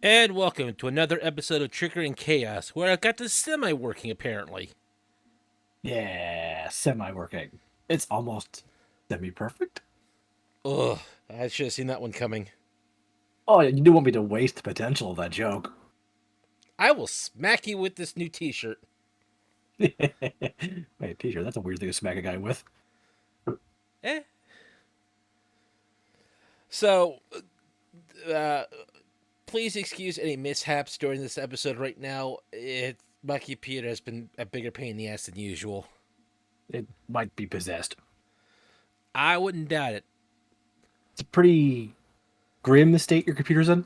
And welcome to another episode of Trickery and Chaos, where I've got this semi-working apparently. Yeah, semi-working. It's almost semi-perfect. Ugh, I should have seen that one coming. Oh, you do want me to waste the potential of that joke. I will smack you with this new t-shirt. Wait, t-shirt, that's a weird thing to smack a guy with. Eh. So, uh, please excuse any mishaps during this episode right now. My computer has been a bigger pain in the ass than usual. It might be possessed. I wouldn't doubt it. It's a pretty grim state your computer's in.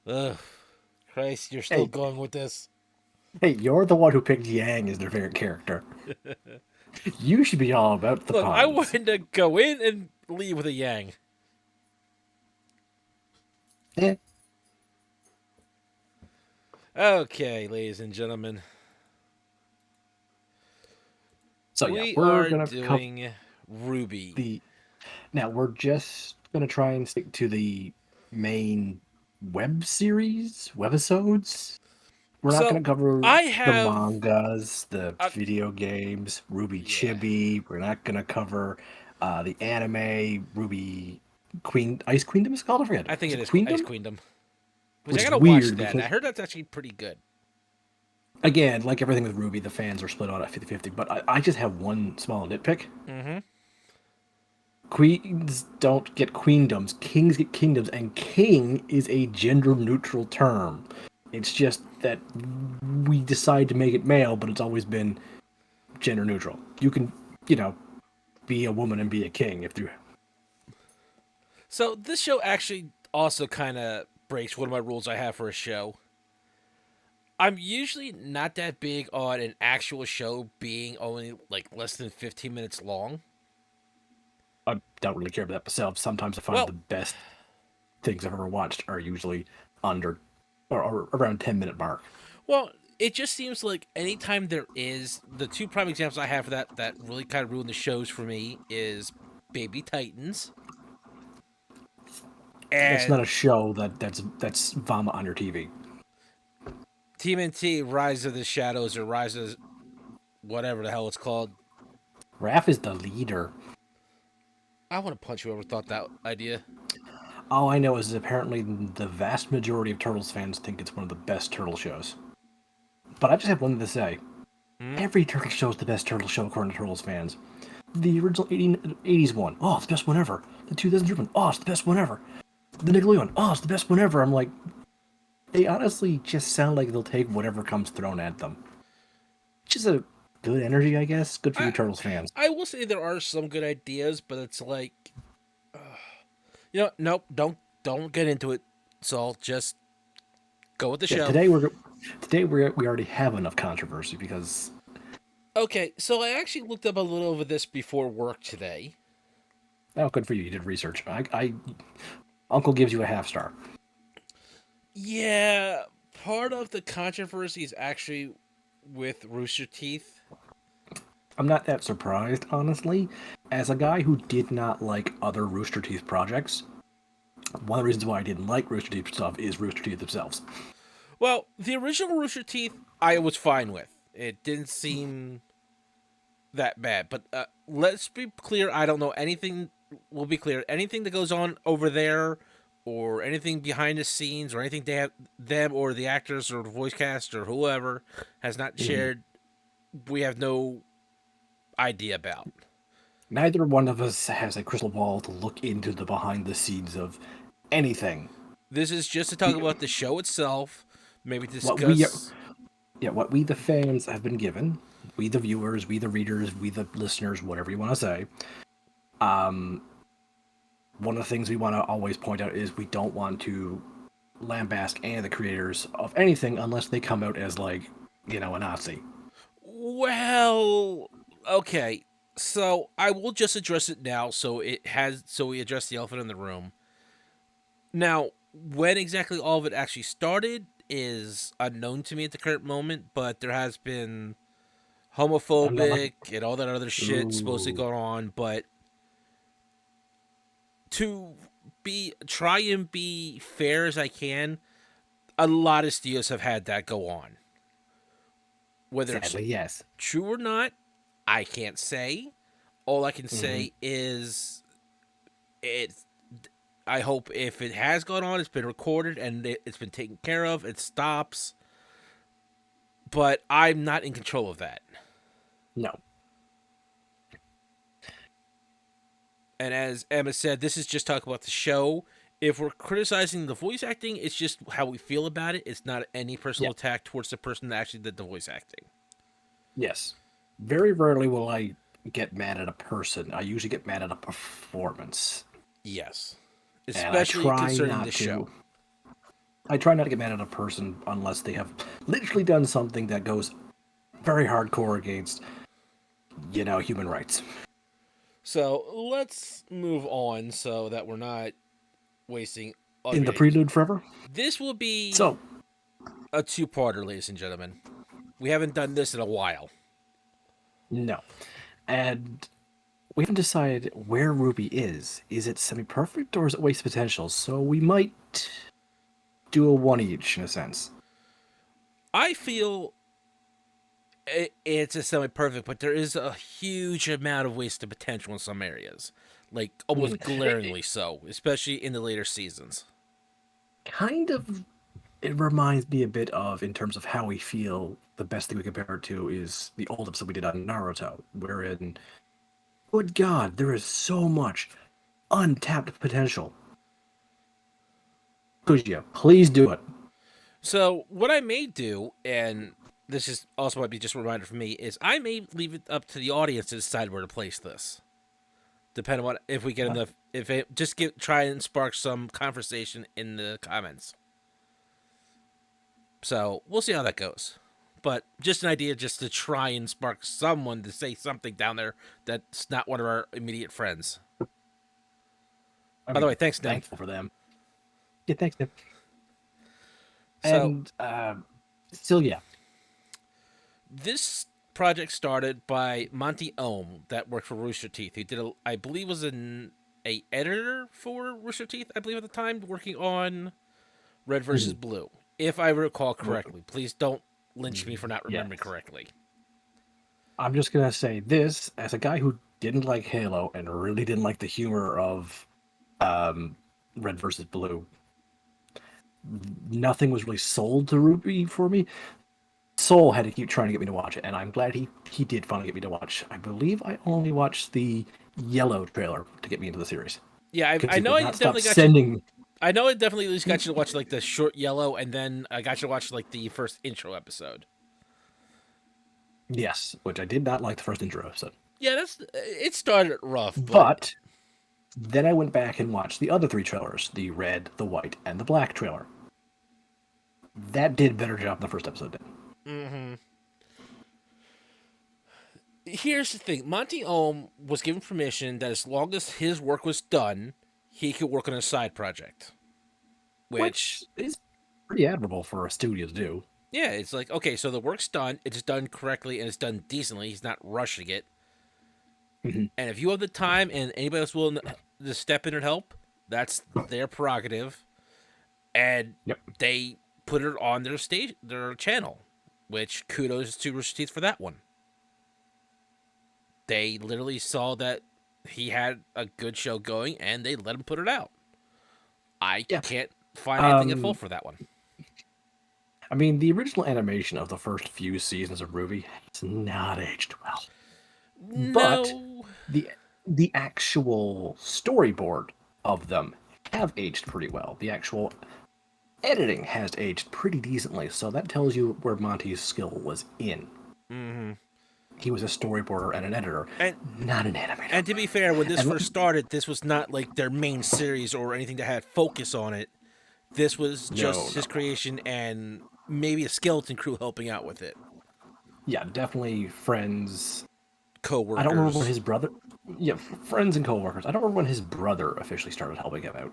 Ugh, Christ, you're still Hey, going with this. hey, you're the one who picked Yang as their favorite character. You should be all about the Look, I puns. wanted to go in and leave with a yang. Eh. Okay, ladies and gentlemen. So yeah, We we're are gonna cover doing Ruby. the. Now we're just gonna try and stick to the main web series, webisodes. We're not going So to cover I the have, mangas, the uh, video games, Ruby yeah, Chibi. We're not going to cover the anime, Ruby Queen, Ice Queendom is called? I forget. I think Is it it is Ice Queendom? Queendom, which I Which is gotta watch weird that. I because, heard that's actually pretty good. again, like everything with Ruby, the fans are split on at 50-50. But I just have one small nitpick. Mm-hmm. Queens don't get queendoms, kings get kingdoms, and king is a gender neutral term. It's just that we decide to make it male, but it's always been gender neutral. You can, you know, be a woman and be a king if you. So this show actually also kind of breaks one of my rules I have for a show. I'm usually not that big on an actual show being only like less than 15 minutes long. I don't really care about that myself. Sometimes I find Well, the best things I've ever watched are usually under or around 10-minute mark. well, it just seems like anytime there is the two prime examples I have for that really kind of ruin the shows for me is Baby Titans That's not and a show that's vomit on your TV. TMNT Rise of the Shadows or Rise of whatever the hell it's called. Raph is the leader. I want to punch whoever thought that idea. All I know is apparently the vast majority of Turtles fans think it's one of the best Turtle shows. But I just have one thing to say. Hmm? Every Turtle show is the best Turtle show according to Turtles fans. The original 80s one, oh, it's the best one ever. The 2000s one, oh, it's the best one ever. The Nickelodeon, oh, it's the best one ever. I'm like, they honestly just sound like they'll take whatever comes thrown at them. Just a good energy, I guess. Good for you I Turtles fans. I will say there are some good ideas, but it's like, nope, don't get into it. So just go with the Yeah, show. today we already have enough controversy because Okay, so I actually looked up a little over this before work today. oh, good for you. You did research. Uncle gives you a half star. Yeah, part of the controversy is actually with Rooster Teeth. I'm not that surprised, honestly. As a guy who did not like other Rooster Teeth projects, one of the reasons why I didn't like Rooster Teeth stuff is Rooster Teeth themselves. Well, the original Rooster Teeth I was fine with. It didn't seem that bad. But let's be clear. I don't know anything. We'll be clear. Anything that goes on over there, or anything behind the scenes, or anything they have them or the actors or the voice cast or whoever has not Mhm. shared, we have no idea about. Neither one of us has a crystal ball to look into the behind the scenes of anything. This is just to talk We, about the show itself. Maybe what we, discuss. what we the fans have been given, we the viewers, we the readers, we the listeners, whatever you want to say. Um, One of the things we want to always point out is we don't want to lambast any of the creators of anything unless they come out as like, a Nazi. Well, okay. So I will just address it now. So we address the elephant in the room. Now, when exactly all of it actually started is unknown to me at the current moment, but there has been I'm not like, homophobic and all that other shit supposedly ooh, going on. But to be try and be fair as I can, A lot of studios have had that go on. Whether it's Sadly, yes. true or not, I can't say. All I can Hmm. say is it. I hope if it has gone on, it's been recorded and it's been taken care of. It stops, but I'm not in control of that. No. And as Emma said, this is just talk about the show. If we're criticizing the voice acting, it's just how we feel about it. It's not any Yeah. personal attack towards the person that actually did the voice acting. Yes. Very rarely will I get mad at a person. I usually get mad at a performance. Yes. And I Especially try concerning not the to. show. I try not to get mad at a person unless they have literally done something that goes very hardcore against, human rights. So let's move on so that we're not wasting all In your the energy. prelude forever. This will be So, a two-parter, ladies and gentlemen. We haven't done this in a while. no. And we haven't decided where Ruby is. Is it semi-perfect or is it waste potential? So we might do a one each in a sense. I feel it's a semi-perfect, but there is a huge amount of wasted potential in some areas, like Mhm. almost glaringly so, especially in the later seasons. Kind of, it reminds me a bit of, in terms of how we feel, the best thing we compare it to is the old episode we did on Naruto, wherein, good God, there is so much untapped potential. Kujiya, please do it. So what I may do, and this is also might be just a reminder for me, is I may leave it up to the audience to decide where to place this. Depending on if we get enough, if it just try and spark some conversation in the comments. So we'll see how that goes. But just an idea, just to try and spark someone to say something down there that's not one of our immediate friends. I By the way, mean, thanks, Nim. thankful for them. Yeah, thanks, Nick. So And, still, yeah. this project started by Monty Ohm that worked for Rooster Teeth. He did, I believe, was a editor for Rooster Teeth. I believe at the time, working on Red versus Mhm. Blue, if I recall correctly. Please don't lynch me for not remembering Yes. correctly. I'm just gonna say this as a guy who didn't like Halo and really didn't like the humor of um, Red versus Blue. Nothing was really sold to Ruby for me. Soul had to keep trying to get me to watch it, and I'm glad he did finally get me to watch. I believe I only watched the yellow trailer to get me into the series Yeah, because I he know would I not stop definitely got you. sending. I know I definitely at least got you to watch like the short yellow, and then I got you to watch like the first intro episode. Yes, which I did not like the first intro episode. Yeah, that's it started rough, but But then I went back and watched the other three trailers: the red, the white, and the black trailer. That did a better job than the first episode did. mm-hmm. Here's the thing: Monty Ohm was given permission that as long as his work was done, he could work on a side project. Which, Which is pretty admirable for a studio to do. yeah, it's like okay, so the work's done, it's done correctly, and it's done decently. He's not rushing it, Mhm. and if you have the time and anybody else willing to step in and help, that's their prerogative. And Yep. they put it on their stage, their channel, which kudos to Rooster Teeth for that one. They literally saw that he had a good show going, and they let him put it out. I Yeah. can't find anything at fault Um, for that one. I mean, the original animation of the first few seasons of Ruby has not aged well, but No, the the actual storyboard of them have aged pretty well. The actual editing has aged pretty decently, so that tells you where Monty's skill was in. mm-hmm. He was a storyboarder and an editor, and not an animator. and to be fair, when this And first started, this was not like their main series or anything that had focus on it. This was no, just his no, creation and maybe a skeleton crew helping out with it. yeah, definitely friends. I don't remember when Co-workers. his brother. Yeah, friends and coworkers. I don't remember when his brother officially started helping him out.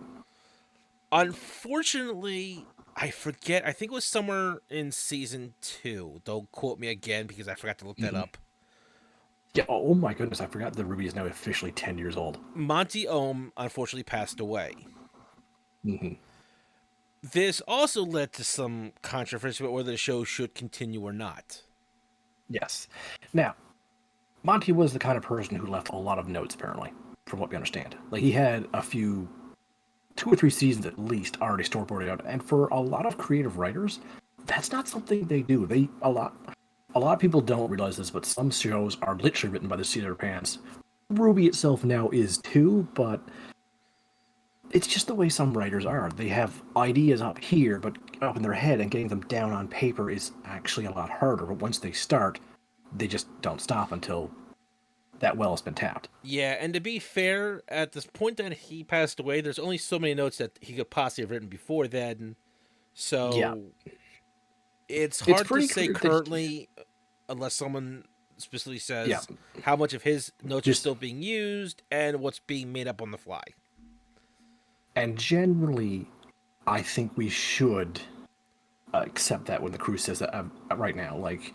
Unfortunately, I forget. I think it was somewhere in season 2. Don't quote me again because I forgot to look that Mhm. up. Yeah. Oh my goodness, I forgot that Ruby is now officially 10 years old. Monty Ohm unfortunately passed away. Hmm. This also led to some controversy about whether the show should continue or not. Yes. Now, Monty was the kind of person who left a lot of notes, apparently, from what we understand. Like, he had a few, 2 or 3 seasons at least, already storyboarded out. And for a lot of creative writers, that's not something they do. A lot of people don't realize this, but some shows are literally written by the seat of their pants. Ruby itself now is too, but it's just the way some writers are. They have ideas up here, but up in their head, and getting them down on paper is actually a lot harder. But once they start, they just don't stop until that well has been tapped. Yeah, and to be fair, at this point that he passed away, there's only so many notes that he could possibly have written before then. Yeah, So it's it's hard to pretty say clear that currently, unless someone specifically yeah, says how much of his notes are just still being used and what's being made up on the fly. and generally, I think we should accept that when the crew says that right now. Like,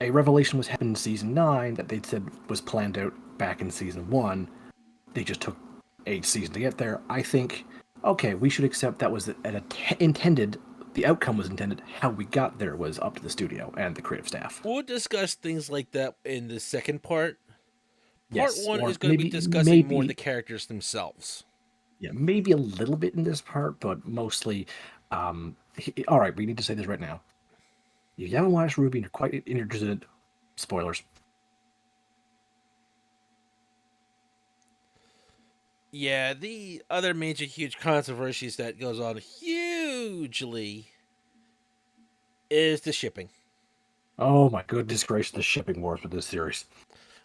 a revelation was happening in season 9 that they said was planned out back in season 1. They just took a season to get there. I think, okay, we should accept that was intended. The outcome was intended. How we got there was up to the studio and the creative staff. We'll discuss things like that in the second part. Part Yes, one or is going to be maybe discussing more the maybe characters themselves. yeah, maybe a little bit in this part, but mostly. All right, we need to say this right now. If you haven't watched Ruby and you're quite interested, spoilers. Yeah, the other major huge controversies that goes on hugely is the shipping. Oh my goodness gracious, the shipping wars with this series.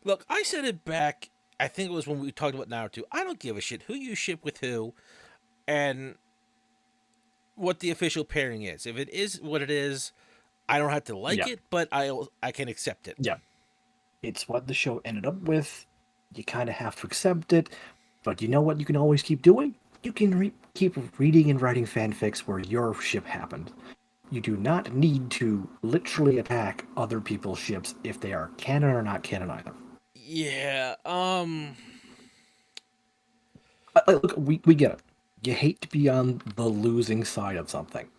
Look, I said it back. I think it was when we talked about Naruto. I don't give a shit who you ship with who, and what the official pairing is. If it is what it is, I don't have to like Yeah, it, but I can accept it. yeah. It's what the show ended up with. You kind of have to accept it, but you know what you can always keep doing? You can keep reading and writing fanfics where your ship happened. You do not need to literally attack other people's ships if they are canon or not canon either. Yeah. Look, we get it. You hate to be on the losing side of something,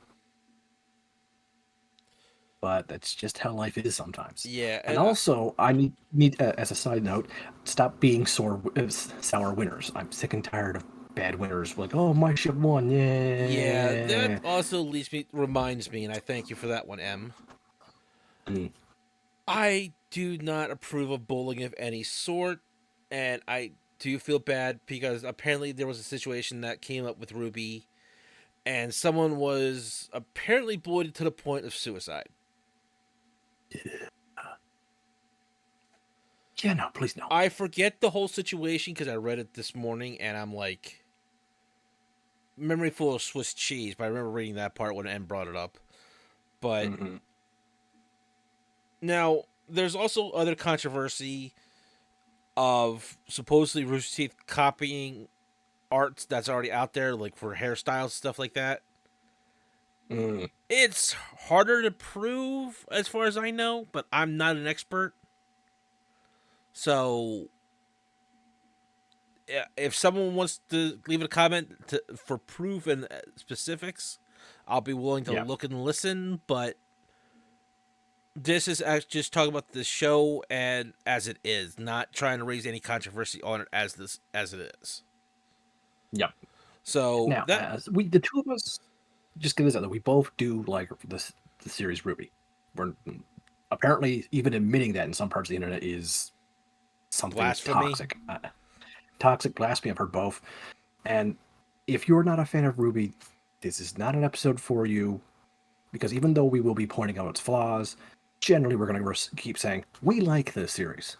but that's just how life is sometimes. Yeah, And and also, I need as a side note, stop being sour winners. I'm sick and tired of bad winners. Like, oh, my ship won, yeah, that yeah. also reminds me, and I thank you for that one, M. Mm, I do not approve of bullying of any sort, and I do feel bad because apparently there was a situation that came up with Ruby, and someone was apparently bullied to the point of suicide. yeah, no, please no. I forget the whole situation because I read it this morning, and I'm like, memory full of Swiss cheese. But I remember reading that part when M brought it up. But Hmm. now there's also other controversy of supposedly Roosterteeth copying arts that's already out there, like for hairstyles, stuff like that. Mm, It's harder to prove as far as I know, but I'm not an expert. So if someone wants to leave a comment for proof and specifics, I'll be willing to yeah, look and listen. But this is just talking about the show and as it is, not trying to raise any controversy on it as it is. yeah. So Now, that as the two of us, just get this out there, we both do like the series Ruby. We're apparently even admitting that in some parts of the internet is something blasphemy. toxic. Toxic, blasphemy. I've heard both. And if you're not a fan of Ruby, this is not an episode for you, because even though we will be pointing out its flaws, generally we're going to keep saying we like this series.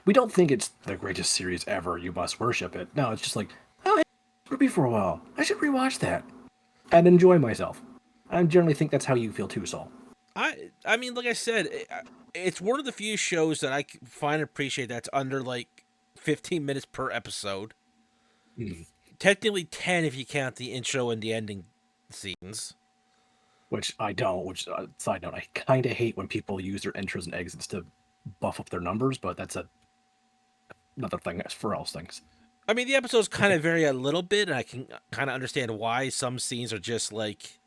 We don't think it's the greatest series ever. You must worship it. No, it's just like, oh, I Ruby for a while. I should rewatch that and enjoy myself. I generally think that's how you feel too, Saul. I mean, like I said, it's one of the few shows that I find and appreciate that's under like 15 minutes per episode. Mm. Technically 10 if you count the intro and the ending scenes. Which I don't. Which side note, I kind of hate when people use their intros and exits to buff up their numbers, but that's another thing. That's for else things. I mean, the episodes kind of vary a little bit, and I can kind of understand why some scenes are just like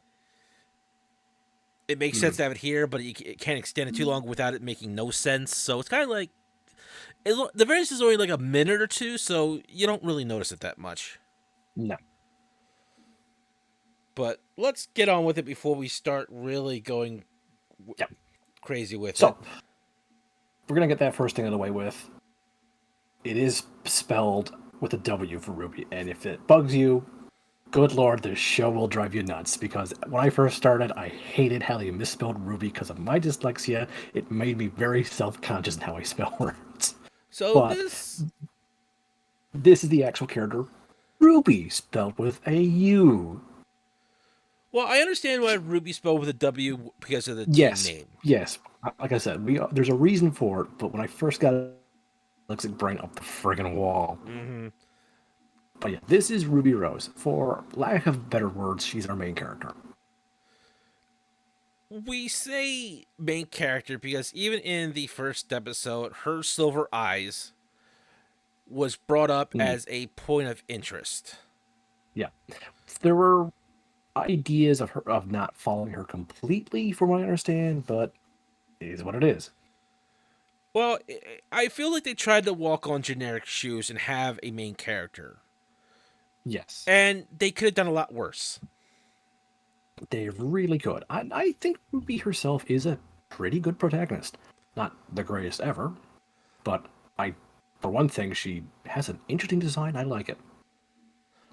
it makes sense Mhm. to have it here, but it can't extend it too long without it making no sense. So it's kind of like the variance is only like a minute or two, so you don't really notice it that much. No. But let's get on with it before we start really going Yeah. crazy with it. So we're gonna get that first thing out of the way with. It is spelled with a W for Ruby, and if it bugs you, good lord, this show will drive you nuts. Because when I first started, I hated how they misspelled Ruby because of my dyslexia. It made me very self-conscious in how I spell words. So But this, this is the actual character Ruby, spelled with a U. well, I understand why Ruby spelled with a W because of the team Yes, name. yes. Like I said, there's a reason for it. But when I first got it, looks like brain up the friggin' wall. Mm-hmm. But yeah, this is Ruby Rose. For lack of better words, she's our main character. We say main character because even in the first episode, her silver eyes was brought up Mm, as a point of interest. yeah, there were ideas of her of not following her completely, from what I understand, but it is what it is. Well, I feel like they tried to walk on generic shoes and have a main character, Yes, and they could have done a lot worse. they really could. I think Ruby herself is a pretty good protagonist. Not the greatest ever, but for one thing, she has an interesting design. I like it.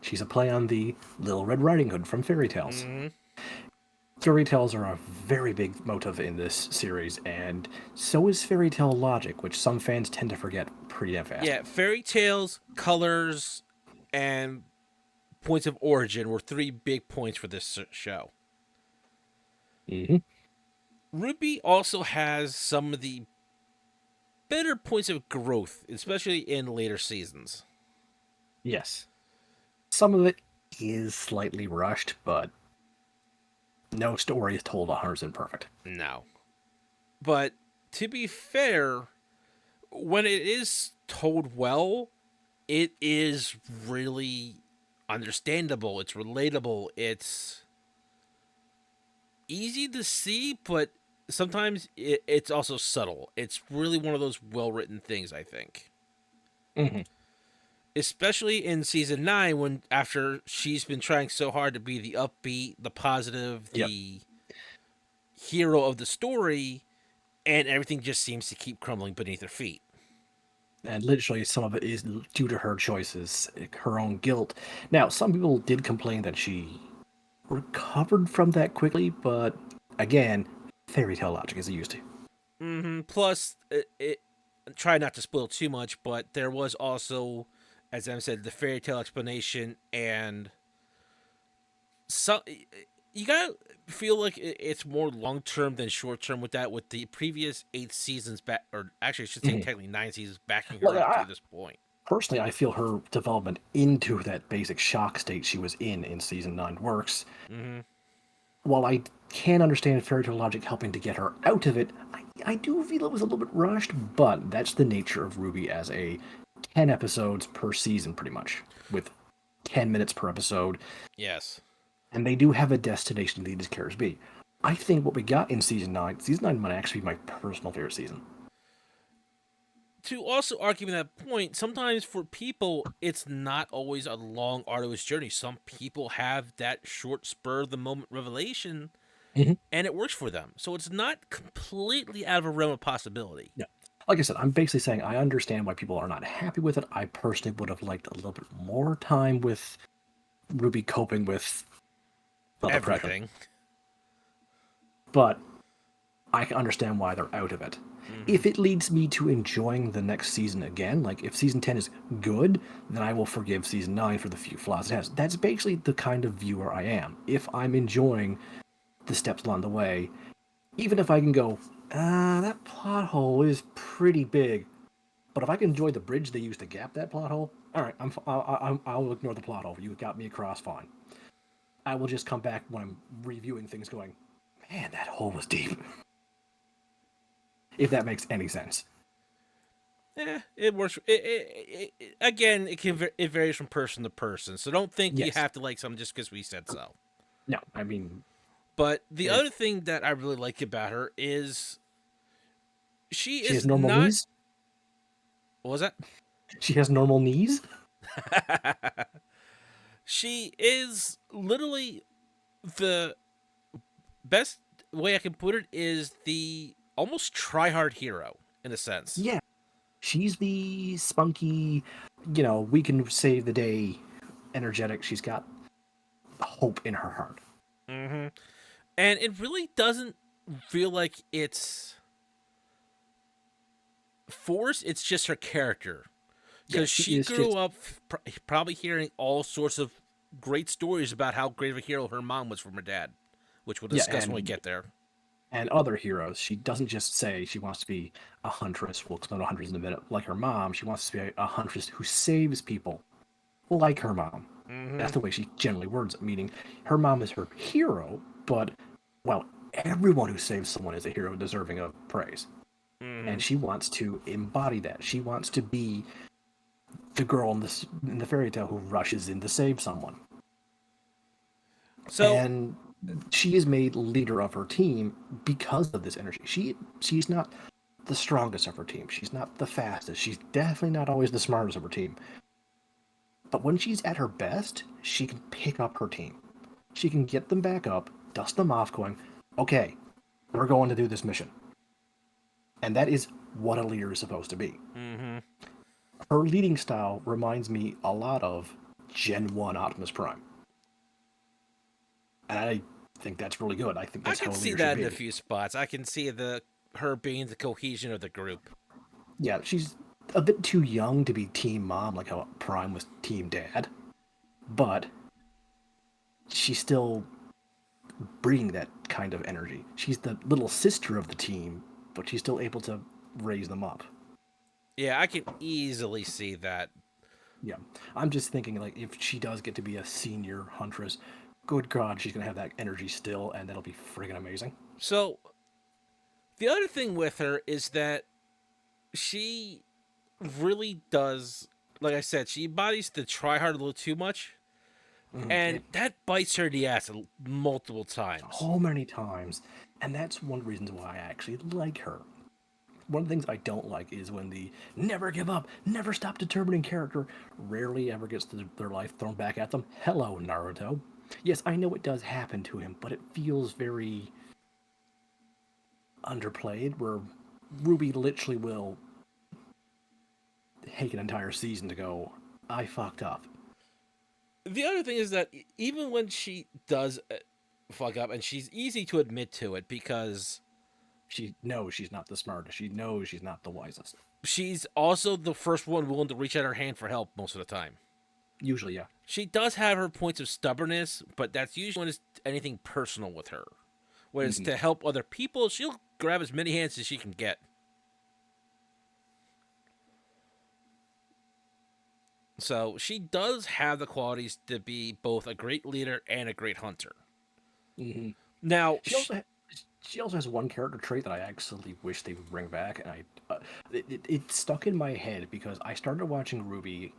She's a play on the Little Red Riding Hood from fairy tales. Mm-hmm. Fairy tales are a very big motive in this series, and so is fairy tale logic, which some fans tend to forget pretty damn fast. Yeah, fairy tales, colors, and points of origin were three big points for this show. Hmm. Ruby also has some of the better points of growth, especially in later seasons. Yes. Some of it is slightly rushed, but no story is told 100% perfect. No. But to be fair, when it is told well, it is really understandable. It's relatable. It's easy to see, but sometimes it's also subtle. It's really one of those well written things, I think. Hmm. Especially in season 9, when after she's been trying so hard to be the upbeat, the positive, Yep. the hero of the story, and everything just seems to keep crumbling beneath her feet. And literally, some of it is due to her choices, her own guilt. Now, some people did complain that she recovered from that quickly, but again, fairy tale logic is used to. Plus, try not to spoil too much, but there was also, as Em said, the fairy tale explanation, and so you gotta feel like it's more long term than short term with that. With the previous 8 seasons back, or actually, I should say Mhm. technically 9 seasons backing her Well, up to this point. personally, I feel her development into that basic shock state she was in season 9 works. Mm-hmm. While I can understand fairy tale logic helping to get her out of it, I do feel it was a little bit rushed, but that's the nature of Ruby as a 10 episodes per season, pretty much, with 10 minutes per episode. Yes. And they do have a destination these characters be. I think what we got in season 9 might actually be my personal favorite season. To also argue that point, sometimes for people, it's not always a long, arduous journey. Some people have that short spur of the moment revelation, Mhm. and it works for them. So it's not completely out of a realm of possibility. Yeah. Like I said, I'm basically saying I understand why people are not happy with it. I personally would have liked a little bit more time with Ruby coping with depression. Everything. But I can understand why they're out of it. Mm-hmm. If it leads me to enjoying the next season again, like if season 10 is good, then I will forgive season 9 for the few flaws it has. That's basically the kind of viewer I am. If I'm enjoying the steps along the way, even if I can go, that plot hole is pretty big, but if I can enjoy the bridge they used to gap that plot hole, all right, I'll ignore the plot hole. You got me across fine. I will just come back when I'm reviewing things going, man, that hole was deep. If that makes any sense. It works. Again, it varies from person to person. So don't think you Yes. have to like something just because we said so. No, I mean, But the It, other thing that I really like about her is she she has is normal not. knees. What was that? She has normal knees. She is literally the best way I can put it is the almost try hard hero in a sense. Yeah, she's the spunky, we can save the day, energetic. She's got hope in her heart. Hmm. And it really doesn't feel like it's forced, it's just her character. Yeah, Because she she is grew just up probably hearing all sorts of great stories about how great of a hero her mom was from her dad, which we'll yeah, discuss when we get there. and other heroes. She doesn't just say she wants to be a huntress. We'll explain what huntress in a minute. Like her mom, she wants to be a huntress who saves people, like her mom. Hmm. That's the way she generally words it, meaning her mom is her hero, but, well, everyone who saves someone is a hero deserving of praise. Hmm. And she wants to embody that. She wants to be the girl in the fairy tale who rushes in to save someone. So And she is made leader of her team because of this energy. She's not the strongest of her team. She's not the fastest. She's definitely not always the smartest of her team. But when she's at her best, she can pick up her team. She can get them back up, dust them off, going, okay, we're going to do this mission. And that is what a leader is supposed to be. hmm. Her leading style reminds me a lot of Gen 1 Optimus Prime. And I think that's really good. I think I that's can how a see leader should that in a be. few spots. I can see the her being the cohesion of the group. Yeah, she's a bit too young to be Team Mom, like how Prime was Team Dad. But she's still bringing that kind of energy. She's the little sister of the team, but she's still able to raise them up. Yeah, I can easily see that. Yeah, I'm just thinking like if she does get to be a senior huntress, good God, she's gonna have that energy still, and that'll be friggin' amazing. So the other thing with her is that she really does, like I said, she embodies the try hard a little too much, and It that bites her in the ass multiple times. so many times, and that's one of the reasons why I actually like her. One of the things I don't like is when the never give up, never stop determining character rarely ever gets their life thrown back at them. Hello, Naruto. Yes, I know it does happen to him, but it feels very underplayed, where Ruby literally will take an entire season to go, I fucked up. The other thing is that even when she does fuck up, and she's easy to admit to it because She knows she's not the smartest. She knows she's not the wisest. she's also the first one willing to reach out her hand for help most of the time. Usually, yeah. She does have her points of stubbornness, but that's usually when it's anything personal with her. When it's Hmm. to help other people, she'll grab as many hands as she can get. So she does have the qualities to be both a great leader and a great hunter. Hmm. Now, She also she also has one character trait that I actually wish they would bring back, and it stuck in my head because I started watching Ruby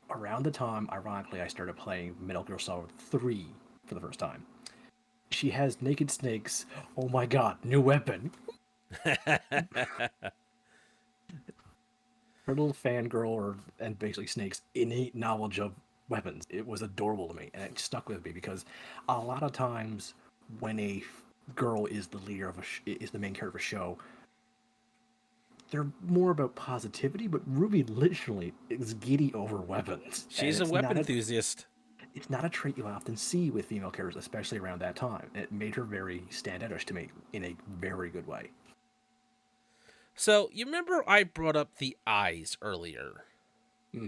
around the time, ironically, I started playing Metal Gear Solid 3 for the first time. She has Naked Snake's, oh my god, new weapon. Her little fangirl, and basically Snake's innate knowledge of weapons. It was adorable to me, and it stuck with me because a lot of times when a girl is the leader of is the main character of a show, they're more about positivity, but Ruby literally is giddy over weapons, and she's a weapon enthusiast. it's not a trait you often see with female characters, especially around that time. It made her very standoutish to me in a very good way. So, you remember I brought up the eyes earlier. Hmm.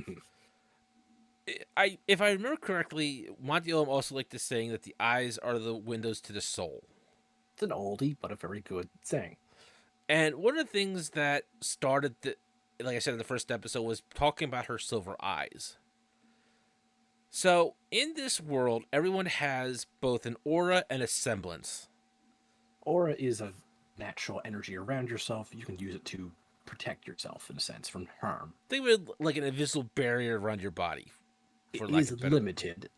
If I remember correctly, Monty Olam also liked to saying that the eyes are the windows to the soul. It's an oldie, but a very good saying. And one of the things that started the, like I said in the first episode, was talking about her silver eyes. So, in this world, everyone has both an aura and a semblance. Aura is a natural energy around yourself. You can use it to protect yourself, in a sense, from harm. Think of it like an invisible barrier around your body, It for lack is of better. limited.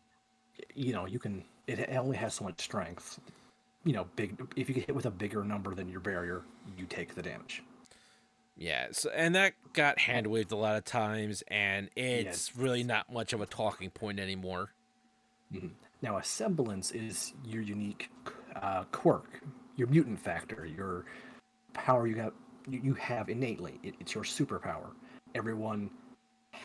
You can. It only has so much strength. big. If you get hit with a bigger number than your barrier, you take the damage. Yeah, so, and that got hand waved a lot of times, and Yeah. it's really not much of a talking point anymore. Mhm. Now, a semblance is your unique quirk, your mutant factor, your power you have innately. It's your superpower. Everyone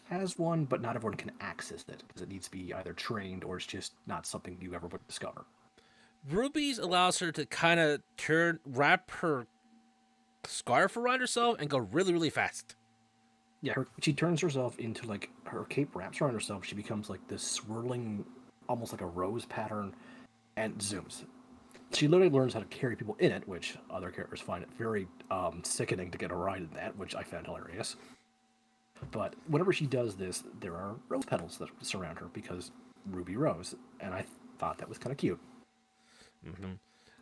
has one, but not everyone can access it because it needs to be either trained or it's just not something you ever would discover. Ruby's allows her to kind of wrap her scarf around herself and go really, really fast. Yeah, she turns herself into like her cape wraps around herself. She becomes like this swirling, almost like a rose pattern, and zooms. She literally learns how to carry people in it, which other characters find it very sickening to get a ride in that, which I found hilarious. But whenever she does this, there are rose petals that surround her because Ruby Rose, and I thought that was kind of cute. Mm-hmm.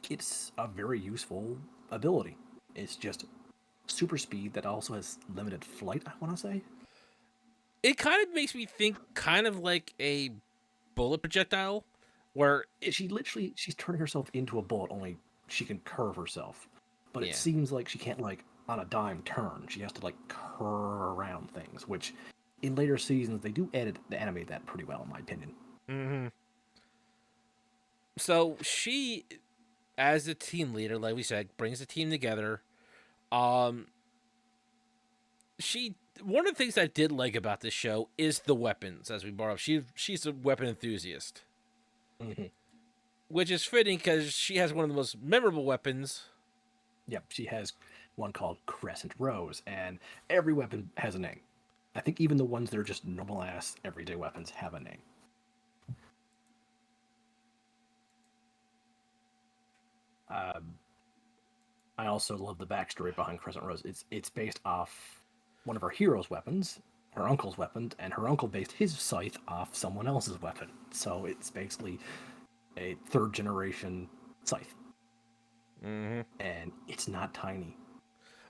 It's a very useful ability. It's just super speed that also has limited flight, I want to say. It kind of makes me think kind of like a bullet projectile, where She's turning herself into a bullet, only she can curve herself. But it yeah. seems like she can't, like, on a dime turn. She has to, like, curve around things, which in later seasons, they do animate that pretty well, in my opinion. Mm-hmm. So she, as a team leader, like we said, brings the team together. Um, she one of the things I did like about this show is the weapons. As we brought up, she's a weapon enthusiast, Hmm. which is fitting because she has one of the most memorable weapons. Yep, she has one called Crescent Rose, and every weapon has a name. I think even the ones that are just normal ass everyday weapons have a name. Um, I also love the backstory behind Crescent Rose. It's based off one of her hero's weapons, her uncle's weapon, and her uncle based his scythe off someone else's weapon. So it's basically a third generation scythe, Mm-hmm. and it's not tiny.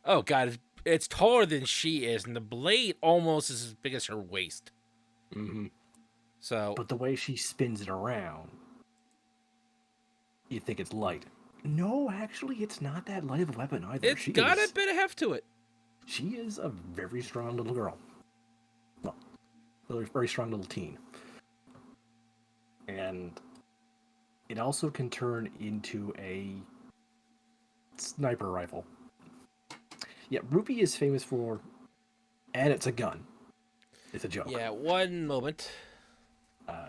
Oh god, it's taller than she is, and the blade almost is as big as her waist. Hmm. So But the way she spins it around, you think it's light. No, actually, it's not that light of a weapon either. it's She got a is bit of heft to it. she is a very strong little girl. Well, a very strong little teen, and it also can turn into a sniper rifle. Yeah, Ruby is famous for, and it's a gun. It's a joke. Yeah, one moment. Oh,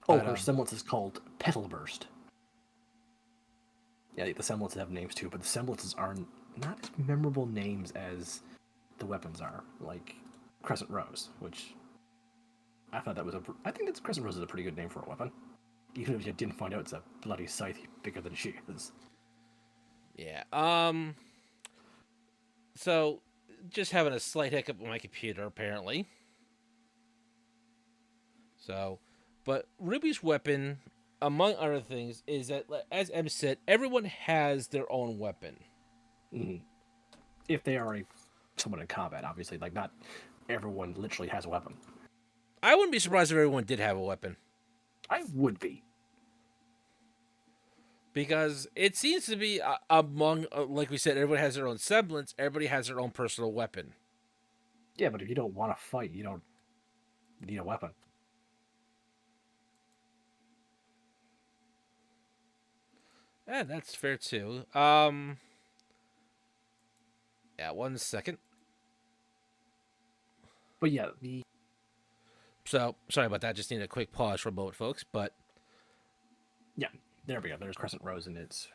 But her semblance is called Petal Burst. Yeah, the semblances have names too, but the semblances are not as memorable names as the weapons are. Like Crescent Rose, which I thought that was a. I think that Crescent Rose is a pretty good name for a weapon. Even if you didn't find out it's a bloody scythe bigger than she is. yeah. So just having a slight hiccup with my computer apparently. So, but Ruby's weapon, among other things, is that as Em said, everyone has their own weapon. Mm. If they are someone in combat, obviously, like not everyone literally has a weapon. I wouldn't be surprised if everyone did have a weapon. I would be. Because it seems to be among, like we said, everyone has their own semblance. Everybody has their own personal weapon. Yeah, but if you don't want to fight, you don't need a weapon. Yeah, that's fair too. Yeah, one second. But yeah, the So sorry about that. Just need a quick pause for a moment, folks. But yeah, there we go. There's Crescent Rose in its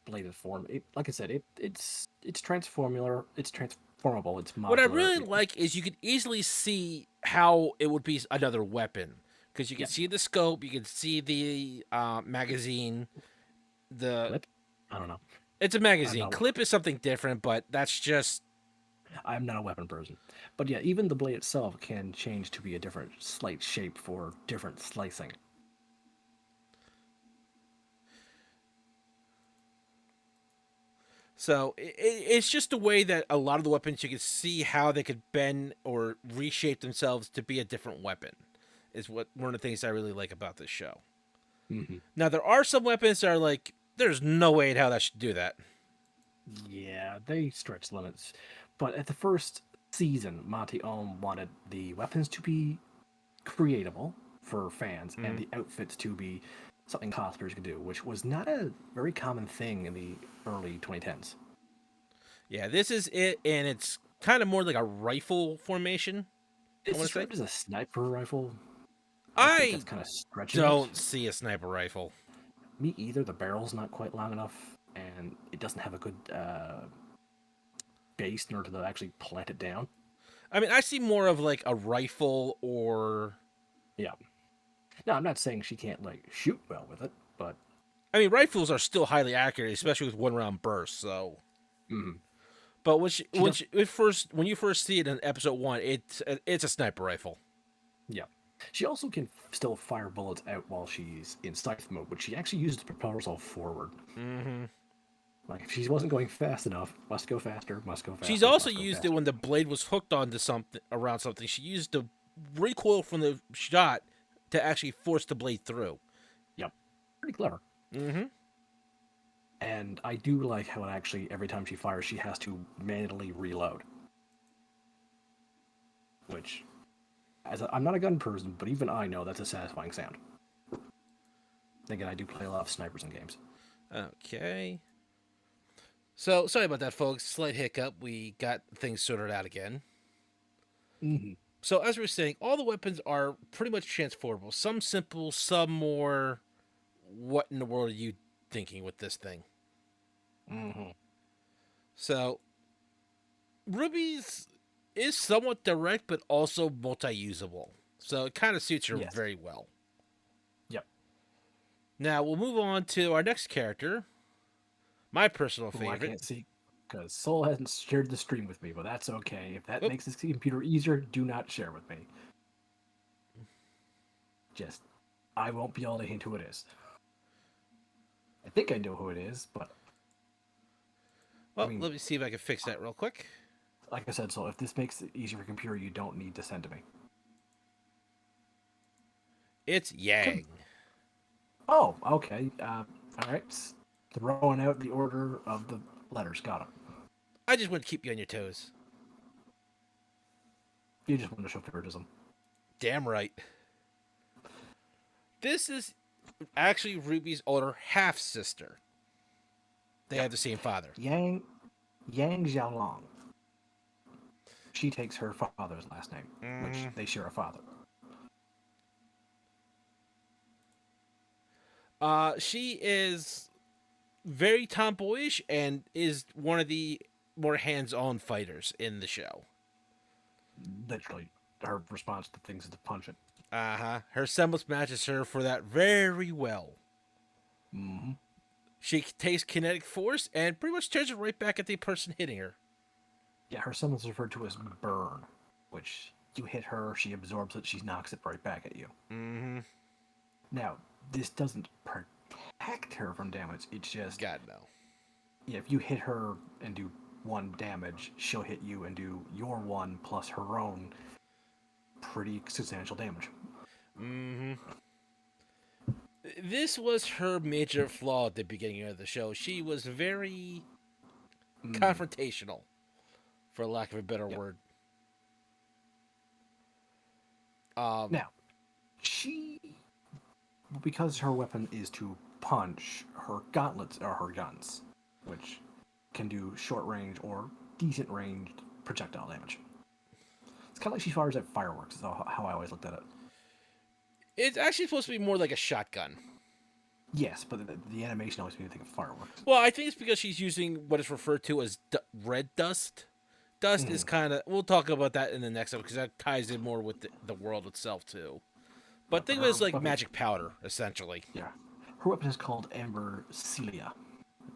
bladed form. Like I said, it's transformular. It's transformable. It's what I modular. really like is you can easily see how it would be another weapon because you can Yeah, see the scope, you can see the magazine. The clip. I don't know. It's a I'm magazine. not. Clip is something different, but that's just I'm not a weapon person. But yeah, even the blade itself can change to be a different slight shape for different slicing. so. It's just the way that a lot of the weapons you can see how they could bend or reshape themselves to be a different weapon. Is what one of the things I really like about this show. Hmm. Now there are some weapons that are like, there's no way in hell that should do that. Yeah, they stretch limits. But at the first season, Monty Ohm wanted the weapons to be creatable for fans and Mm. the outfits to be something cosplayers could do, which was not a very common thing in the early 2010s. Yeah, this is it, and it's kind of more like a rifle formation. I It's want to say. described as a sniper rifle. I think I that's kind of stretching it. don't see a sniper rifle. Me either. The barrel's not quite long enough, and it doesn't have a good base in order to actually plant it down. I mean, I see more of like a rifle or. Yeah. No, I'm not saying she can't like shoot well with it, but I mean, rifles are still highly accurate, especially with one round bursts. So, mhm. but She does. when you first see it in episode one, it's a sniper rifle. Yeah. She also can still fire bullets out while she's in scythe mode, which she actually uses to propel herself forward. Mm-hmm. Like if she wasn't going fast enough, must go faster, must go She's faster, also must go used it faster. when the blade was hooked onto something around something. She used the recoil from the shot to actually force the blade through. Yep. Pretty clever. Mm-hmm. And I do like how it actually every time she fires, she has to manually reload. Which, I'm not a gun person, but even I know that's a satisfying sound. Again, I do play a lot of snipers in games. Okay. So sorry about that, folks. Slight hiccup. We got things sorted out again. Mm-hmm. So as we were saying, all the weapons are pretty much transferable. Some simple, some more. What in the world are you thinking with this thing? Mm-hmm. So Ruby's is somewhat direct, but also multi-usable. So it kind of suits her Yes. very well. Yep. Now we'll move on to our next character, my personal Who I favorite. can't see because Soul hasn't shared the stream with me, but that's okay. If that Oop. makes this computer easier, do not share with me. Just, I won't be able to hint who it is. I think I know who it is, but I Well, mean, let me see if I can fix that real quick. like I said, so if this makes it easier for computer, you don't need to send to me. It's Good. Yang. Oh, okay. All right. Throwing out the order of the letters. Got it. I just want to keep you on your toes. You just want to show favoritism. Damn right. This is actually Ruby's older half sister. They Yeah. have the same father. Yang Xiaolong. She takes her father's last name, which Mm. they share a father. She is very tomboyish and is one of the more hands-on fighters in the show. Literally, her response to things is to punch it. Uh-huh. Her semblance matches her for that very well. Mm-hmm. She takes kinetic force and pretty much turns it right back at the person hitting her. Yeah, her summons referred to as burn, which you hit her, she absorbs it, she knocks it right back at you. Mm-hmm. Now, this doesn't protect her from damage. It's just God, no. yeah, if you hit her and do 1 damage, she'll hit you and do your 1 plus her own pretty substantial damage. Mm-hmm. This was her major flaw at the beginning of the show. She was very confrontational, for lack of a better Yep. word. Now, she, because her weapon is to punch, her gauntlets are her guns, which can do short range or decent range projectile damage. It's kind of like she fires at fireworks, is how I always looked at it. It's actually supposed to be more like a shotgun. Yes, but the animation always made me think of fireworks. Well, I think it's because she's using what is referred to as red dust. Dust is kind of. We'll talk about that in the next episode because that ties in more with the world itself too. But think of it as like magic powder, essentially. Yeah. Her weapon is called Amber Celia.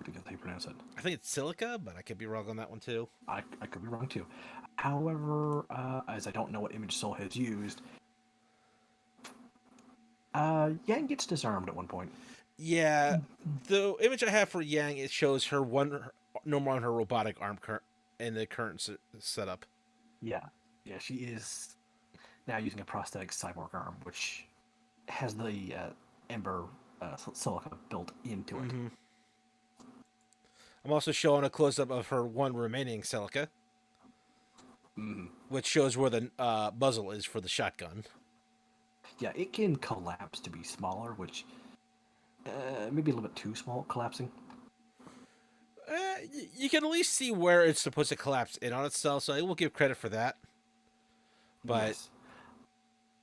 I think that's how you pronounce it. I think it's silica, but I could be wrong on that one too. I could be wrong too. However, as I don't know what image Soul has used, Yang gets disarmed at one point. Yeah, the image I have for Yang, it shows her no more on her robotic arm in the current setup. Yeah. Yeah, she is now using a prosthetic cyborg arm, which has the Ember silica built into it. Mm-hmm. I'm also showing a close up of her one remaining silica, which shows where the muzzle is for the shotgun. Yeah, it can collapse to be smaller, which maybe a little bit too small, collapsing. You can at least see where it's supposed to collapse in on itself, so I will give credit for that. But Yes.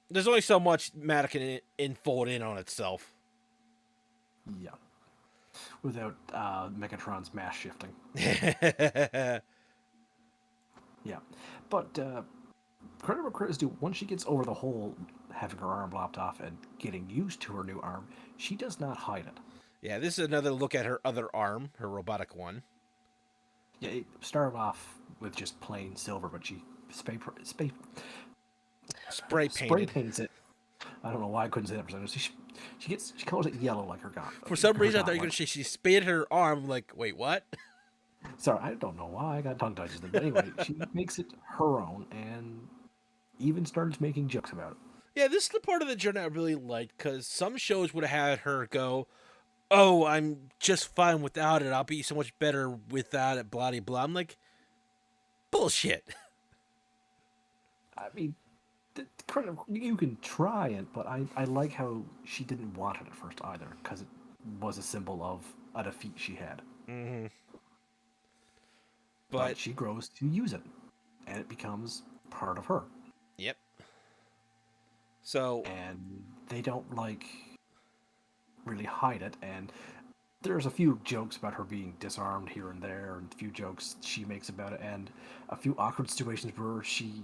there's only so much matter can unfold in on itself. Yeah. Without Megatron's mass shifting. Yeah. But credit where credit's due, once she gets over the whole having her arm lopped off and getting used to her new arm, she does not hide it. Yeah, this is another look at her other arm, her robotic one. Yeah, it started off with just plain silver, but she Spray spray painted. paints it. I don't know why I couldn't say that for some reason. She colors it yellow like her god. For some Her reason, I thought you were gauntlet. going to say she spaded her arm. Like, wait, what? Sorry, I don't know why I got tongue tied just then. But anyway, she makes it her own and even starts making jokes about it. Yeah, this is the part of the journey I really liked, because some shows would have had her go, oh, I'm just fine without it. I'll be so much better without it, blah, blah, blah. I'm like, bullshit. I mean, you can try it, but I like how she didn't want it at first either, because it was a symbol of a defeat she had. Mm-hmm. But But, she grows to use it, and it becomes part of her. yep. So, And they don't really hide it, and there's a few jokes about her being disarmed here and there, and a few jokes she makes about it, and a few awkward situations where she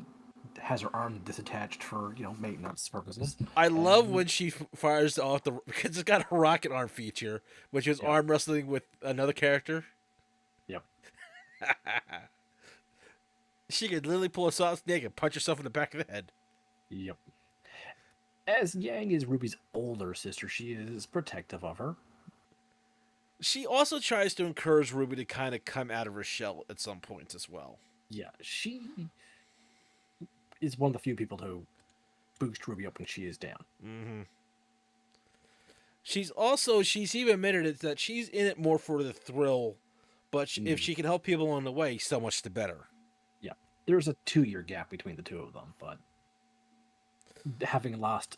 has her arm disattached for maintenance purposes. I love And when she fires off the, because it's got a rocket arm feature, which is yeah, arm wrestling with another character. yep, She could literally pull a solid snake and punch herself in the back of the head. yep. As Yang is Ruby's older sister, she is protective of her. She also tries to encourage Ruby to kind of come out of her shell at some points as well. Yeah, she is one of the few people to boost Ruby up when she is down. Mm-hmm. She's even admitted it that she's in it more for the thrill, but if she can help people along the way, so much the better. Yeah, there's a 2-year gap between the two of them, but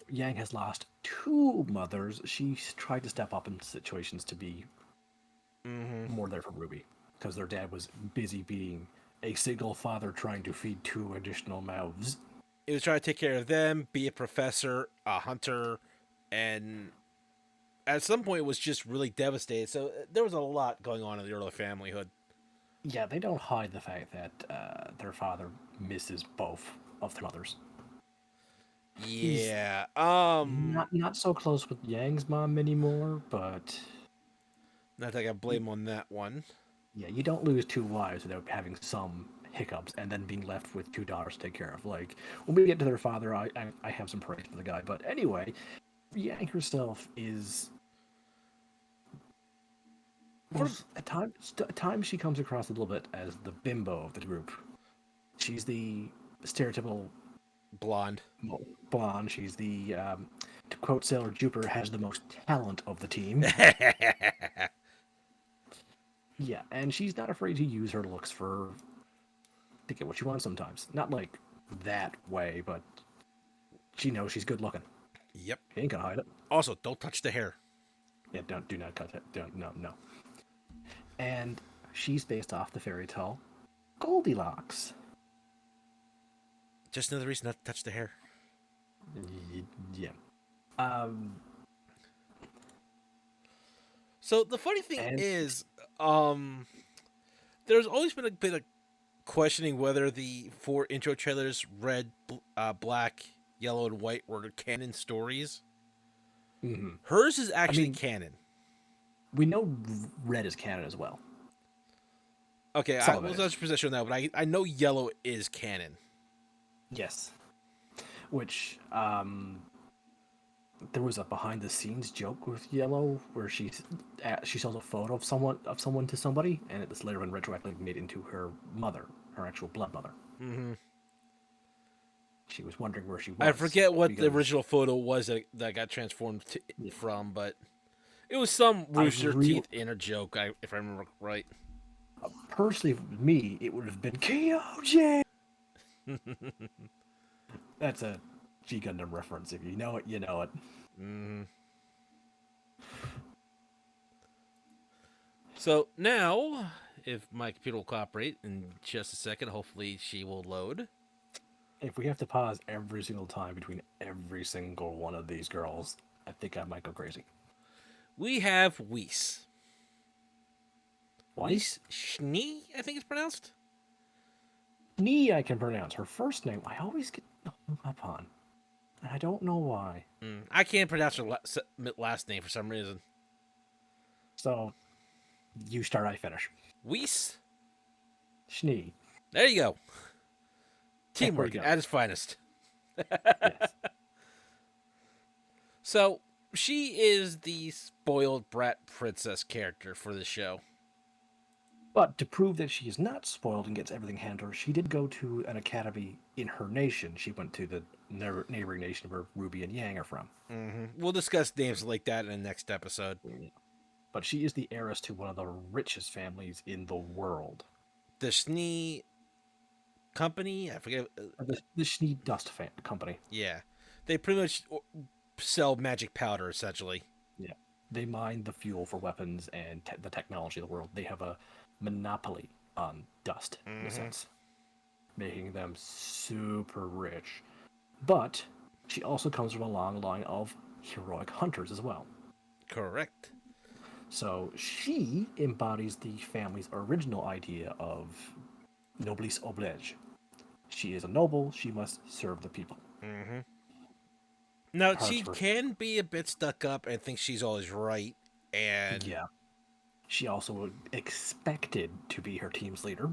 Yang has lost 2 mothers. She's tried to step up in situations to be more there for Ruby, because their dad was busy being a single father trying to feed 2 additional mouths. He was trying to take care of them, be a professor, a hunter, and at some point was just really devastated. So there was a lot going on in the early familyhood. Yeah, they don't hide the fact that their father misses both of their mothers. Yeah. Not so close with Yang's mom anymore, but Not that I got blame on that one. yeah, you don't lose 2 wives without having some hiccups and then being left with 2 daughters to take care of. Like, when we get to their father, I have some praise for the guy. But anyway, Yang herself is. Well, at times she comes across a little bit as the bimbo of the group. She's the stereotypical Blonde. blonde. She's the, to quote Sailor Jupiter, has the most talent of the team. Yeah, and she's not afraid to use her looks to get what she wants sometimes. Not like that way, but she knows she's good looking. Yep. She ain't gonna hide it. Also, don't touch the hair. Yeah, do not cut it. No. And she's based off the fairy tale Goldilocks. Just another reason not to touch the hair. Yeah. So the funny thing is, there's always been a bit of questioning whether the 4 intro trailers, red, black, yellow, and white, were canon stories. Mm-hmm. Hers is actually canon. We know red is canon as well. Okay, I was not position on that, but I know yellow is canon. Yes. Which, there was a behind-the-scenes joke with Yellow where she shows a photo of someone to somebody, and it was later been retroactively made into her mother, her actual blood mother. Mm-hmm. She was wondering where she was. I forget what the original photo was that got transformed from, but It was some I Rooster real Teeth inner joke, if I remember right. personally, for me, it would have been KOJ. That's a G Gundam reference. If you know it, you know it. Mm. So now, if my computer will cooperate in just a second, hopefully she will load. If we have to pause every single time between every single one of these girls, I think I might go crazy. We have Whis. Weiss? Schnee, I think it's pronounced. Nee, I can pronounce. Her first name, I always get hung up on. And I don't know why. I can't pronounce her last name for some reason. So, you start, I finish. Whis? Schnee. There you go. There we Teamwork go. at its finest. Yes. So, she is the spoiled brat princess character for the show. But to prove that she is not spoiled and gets everything handed to her, she did go to an academy in her nation. She went to the neighboring nation where Ruby and Yang are from. We'll discuss names like that in the next episode. But she is the heiress to one of the richest families in the world. The Schnee Company, I forget. The Schnee Dust Company. Yeah. They pretty much sell magic powder, essentially. Yeah. They mine the fuel for weapons and the technology of the world. They have a monopoly on dust, in a sense, making them super rich. But she also comes from a long line of heroic hunters as well. Correct. So she embodies the family's original idea of noblesse oblige. She is a noble, she must serve the people. Now, she can be a bit stuck up and think she's always right. And yeah. She also expected to be her team's leader.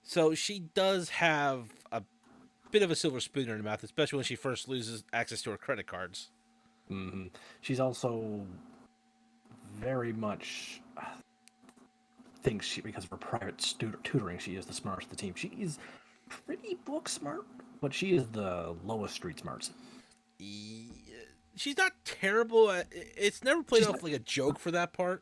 So she does have a bit of a silver spoon in her mouth, especially when she first loses access to her credit cards. Mm-hmm. She's also very much thinks she, because of her private tutoring, she is the smartest of the team. She is pretty book smart, but she is the lowest street smarts. She's not terrible. It's never played off like a joke for that part.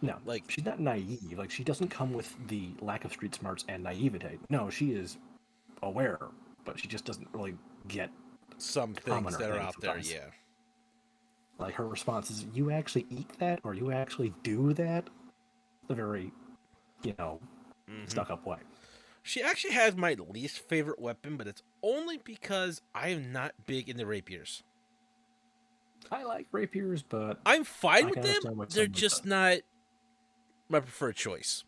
No, like she's not naive. Like she doesn't come with the lack of street smarts and naivete. No, she is aware, but she just doesn't really get some things that are out there. Yeah, like her response is, "You actually eat that, or you actually do that." The very, stuck up way. She actually has my least favorite weapon, but it's only because I am not big into rapiers. I like rapiers, but I'm fine with them. They're just not my preferred choice.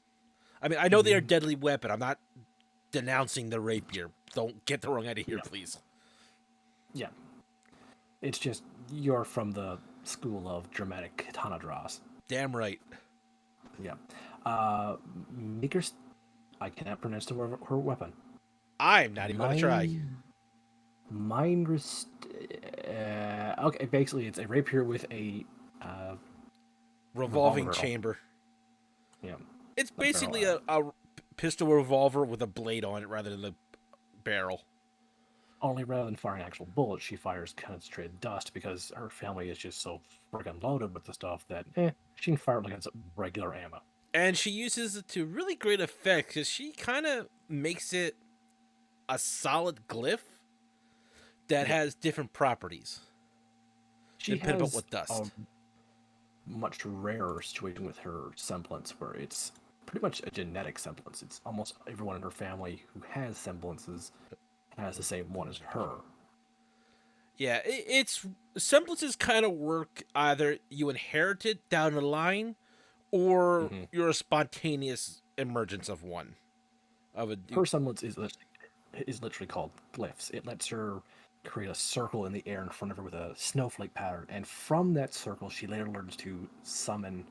I mean, I know they are a deadly weapon. I'm not denouncing the rapier. Don't get the wrong idea here, please. Yeah. It's just you're from the school of dramatic katana draws. Damn right. Yeah. Mikers, I cannot pronounce her weapon. I'm not even going to try. Okay, basically it's a rapier with a revolving chamber. Yeah. It's basically a pistol revolver with a blade on it rather than a barrel. Only rather than firing actual bullets, she fires concentrated dust because her family is just so friggin' loaded with the stuff that she can fire it like it's regular ammo. And she uses it to really great effect because she kind of makes it a solid glyph that has different properties. She pimp has it with dust. A much rarer situation with her semblance where it's pretty much a genetic semblance. It's almost everyone in her family who has semblances has the same one as her. Yeah, it's semblances kind of work either you inherit it down the line or you're a spontaneous emergence of one. Her semblance is literally called glyphs. It lets her create a circle in the air in front of her with a snowflake pattern, and from that circle she later learns to summon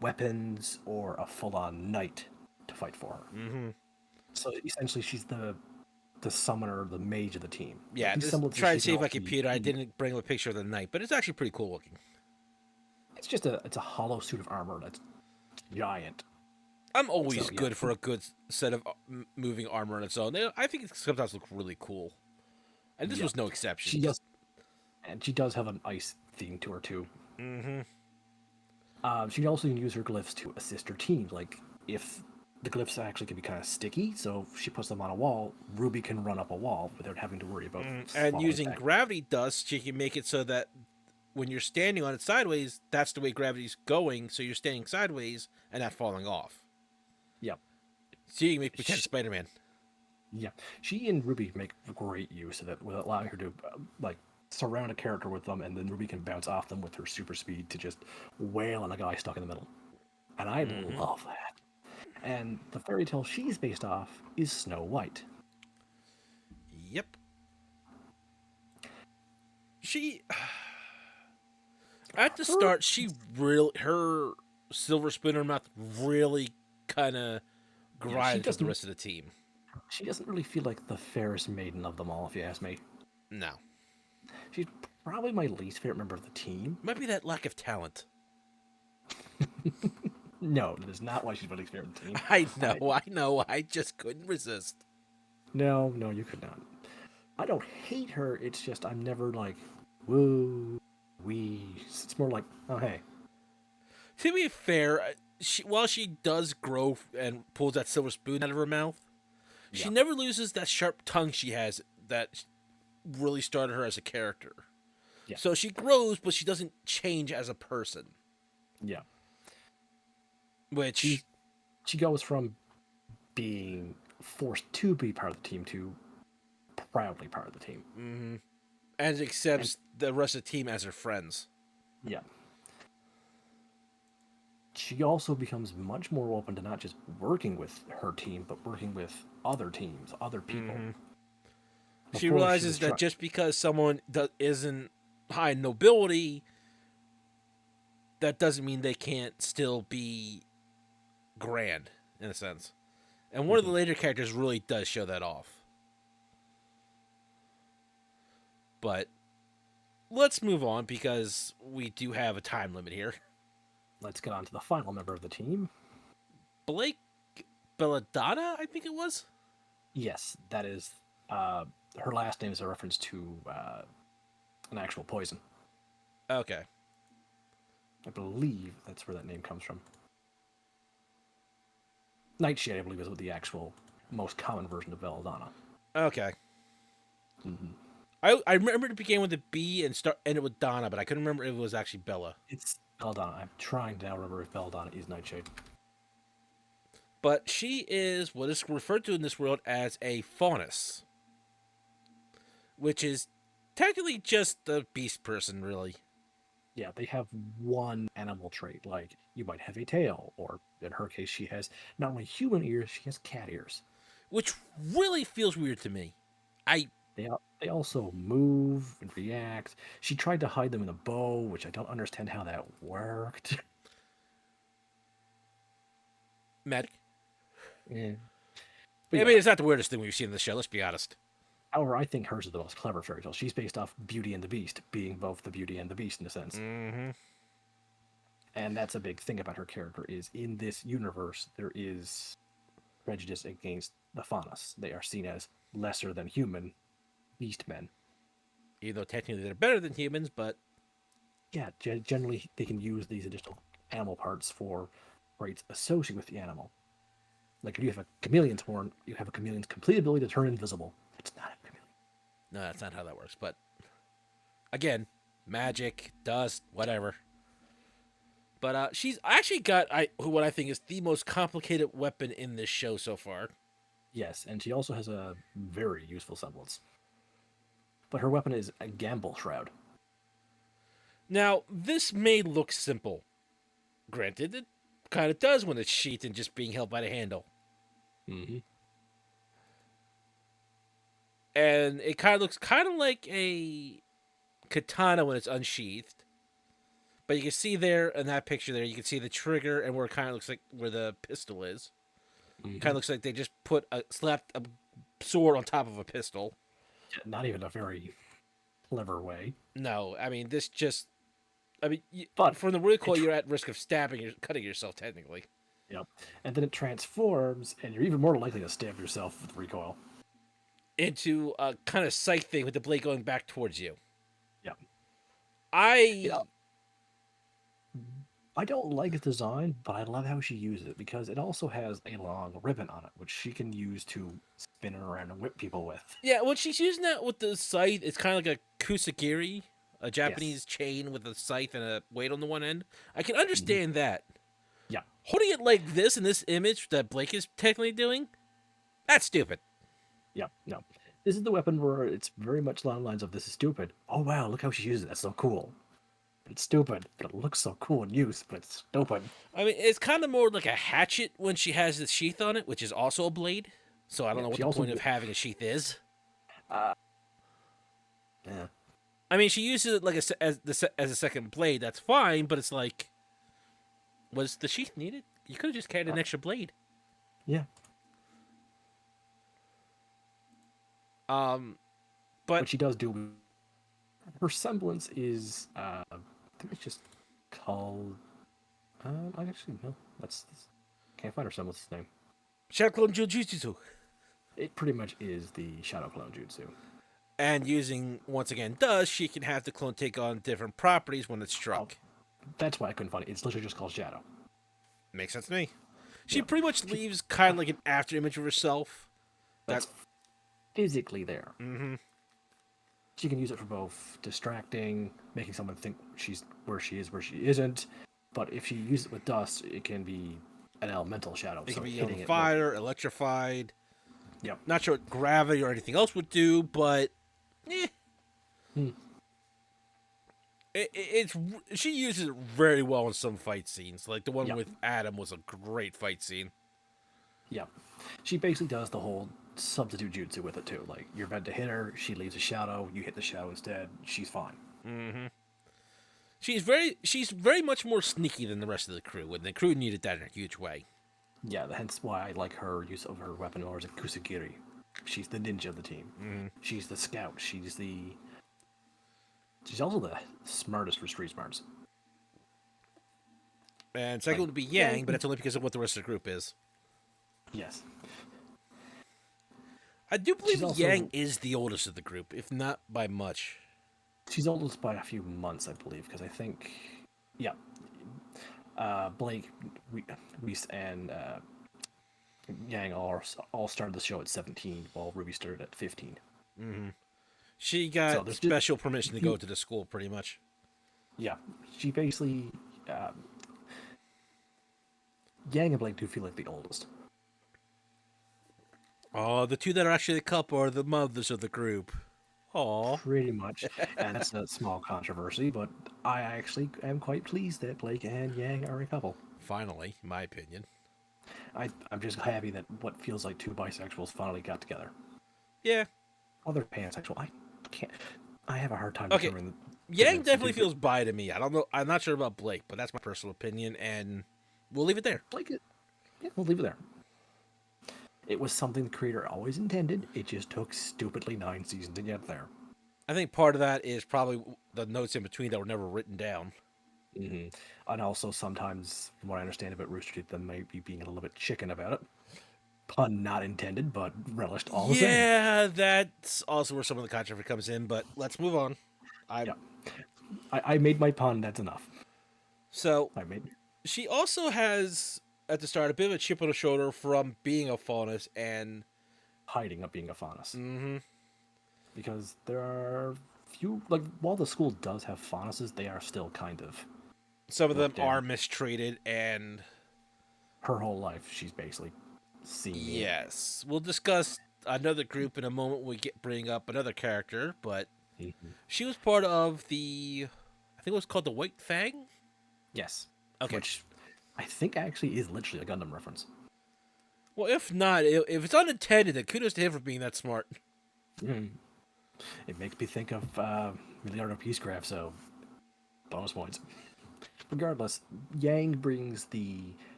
weapons or a full-on knight to fight for her. So essentially she's the summoner, the mage of the team. Yeah, just try to save my computer. I didn't bring a picture of the knight, but it's actually pretty cool looking. It's a hollow suit of armor that's giant. I'm always good for a good set of moving armor on its own. I think it sometimes looks really cool, and this was no exception. She does have an ice theme to her too. Mm-hmm. She can also use her glyphs to assist her team. Like if the glyphs actually can be kind of sticky, so if she puts them on a wall, Ruby can run up a wall without having to worry about And falling using back. gravity dust, she can make it so that when you're standing on it sideways, that's the way gravity's going. So you're standing sideways and not falling off. Yep. So you can make pretend She, Spider-Man. yeah, she and Ruby make great use of it, with allowing her to like surround a character with them, and then Ruby can bounce off them with her super speed to just wail on a guy stuck in the middle. And I Mm-hmm. love that. And the fairy tale she's based off is Snow White. Yep. She at the Her, start, her silver spoon in her mouth really kind of yeah, she grinded with the doesn't. rest of the team. She doesn't really feel like the fairest maiden of them all, if you ask me. No, She's probably my least favorite member of the team. might be that lack of talent. No, that is not why she's my least favorite of the team. I know. I just couldn't resist. No, no, you could not. I don't hate her. It's just I'm never like, woo, wee. It's more like, oh hey, To be fair, while she does grow and pulls that silver spoon out of her mouth, she yeah, never loses that sharp tongue she has that really started her as a character. yeah, So she grows, but she doesn't change as a person. yeah. Which, She goes from being forced to be part of the team to proudly part of the team. and And accepts the rest of the team as her friends. yeah, she also becomes much more open to not just working with her team, but working with other teams, other people. She Before she realizes was that just because someone isn't high in nobility, that doesn't mean they can't still be grand, in a sense. And one of the later characters really does show that off. But let's move on because we do have a time limit here. Let's get on to the final member of the team. Blake Belladonna, I think it was? Yes, that is. Her last name is a reference to an actual poison. Okay. I believe that's where that name comes from. Nightshade, I believe, is the actual most common version of Belladonna. Okay. Mm-hmm. I remember it began with a B and ended with Donna, but I couldn't remember if it was actually Bella. It's Belladonna. I'm trying to now remember if Belladonna is Nightshade. But she is what is referred to in this world as a faunus, which is technically just a beast person, really. Yeah, they have one animal trait. Like, you might have a tail, or in her case, she has not only human ears, she has cat ears. Which really feels weird to me. I They also move and react. She tried to hide them in a bow, which I don't understand how that worked. magic. Yeah. I But mean, yeah, it's not the weirdest thing we've seen in the show. Let's be honest. however, I think hers is the most clever fairy tale. She's based off Beauty and the Beast, being both the Beauty and the Beast in a sense. Mm-hmm. And that's a big thing about her character is in this universe there is prejudice against the faunus. They are seen as lesser than human beast men. Even though technically they're better than humans, but Yeah, generally they can use these additional animal parts for traits associated with the animal. Like if you have a chameleon's horn, you have a chameleon's complete ability to turn invisible. It's not a chameleon. no, that's not how that works. But again, magic, dust, whatever. But she's actually got what I think is the most complicated weapon in this show so far. Yes, and she also has a very useful semblance. But her weapon is a gamble shroud. Now, this may look simple. Granted, it kind of does when it's sheathed and just being held by the handle. Mm-hmm. And it kind of looks kind of like a katana when it's unsheathed. But you can see there in that picture there, you can see the trigger and where it kind of looks like where the pistol is. Mm-hmm. Kind of looks like they just slapped a sword on top of a pistol. Not even a very clever way. No, I mean But from the recoil, you're at risk of cutting yourself technically. yep. And then it transforms, and you're even more likely to stab yourself with recoil. Into a kind of sight thing with the blade going back towards you. Yep. You I know, I don't like its design, but I love how she uses it because it also has a long ribbon on it, which she can use to spin it around and whip people with. Yeah, when she's using that with the scythe, it's kind of like a kusagiri, a Yes. Japanese chain with a scythe and a weight on the one end. I can Mhm. understand that. Yeah. Holding it like this in this image that Blake is technically doing, that's stupid. Yeah. No. This is the weapon where it's very much along the lines of this is stupid. Oh wow, look how she uses it. That's so cool. It's stupid, but it looks so cool in use, but it's stupid. I mean, it's kind of more like a hatchet when she has the sheath on it, which is also a blade. So I don't Yeah. know what She the also point of having a sheath is. uh, yeah. I mean, she uses it like as a second blade. That's fine, but it's like, was the sheath needed? You could have just carried Uh, an extra blade. yeah. Um, but What she does do her semblance is I think it's just called I actually no, that's can't find her semblance name. Shadow Clone Jujutsu. It pretty much is the Shadow Clone Jutsu. And using, once again, does, she can have the clone take on different properties when it's Oh, struck. that's why I couldn't find it. It's literally just called Shadow. Makes sense to me. She Yeah. pretty much She, leaves kind of like an after image of herself. That. that's physically there. Mm-hmm. She can use it for both distracting, making someone think she's where she is, where she isn't. But if she uses it with dust, it can be an elemental shadow, It so can be on hitting it will. fire, electrified. Yep. Not sure what gravity or anything else would do, but eh, Hmm. it's she uses it very well in some fight scenes. Like the one Yep. with Adam was a great fight scene. Yep. She basically does the whole substitute jutsu with it too. Like you're meant to hit her, she leaves a shadow, you hit the shadow instead, she's fine. Mm-hmm. She's very much more sneaky than the rest of the crew, and the crew needed that in a huge way. Yeah, hence why I like her use of her weapon or as a kusagiri. She's the ninja of the team. Mm-hmm. She's the scout. She's also the smartest for street smarts. And second Like would be yeah, Yang, but that's only because of what the rest of the group is. yes. I do She's believe Yang also is the oldest of the group, if not by much. she's oldest by a few months, I believe, because I think yeah, Blake, Reese, and Yang all started the show at 17, while Ruby started at 15. Mm-hmm. She So got there's just special permission to few, go to the school, pretty much. yeah. She basically Yang and Blake do feel like the oldest. Oh, the two that are actually the couple are the mothers of the group. Aw. Pretty much, and that's a small controversy, but I actually am quite pleased that Blake and Yang are a couple. Finally, in my opinion. I'm just happy that what feels like two bisexuals finally got together. Yeah. Other pansexual, I can't. I have a hard time Okay. determining Yang the definitely difference. feels bi to me. I don't know. I'm not sure about Blake, but that's my personal opinion, and we'll leave it there. Blake, yeah, we'll leave it there. It was something the creator always intended. It just took stupidly 9 seasons to get there. I think part of that is probably the notes in between that were never written down. Hmm. And also sometimes, from what I understand about Roosterteeth, they might be being a little bit chicken about it. Pun not intended, but relished all the same. Yeah, that's also where some of the controversy comes in, but let's move on. I Yeah, I made my pun. That's enough. So I made she also has at the start a bit of a chip on her shoulder from being a faunus, and hiding up being a faunus mm-hmm, because there are few like while the school does have faunuses, they are still kind of some of them looked down. are mistreated, and Her whole life, she's basically seen me. yes, we'll discuss another group in a moment when we bring up another character, but Mhm. she was part of I think it was called the White Fang. Yes, Okay. which I think actually is literally a Gundam reference. Well, if not, if it's unintended, then kudos to him for being that smart. Mhm. It makes me think of Leonardo Peacecraft, so bonus points. Regardless, Yang brings the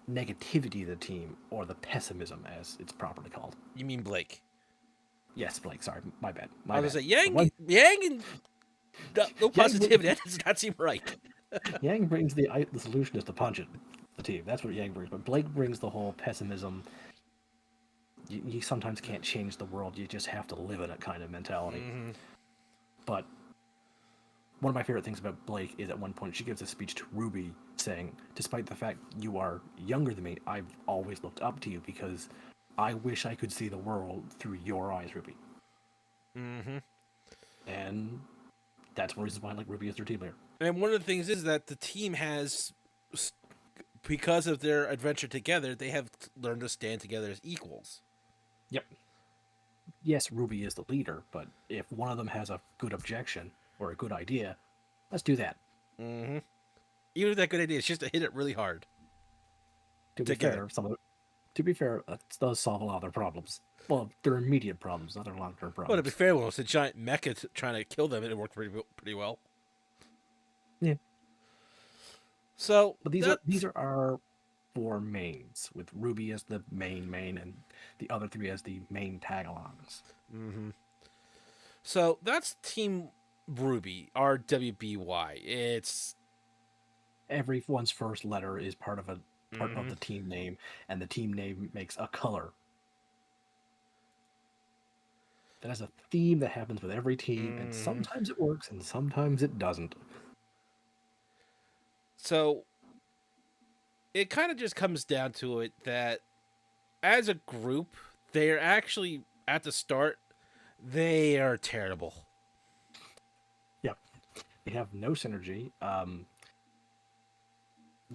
negativity to the team, or the pessimism, as it's properly called. You mean Blake? Yes, Blake. Sorry, my bad. I My was bad. gonna say The one Yang and no Yang, positivity. That does not seem right. Yang brings the solution is to punch it. The team. That's what Yang brings. But Blake brings the whole pessimism. You sometimes can't change the world. You just have to live in it kind of mentality. Mm-hmm. But one of my favorite things about Blake is at one point she gives a speech to Ruby saying, despite the fact you are younger than me, I've always looked up to you because I wish I could see the world through your eyes, Ruby. Mm-hmm. And that's one reason why I like Ruby as their team leader. And one of the things is that the team has, because of their adventure together, they have learned to stand together as equals. Yep. Yes, Ruby is the leader, but if one of them has a good objection or a good idea, let's do that. Mm-hmm. Even if that good idea is just to hit it really hard. To be Together. fair, that does solve a lot of their problems. Well, their immediate problems, not their long-term problems. Well, to be fair, when it was a giant mecha trying to kill them, it worked pretty well. Yeah. So, But these are our four mains, with Ruby as the main, and the other three as the main tag-alongs. Mm-hmm. So that's Team Ruby, RWBY. It's Everyone's first letter is part of mm-hmm. the team name, and the team name makes a color. That has a theme that happens with every team, and sometimes it works, and sometimes it doesn't. So it kind of just comes down to it that as a group, they're actually at the start, they are terrible. Yep. They have no synergy.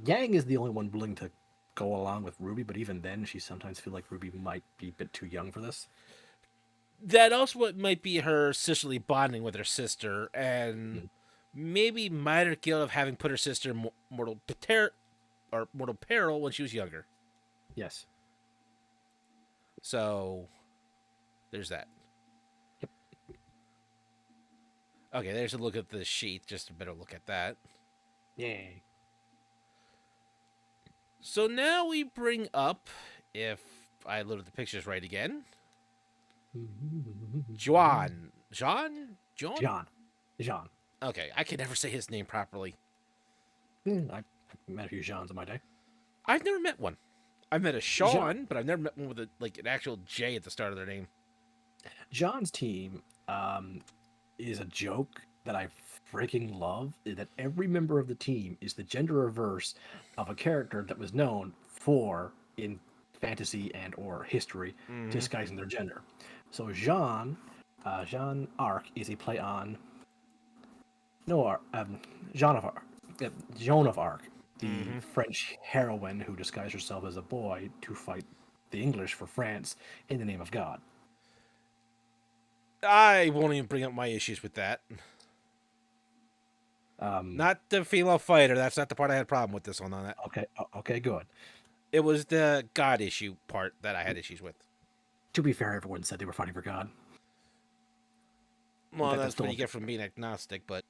Yang is the only one willing to go along with Ruby, but even then, she sometimes feels like Ruby might be a bit too young for this. That also might be her sisterly bonding with her sister, and maybe minor guilt of having put her sister in mortal peril when she was younger. Yes. So there's that. Yep. Okay, there's a look at the sheet. Just a better look at that. Yay. So now we bring up, if I loaded the pictures right again, John. Okay, I can never say his name properly. I met a few Jeans in my day. I've never met one. I've met a Sean, but I've never met one with an actual J at the start of their name. John's team is a joke that I freaking love. Is that every member of the team is the gender reverse of a character that was known for in fantasy and or history disguising their gender. So Jean Arc is a play on Joan of Arc, the French heroine who disguised herself as a boy to fight the English for France in the name of God. I won't even bring up my issues with that. Not the female fighter. That's not the part I had a problem with this one on that. Okay, good. It was the God issue part that I had issues with. To be fair, everyone said they were fighting for God. Well, that's what you get from being agnostic, but...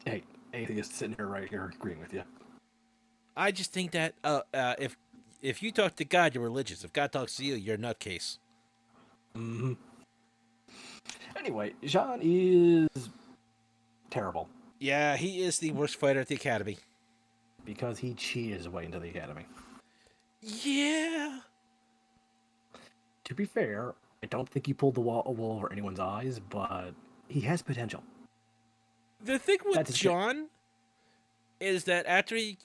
Hey, atheist sitting here right here agreeing with you. I just think that if you talk to God, you're religious. If God talks to you, you're a nutcase. Mm-hmm. Anyway, Jean is terrible. Yeah, he is the worst fighter at the Academy. Because he cheated his way into the Academy. Yeah. To be fair, I don't think he pulled the wool over anyone's eyes, but he has potential. The thing with John is that after he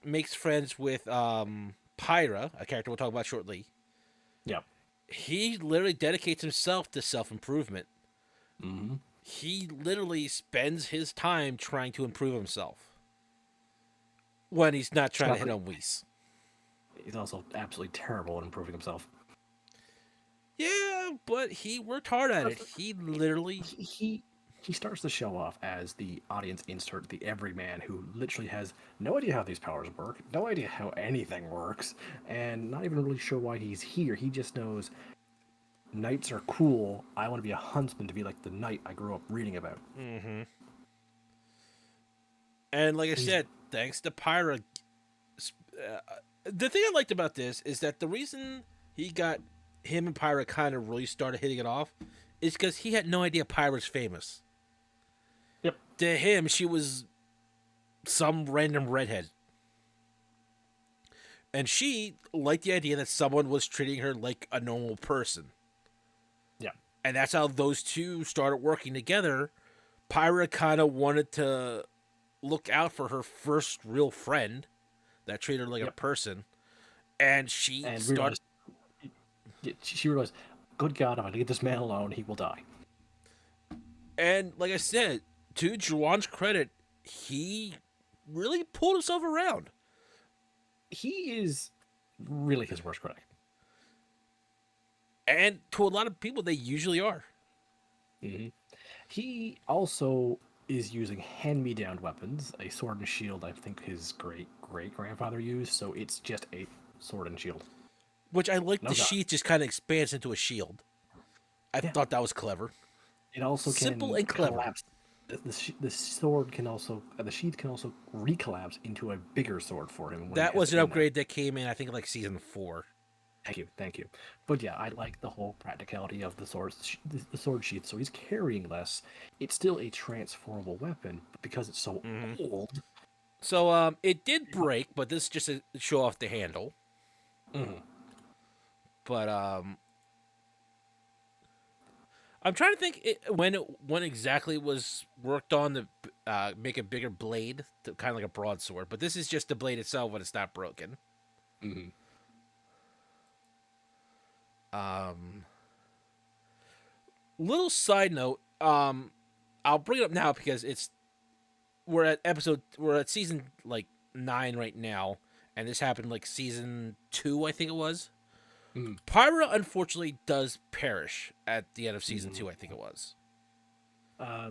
makes friends with Pyra, a character we'll talk about shortly, yep, he literally dedicates himself to self-improvement. Mm-hmm. He literally spends his time trying to improve himself when he's not trying to hit on Whis. He's also absolutely terrible at improving himself. Yeah, but he worked hard at it. He literally... He starts to show off as the audience insert, the everyman who literally has no idea how these powers work, no idea how anything works, and not even really sure why he's here. He just knows knights are cool. I want to be a huntsman to be like the knight I grew up reading about. Mm-hmm. And like I said, thanks to Pyra, the thing I liked about this is that the reason him and Pyra kind of really started hitting it off is because he had no idea Pyra's famous. Yep. To him, she was some random redhead. And she liked the idea that someone was treating her like a normal person. Yeah. And that's how those two started working together. Pyra kind of wanted to look out for her first real friend that treated her like a Yep. person, and she And started. she realized, good God, if I leave this man alone, he will die. And like I said, to Juwan's credit, he really pulled himself around. He is really his worst critic. And to a lot of people, they usually are. Mm-hmm. He also is using hand-me-down weapons, a sword and shield. I think his great-great-grandfather used, so it's just a sword and shield. Which I like, No the gun. sheath just kind of expands into a shield. I Yeah. thought that was clever. It also Simple can and clever. collapse. The sword can also, the sheath can also recollapse into a bigger sword for him when he That has was it an in there. upgrade that came in, I think, like season 4. Thank you. But yeah, I like the whole practicality of the sword sheath. So he's carrying less. It's still a transformable weapon, but because it's so old. So it did break, but this is just to show off the handle. Mhm. But I'm trying to think when exactly it was worked on to make a bigger blade, kind of like a broadsword. But this is just the blade itself when it's not broken. Mhm. Um, Little side note. I'll bring it up now because we're at season like 9 right now, and this happened like season 2, I think it was. Mhm. Pyra unfortunately does perish at the end of season Mhm. 2, I think it was.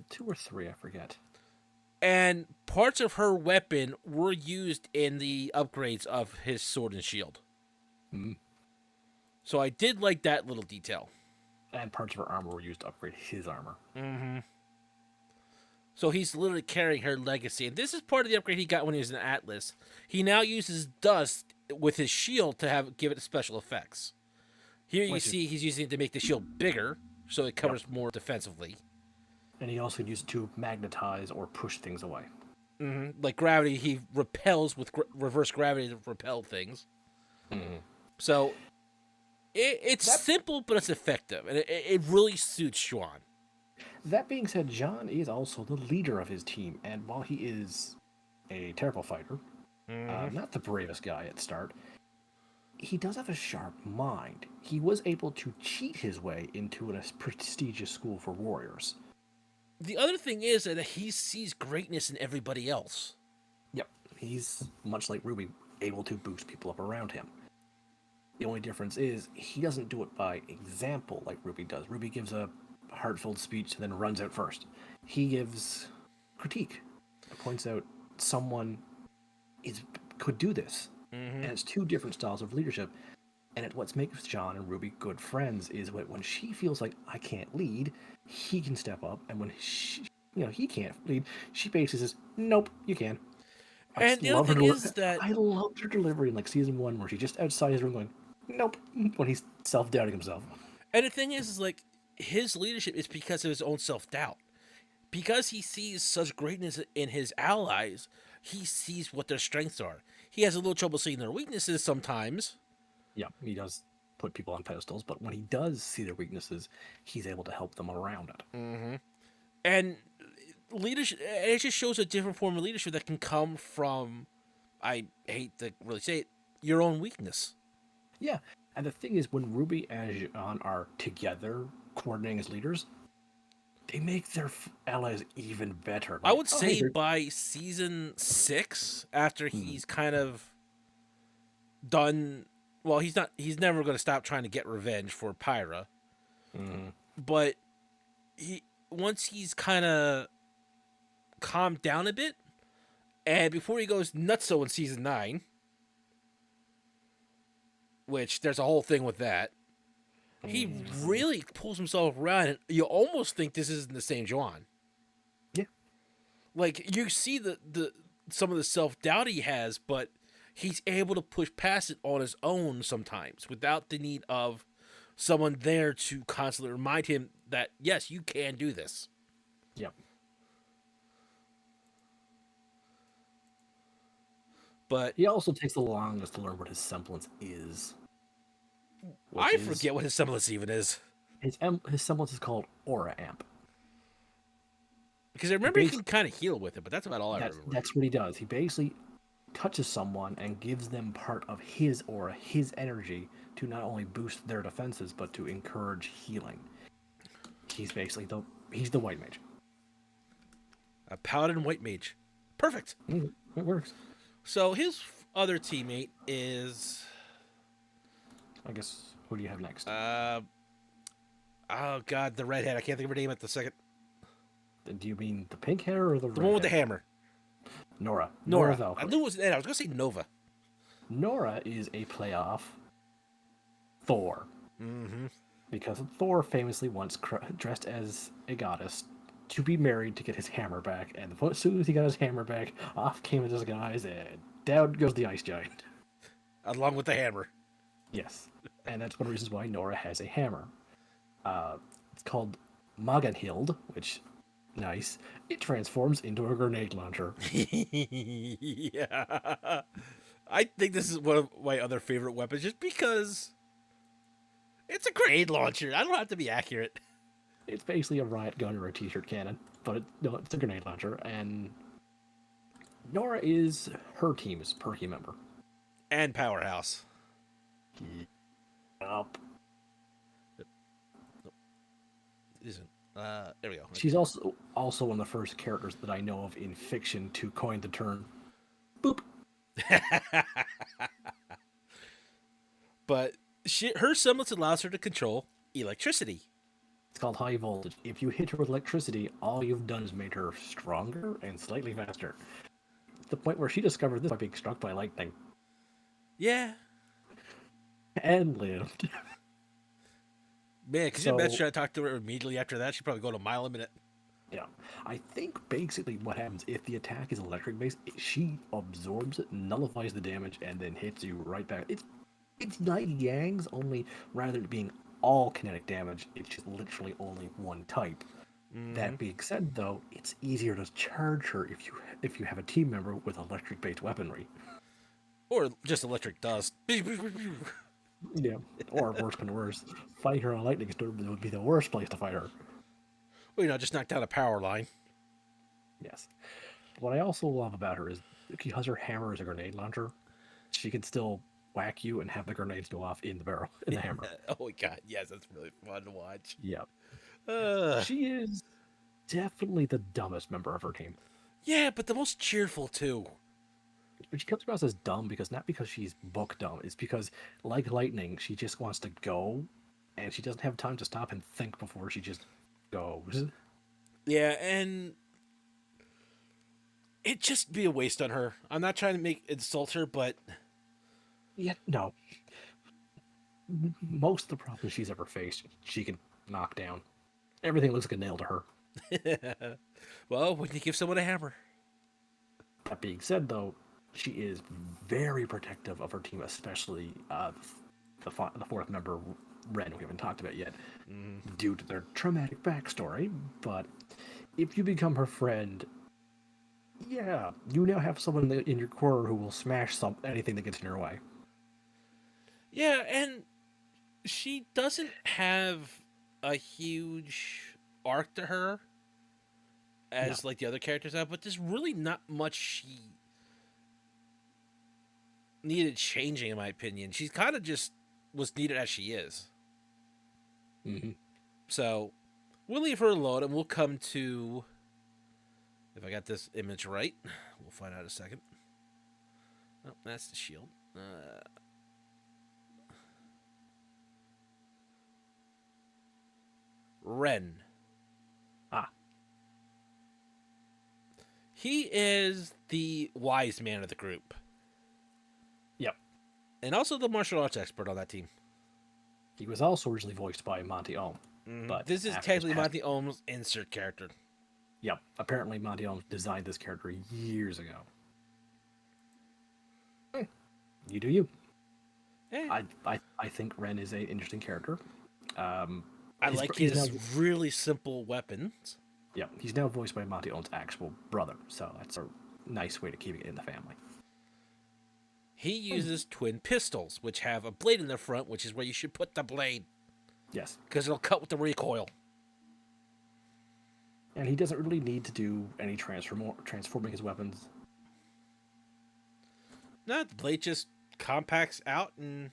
2 or 3, I forget. And parts of her weapon were used in the upgrades of his sword and shield. Mhm. So I did like that little detail. And parts of her armor were used to upgrade his armor. Mm-hmm. So he's literally carrying her legacy. And this is part of the upgrade he got when he was in Atlas. He now uses dust with his shield to give it special effects. Here you Which is, see he's using it to make the shield bigger, so it yep. covers more defensively. And he also used it to magnetize or push things away. Mm-hmm. Like gravity, he repels with reverse gravity to repel things. Mm-hmm. So it's That simple, but it's effective, and it really suits Sean. that being said, John is also the leader of his team, and while he is a terrible fighter, Mm-hmm. not the bravest guy at start, he does have a sharp mind. He was able to cheat his way into a prestigious school for warriors. The other thing is that he sees greatness in everybody else. Yep, he's much like Ruby, able to boost people up around him. The only difference is he doesn't do it by example like Ruby does. Ruby gives a heartfelt speech and then runs out first. He gives critique, points out someone is could do this, Mm-hmm. and it's two different styles of leadership. And what makes John and Ruby good friends is when she feels like I can't lead, he can step up, and when he can't lead, she basically says, "Nope, you can." I And just the other love her. thing is that, I loved her delivery in like season 1, where she's just outside his room going, "Nope," when he's self-doubting himself. and the thing is like his leadership is because of his own self doubt. Because he sees such greatness in his allies, he sees what their strengths are. He has a little trouble seeing their weaknesses sometimes. Yeah, he does put people on pedestals, but when he does see their weaknesses, he's able to help them around it. Mm-hmm. And leadership, it just shows a different form of leadership that can come from, I hate to really say it, your own weakness. Yeah, and the thing is, when Ruby and Jean are together coordinating as leaders, they make their allies even better. I Like, would oh hey, say they're by season 6, after hmm, he's kind of done, well, he's not, he's never going to stop trying to get revenge for Pyra, hmm, but he, once he's kind of calmed down a bit, and before he goes nutso in season 9, which there's a whole thing with that, he hmm, really pulls himself around, and you almost think this isn't the same Juan. yeah, Like you see the some of the self doubt he has, but he's able to push past it on his own sometimes without the need of someone there to constantly remind him that yes, you can do this. yep. But He also takes the longest to learn what his semblance is, which I is forget what his semblance even is. his semblance is called Aura Amp. Because I remember he can kind of heal with it, but that's about all I remember. That's what he does. He basically touches someone and gives them part of his aura, his energy, to not only boost their defenses but to encourage healing. He's basically he's the white mage. A paladin white mage. Perfect. It works. So his other teammate is... I guess, who do you have next? Oh, God, the redhead. I can't think of her name at the second. Do you mean the pink hair or the red one with the hair? hammer. Nora. Nora. I knew it was Ed. I was going to say Nova. Nora is a playoff Thor. Mm-hmm. Because Thor famously once dressed as a goddess to be married to get his hammer back, and as soon as he got his hammer back, off came his disguise, and down goes the ice giant. Along with the hammer. Yes, and that's one of the reasons why Nora has a hammer. It's called Magenhild, which, nice. It transforms into a grenade launcher. Yeah. I think this is one of my other favorite weapons, just because it's a grenade launcher. I don't have to be accurate. It's basically a riot gun or a t-shirt cannon, but no, it's a grenade launcher, and Nora is her team's perky member. And powerhouse. Yup. Isn't. There we go. She's also one of the first characters that I know of in fiction to coin the term boop. But her semblance allows her to control electricity. It's called high voltage. If you hit her with electricity, all you've done is made her stronger and slightly faster. To the point where she discovered this by being struck by lightning. Yeah. And lived. Man, because you imagine trying to talk to her immediately after that, she'd probably go to a mile a minute. Yeah. I think basically what happens, if the attack is electric based, she absorbs it, nullifies the damage, and then hits you right back. It's 90 yangs, only rather than being all kinetic damage, it's just literally only one type. Mm-hmm. That being said, though, it's easier to charge her if you have a team member with electric-based weaponry. Or just electric dust. Yeah, or worse than worse, fighting her on lightning storm would be the worst place to fight her. Well, just knock down a power line. Yes. What I also love about her is because her hammer is a grenade launcher, she can still whack you and have the grenades go off in the hammer. Oh my god, yes, that's really fun to watch. Yep. She is definitely the dumbest member of her team. Yeah, but the most cheerful too. She comes across as dumb not because she's book dumb, it's because, like lightning, she just wants to go, and she doesn't have time to stop and think before she just goes. Yeah, and it'd just be a waste on her. I'm not trying to insult her, but yeah, no. Most of the problems she's ever faced, she can knock down. Everything looks like a nail to her. Well, when you give someone a hammer. That being said, though, she is very protective of her team, especially the fourth member, Ren, we haven't talked about yet, due to their traumatic backstory. But if you become her friend, yeah, you now have someone in your corner who will smash anything that gets in your way. Yeah, and she doesn't have a huge arc to her as like the other characters have, but there's really not much she needed changing, in my opinion. She's kind of just was needed as she is. Mm-hmm. So we'll leave her alone, and we'll come to, if I got this image right, we'll find out in a second. Oh, that's the shield. Ren. He is the wise man of the group. Yep. And also the martial arts expert on that team. He was also originally voiced by Monty Ohm. But this is technically Monty Ohm's insert character. Yep. Apparently Monty Ohm designed this character years ago. You do you. I think Ren is an interesting character. I like his really simple weapons. Yeah, he's now voiced by Monty Ohm's actual brother, so that's a nice way to keep it in the family. He uses twin pistols, which have a blade in the front, which is where you should put the blade. Yes. Because it'll cut with the recoil. And he doesn't really need to do any transforming his weapons. No, the blade just compacts out, and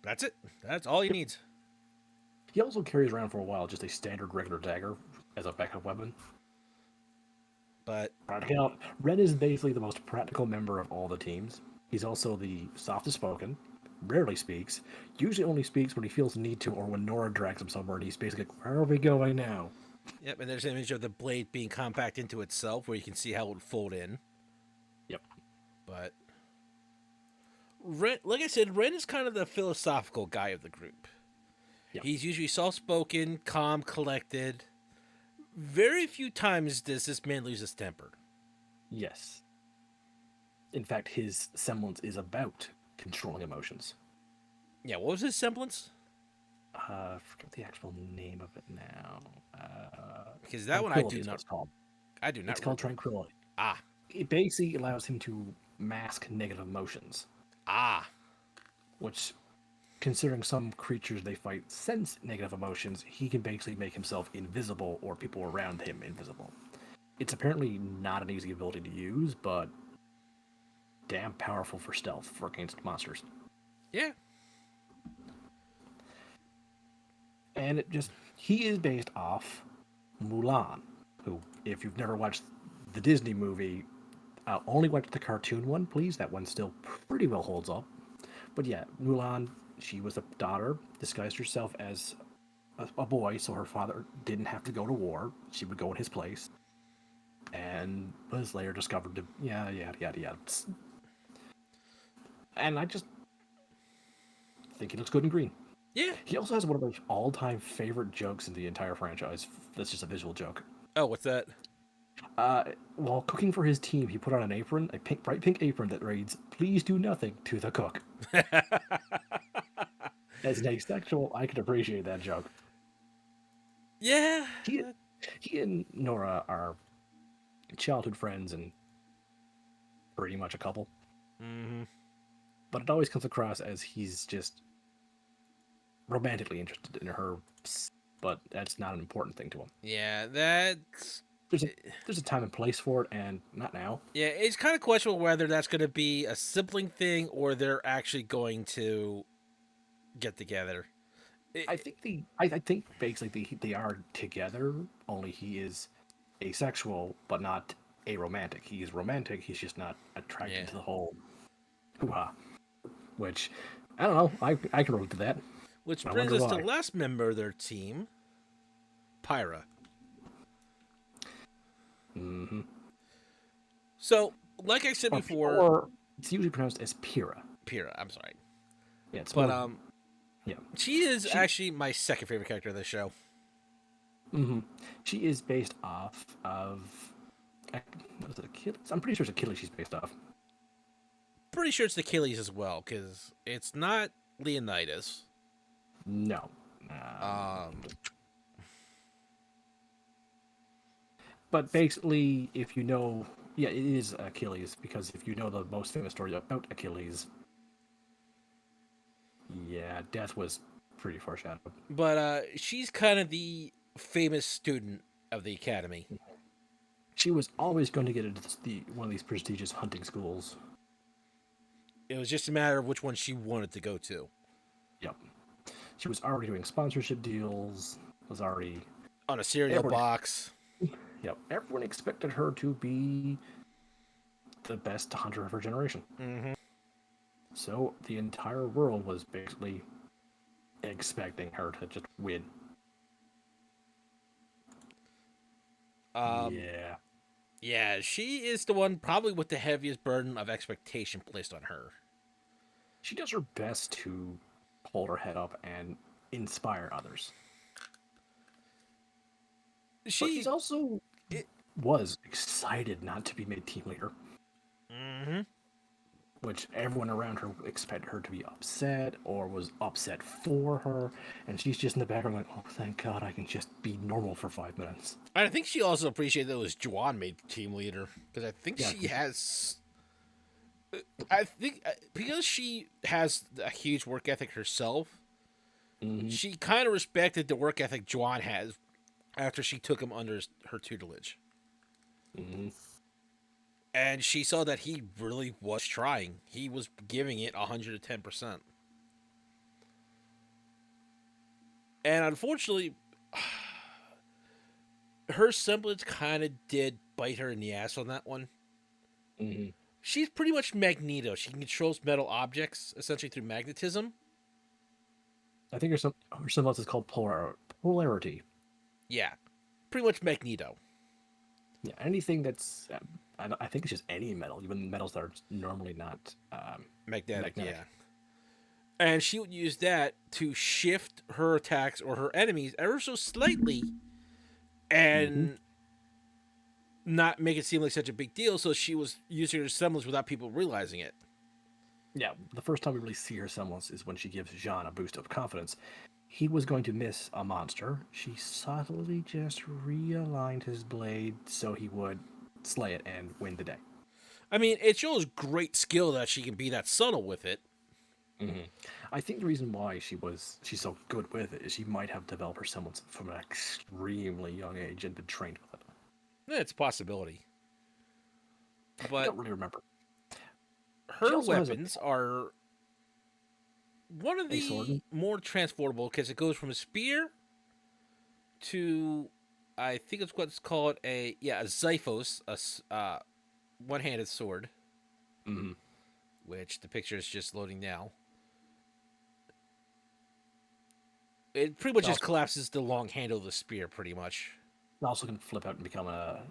that's it. That's all he Yep. needs. He also carries around for a while just a standard regular dagger as a backup weapon. But Ren is basically the most practical member of all the teams. He's also the softest spoken, rarely speaks, usually only speaks when he feels the need to or when Nora drags him somewhere and he's basically like, where are we going now? yep, and there's an image of the blade being compact into itself, where you can see how it would fold in. Yep. But Ren, like I said, Ren is kind of the philosophical guy of the group. Yep. He's usually soft-spoken, calm, collected. Very few times does this man lose his temper. Yes. In fact, his semblance is about controlling emotions. Yeah, what was his semblance? I forget the actual name of it now. Because that one I do Tranquility is what not. it's called. I do not. It's called Remember. Tranquility. Ah, It basically allows him to mask negative emotions, ah. which, considering some creatures they fight sense negative emotions, he can basically make himself invisible or people around him invisible. It's apparently not an easy ability to use, but damn powerful for stealth for against monsters. Yeah. And he is based off Mulan, who, if you've never watched the Disney movie, only watch the cartoon one, please. That one still pretty well holds up. But yeah, Mulan, she was a daughter, disguised herself as a boy, so her father didn't have to go to war. She would go in his place, and was later discovered to yada yada yada yada. And I just think he looks good in green. Yeah. He also has one of my all-time favorite jokes in the entire franchise. That's just a visual joke. Oh, what's that? While cooking for his team, he put on an apron, a bright pink apron that reads, "Please do nothing to the cook." As an asexual, I can appreciate that joke. Yeah. He, he and Nora are childhood friends and pretty much a couple. Mm-hmm. But it always comes across as he's just romantically interested in her, but that's not an important thing to him. Yeah, that's. There's a time and place for it, and not now. Yeah, it's kind of questionable whether that's going to be a sibling thing or they're actually going to get together. I think basically they are together. Only he is asexual, but not aromantic. He's romantic. He's just not attracted Yeah. to the whole hoo-ha. Which I don't know. I can relate to that. Which I brings wonder us to why. the last member of their team, Pyra. Mm-hmm. So, like I said before, Or it's usually pronounced as Pyrrha. Pyra, I'm sorry. Yeah, it's But more. Yeah, she is she. actually my second favorite character of the show. Mm-hmm. She is based off of. What is it? Achilles? I'm pretty sure it's Achilles. She's based off. Pretty sure it's Achilles as well, because it's not Leonidas. No. Um, But basically, if you know, yeah, it is Achilles because if you know the most famous story about Achilles, yeah, death was pretty foreshadowed. but she's kind of the famous student of the academy. She was always going to get into one of these prestigious hunting schools. It was just a matter of which one she wanted to go to. Yep. She was already doing sponsorship deals. Was already On a cereal everyone, box. Yep. Everyone expected her to be the best hunter of her generation. Mm-hmm. So the entire world was basically expecting her to just win. Yeah. Yeah, she is the one probably with the heaviest burden of expectation placed on her. She does her best to hold her head up and inspire others. But She she's also it, was excited not to be made team leader, mm-hmm. which everyone around her expected her to be upset or was upset for her, and she's just in the background like, oh, thank God I can just be normal for 5 minutes. I think she also appreciated that it was Juan made team leader, because I think Yeah. she has. I think because she has a huge work ethic herself, Mm-hmm. she kind of respected the work ethic Juan has after she took him under her tutelage. Hmm. And she saw that he really was trying. He was giving it 110%. And unfortunately, her semblance kind of did bite her in the ass on that one. Hmm. She's pretty much Magneto. She controls metal objects essentially through magnetism. I think her semblance is called polarity. Yeah, pretty much Magneto. Yeah, anything that's I think it's just any metal, even metals that are normally not Magnetic, magnetic. yeah. And she would use that to shift her attacks or her enemies ever so slightly Hmm. and not make it seem like such a big deal. So she was using her semblance without people realizing it. Yeah, the first time we really see her semblance is when she gives Jean a boost of confidence. He was going to miss a monster. She subtly just realigned his blade so he would slay it and win the day. I mean, it shows great skill that she can be that subtle with it. Hmm. I think the reason why she's so good with it is she might have developed her semblance from an extremely young age and been trained with it. Yeah, it's a possibility. I But don't really remember. She her also has weapons are one of a sword. the more transportable because it goes from a spear to, I think it's what's called a xiphos, one-handed sword, Mm-hmm. which the picture is just loading now. It pretty much just Also, collapses the long handle of the spear, pretty much. also can flip out and become a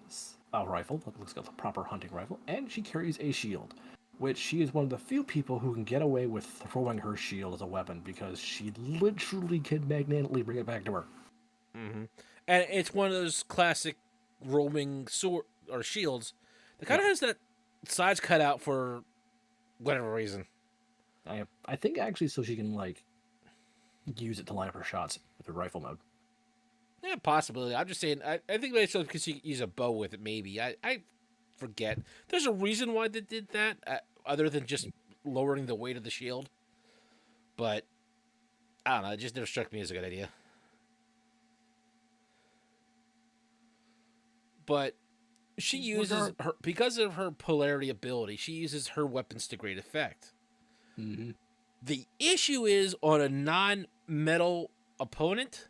rifle. That looks like a proper hunting rifle. And she carries a shield, which she is one of the few people who can get away with throwing her shield as a weapon because she literally can magnetically bring it back to her. Mm-hmm. And it's one of those classic roaming sword or shields that kind Yeah, of has that sides cut out for whatever reason. I think actually so she can like use it to line up her shots with her rifle mode. Yeah, possibly. I'm just saying. I think it's because you use a bow with it. Maybe I forget. There's a reason why they did that, other than just lowering the weight of the shield. But I don't know. It just never struck me as a good idea. But she uses Regard. her because of her polarity ability. She uses her weapons to great effect. Mm-hmm. The issue is on a non-metal opponent,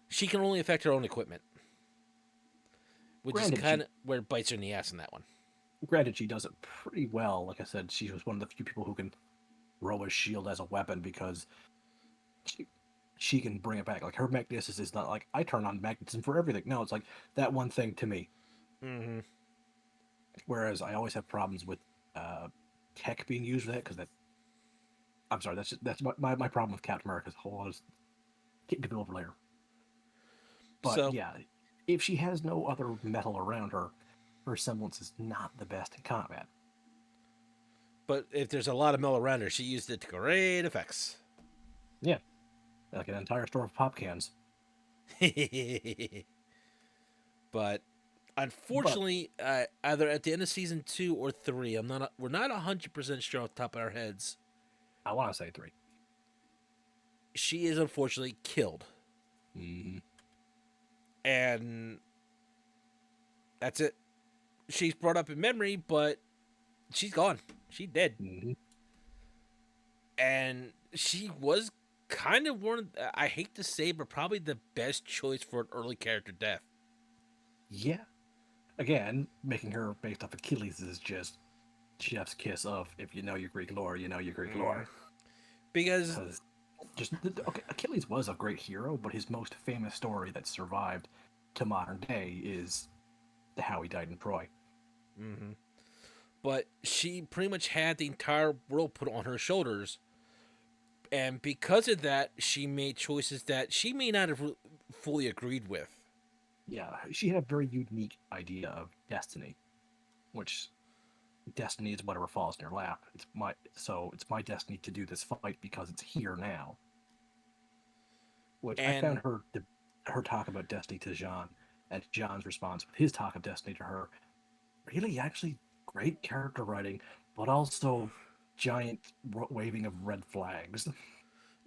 she can only affect her own equipment, which is Granted, kind of where it bites her in the ass in that one. she does it pretty well. Like I said, she was one of the few people who can throw a shield as a weapon because she, she can bring it back. Like her magnesis is not like I turn on magnetism for everything. No, it's like that one thing to me. Mm-hmm. Whereas I always have problems with uh, tech being used for that because that. I'm sorry, that's my problem with Captain America's whole lot is getting people over later. But So, yeah, if she has no other metal around her, her semblance is not the best in combat. but if there's a lot of metal around her, she used it to great effects. Yeah, like an entire store of pop cans. But But unfortunately, either at the end of season 2 or 3, we're not 100% sure off the top of our heads. I want to say three. She is unfortunately killed, Mm-hmm. and that's it. She's brought up in memory, but she's gone. She's dead, Mm-hmm. and she was kind of one. I hate to say, but probably the best choice for an early character death. Yeah. Again, making her based off Achilles is just chef's kiss of if you know your Greek lore, you know your Greek lore. Because Because just okay, Achilles was a great hero, but his most famous story that survived to modern day is how he died in Troy. but she pretty much had the entire world put on her shoulders, and because of that, she made choices that she may not have fully agreed with. Yeah, she had a very unique idea of destiny, which destiny is whatever falls in your lap. It's my destiny to do this fight because it's here now. Which I found And her talk about destiny to Jean and Jean's response with his talk of destiny to her really actually great character writing, but also giant waving of red flags.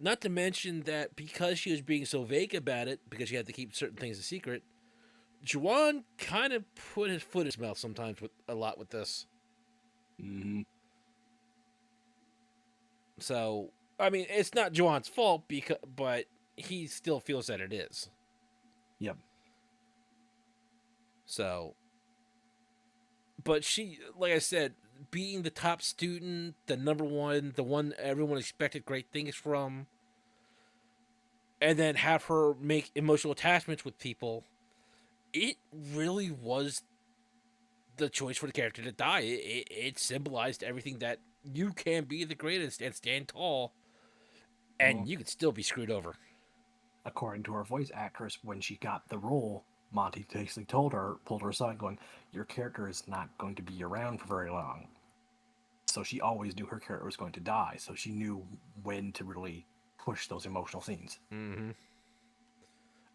not to mention that because she was being so vague about it, because she had to keep certain things a secret, Juwan kind of put his foot in his mouth sometimes with a lot with this. Mm-hmm. So, I mean, it's not Juwan's fault, but he still feels that it is. Yep. So, but she, like I said, being the top student, the number one, the one everyone expected great things from, and then have her make emotional attachments with people, it really was the choice for the character to die. It symbolized everything that you can be the greatest and stand tall, and Well, you could still be screwed over. according to her voice actress, when she got the role, Monty basically pulled her aside, going, "Your character is not going to be around for very long." So she always knew her character was going to die, so she knew when to really push those emotional scenes. Mm-hmm.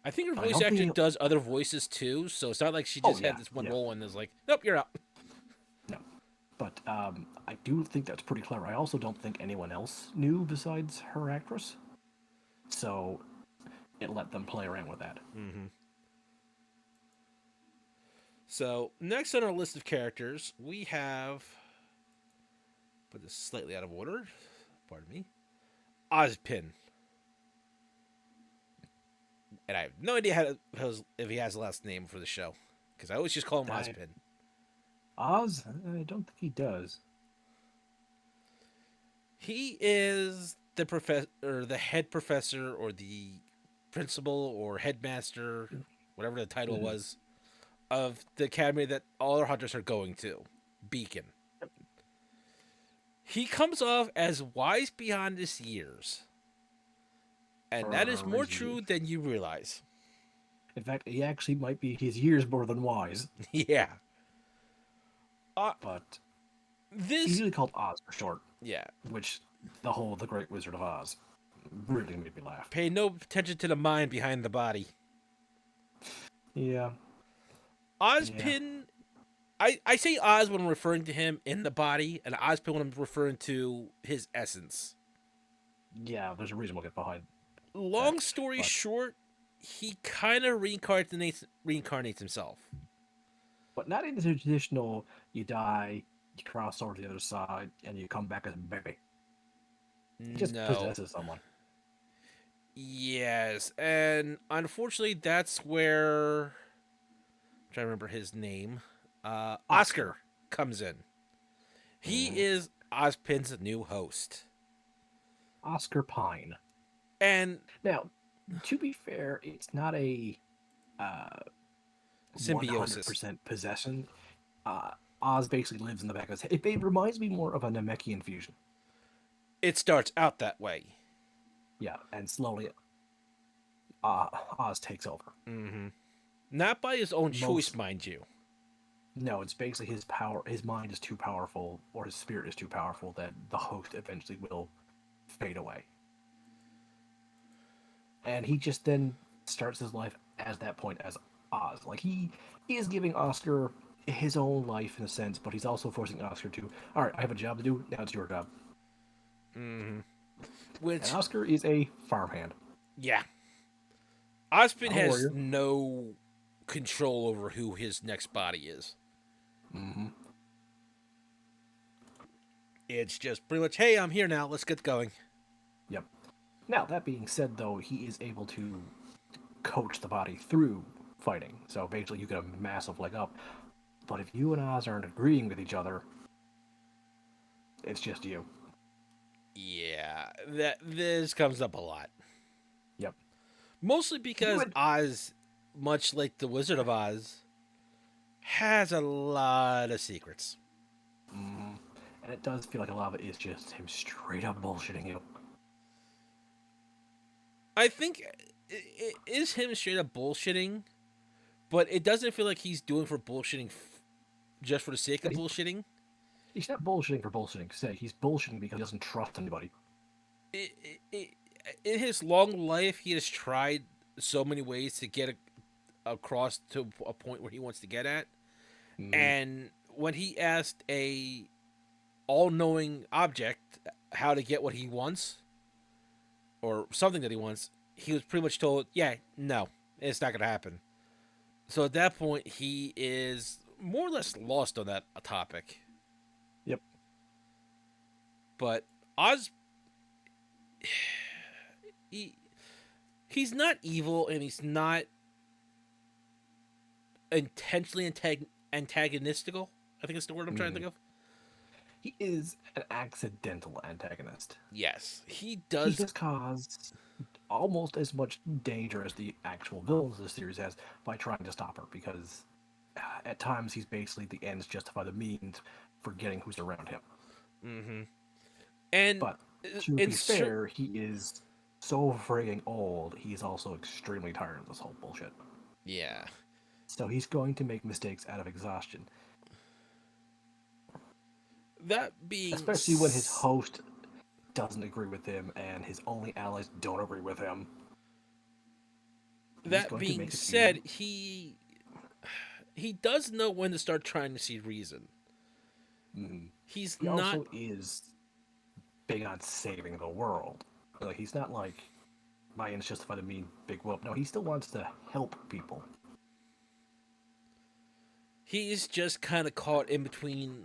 I think her But I voice don't actor think, does other voices too, so it's not like she oh just had yeah, this one yeah, role and is like, nope, you're out. no. But I do think that's pretty clever. I also don't think anyone else knew besides her actress, so it let them play around with that. Mm-hmm. So next on our list of characters, we have, put this slightly out of order, pardon me, Ozpin. And I have no idea if he has a last name for the show, because I always just call him I, Ozpin. Oz, I don't think he does. He is the professor, or the head professor, or the principal, or headmaster, whatever the title Mhm. was, of the academy that all our hunters are going to, Beacon. He comes off as wise beyond his years, and that is For more reason. true than you realize. In fact, he actually might be his years more than wise, Yeah. but he's This, usually called Oz for short, yeah. which the Great Wizard of Oz really made me laugh. Pay no attention to the mind behind the body. Yeah, yeah, Ozpin, I say Oz when I'm referring to him in the body, and Ozpin when I'm referring to his essence. yeah. There's a reason we'll get behind that, Long story but short, he kind of reincarnates himself. not in the traditional. You die, you cross over to the other side, and you come back as a baby. He just No. possesses someone. Yes, and unfortunately, that's where I'm trying to remember his name. Oscar Oscar. comes in. He Mhm. is Ozpin's new host, Oscar Pine. and Now, to be fair, it's not a uh, symbiosis. 100% possession. Uh, Oz basically lives in the back of his head. It reminds me more of a Namekian fusion. It starts out that way. Yeah, and slowly Oz takes over. Mm-hmm. Not by his own choice, Most mind you. No, it's basically his power. His mind is too powerful, or his spirit is too powerful that the host eventually will fade away, and he just then starts his life as that point as Oz. Like he is giving Oscar his own life in a sense, but he's also forcing Oscar to, all right, I have a job to do. Now it's your job. Mm-hmm. And Which, Oscar is a farmhand, yeah, Ozpin not a has warrior. no control over who his next body is. Mm-hmm. It's just pretty much, hey, I'm here now. Let's get going. Yep. Now that being said, though, he is able to coach the body through fighting. So basically, you get a massive leg up. But if you and Oz aren't agreeing with each other, it's just you. Yeah, that this comes up a lot. Yep. Mostly You because would. Oz, much like the Wizard of Oz, has a lot of secrets. Mm, and it does feel like a lot of it is just him straight up bullshitting you. I think it is him straight up bullshitting, but it doesn't feel like he's doing for bullshitting just for the sake Yeah, of bullshitting. he's not bullshitting for bullshitting's sake. He's bullshitting because he doesn't trust anybody. It, it, it, in his long life, he has tried so many ways to get across to a point where he wants to get at, Mm, and when he asked a all-knowing object how to get what he wants or something that he wants, he was pretty much told, "Yeah, no, it's not gonna happen." So at that point, he is more or less lost on that topic. Yep. But Oz, he, he's not evil, and he's not intentionally antagonistical. I think it's the word I'm trying to think of. He is an accidental antagonist. Yes, he He does. has caused almost as much danger as the actual villains of the series has by trying to stop her, because at times he's basically the ends justify the means, forgetting who's around him. Mm-hmm. And But to in be fair, he is so frigging old, he's also extremely tired of this whole bullshit. yeah, So he's going to make mistakes out of exhaustion. that being Especially when his host doesn't agree with him and his only allies don't agree with him. He's that going to being make a few. said, he does know when to start trying to see reason. He's He not. also is big on saving the world. Like, he's not like my ends justify the mean big whoop. No, he still wants to help people. He's just kind of caught in between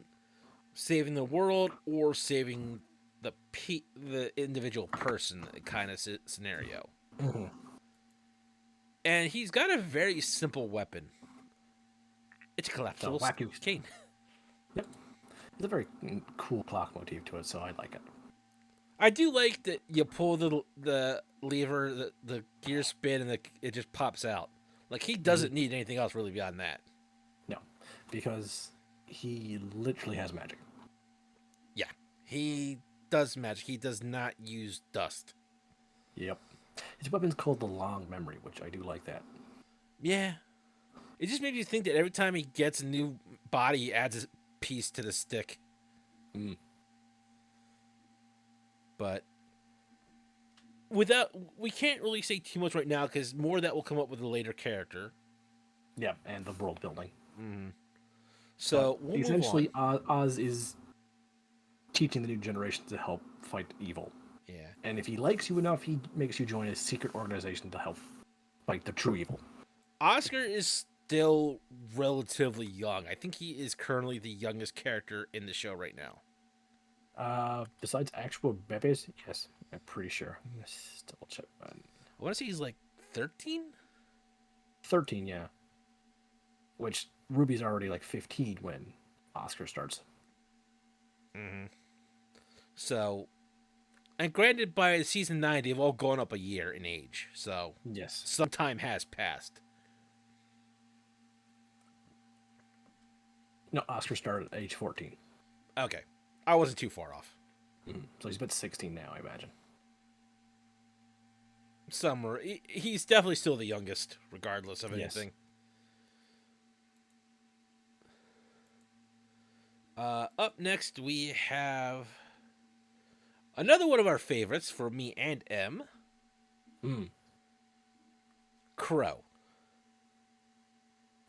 saving the world or saving the individual person kind of scenario. Mm-hmm. And he's got a very simple weapon. It's a So collapsible wacky. cane. Yep. There's a very cool clock motif to it, so I like it. I do like that you pull the lever, the gear spin, and it just pops out. Like, he doesn't need anything else really beyond that. No, because he literally has magic. Yeah, he does magic. He does not use dust. Yep. His weapon's called the Long Memory, which I do like that. Yeah, it just makes you think that every time he gets a new body, he adds a piece to the stick. Mm. But we can't really say too much right now because more of that will come up with a later character. Yep, and the world building. So we'll essentially, move on. Oz is teaching the new generation to help fight evil. Yeah. And if he likes you enough, he makes you join a secret organization to help fight the true evil. Oscar is still relatively young. I think he is currently the youngest character in the show right now. Besides actual bebes, yes, I'm pretty sure. Let's double check. I want to say he's like 13? 13, yeah. Which Ruby's already like 15 when Oscar starts. So, and granted, by season 9, they've all gone up a year in age. So, Yes. some time has passed. No, Oscar started at age 14. Okay. I wasn't too far off. So he's about 16 now, I imagine. Somewhere. He's definitely still the youngest, regardless of Yes. anything. Up next, we have another one of our favorites for me and M. Crow.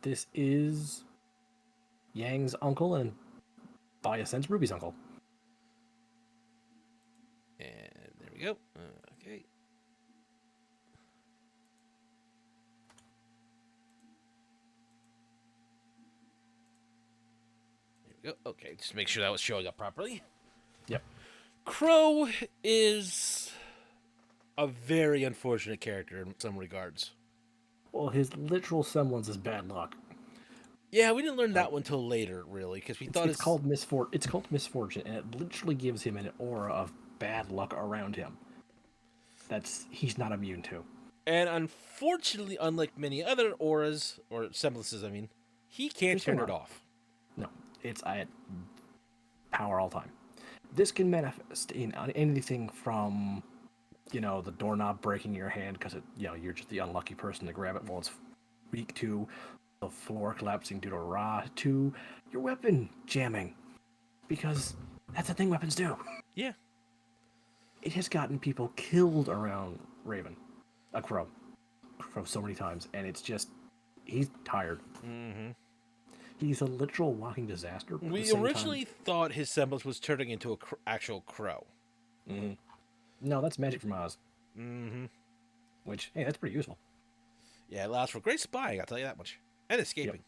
This is Yang's uncle and, by a sense, Ruby's uncle. And there we go. Okay. There we go. Okay, just make sure that was showing up properly. Yep. Crow is a very unfortunate character in some regards. Well, his literal semblance is bad luck. Yeah, we didn't learn that one until later, really, because we thought It's called misfortune, and it literally gives him an aura of bad luck around him. He's not immune to. And unfortunately, unlike many other auras, or semblances, I mean, he can't turn it off. No, it's at power all time. This can manifest in anything from, the doorknob breaking your hand because you're just the unlucky person to grab it while it's weak, to the floor collapsing due to Ra, to your weapon jamming, because that's the thing weapons do. Yeah. It has gotten people killed around Crow so many times, and it's just, he's tired. He's a literal walking disaster. We originally thought his semblance was turning into an actual crow. No, that's magic from Oz. Which, hey, that's pretty useful. Yeah, it allows for great spying, I'll tell you that much. and Yep. escaping.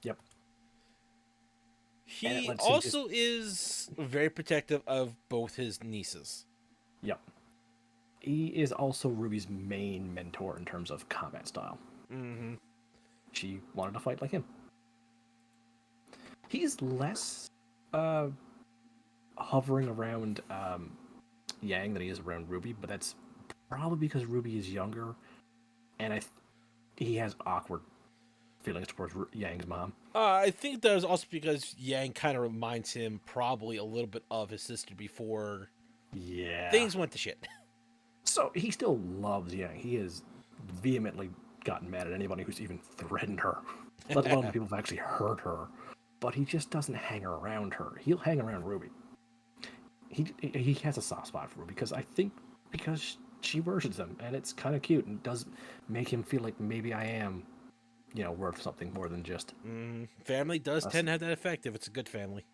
Yep. And it He lets him just. also is very protective of both his nieces. Yep. He is also Ruby's main mentor in terms of combat style. Mm-hmm. She wanted to fight like him. He's less hovering around Yang than he is around Ruby, but that's probably because Ruby is younger, and he has awkward feelings towards Yang's mom. I think that was also because Yang kind of reminds him probably a little bit of his sister before Yeah. things went to shit. So he still loves Yang. He has vehemently gotten mad at anybody who's even threatened her, let alone the people who've actually hurt her. But he just doesn't hang around her. He'll hang around Ruby. He has a soft spot for Ruby because she worships him, and it's kind of cute and does make him feel like maybe I am, worth something more than just. Family does Us. tend to have that effect if it's a good family.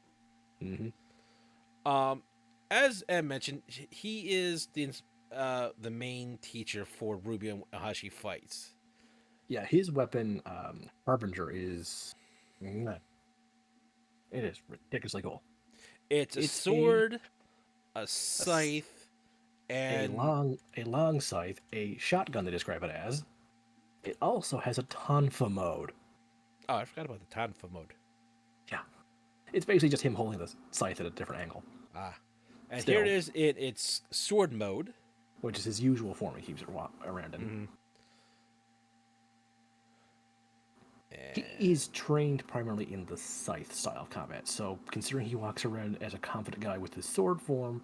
Mm-hmm. As Em mentioned, he is the main teacher for Ruby and how she fights. Yeah, his weapon, Harbinger, is. It is ridiculously cool. It's a It's sword, a a scythe, a and long scythe, a shotgun they describe it as. It also has a tonfa mode. oh, I forgot about the Tanfa mode. Yeah, it's basically just him holding the scythe at a different angle. Ah, and here it Still, is in its sword mode. which is his usual form he keeps it around in. Mm-hmm. He is trained primarily in the scythe style of combat, so considering he walks around as a confident guy with his sword form,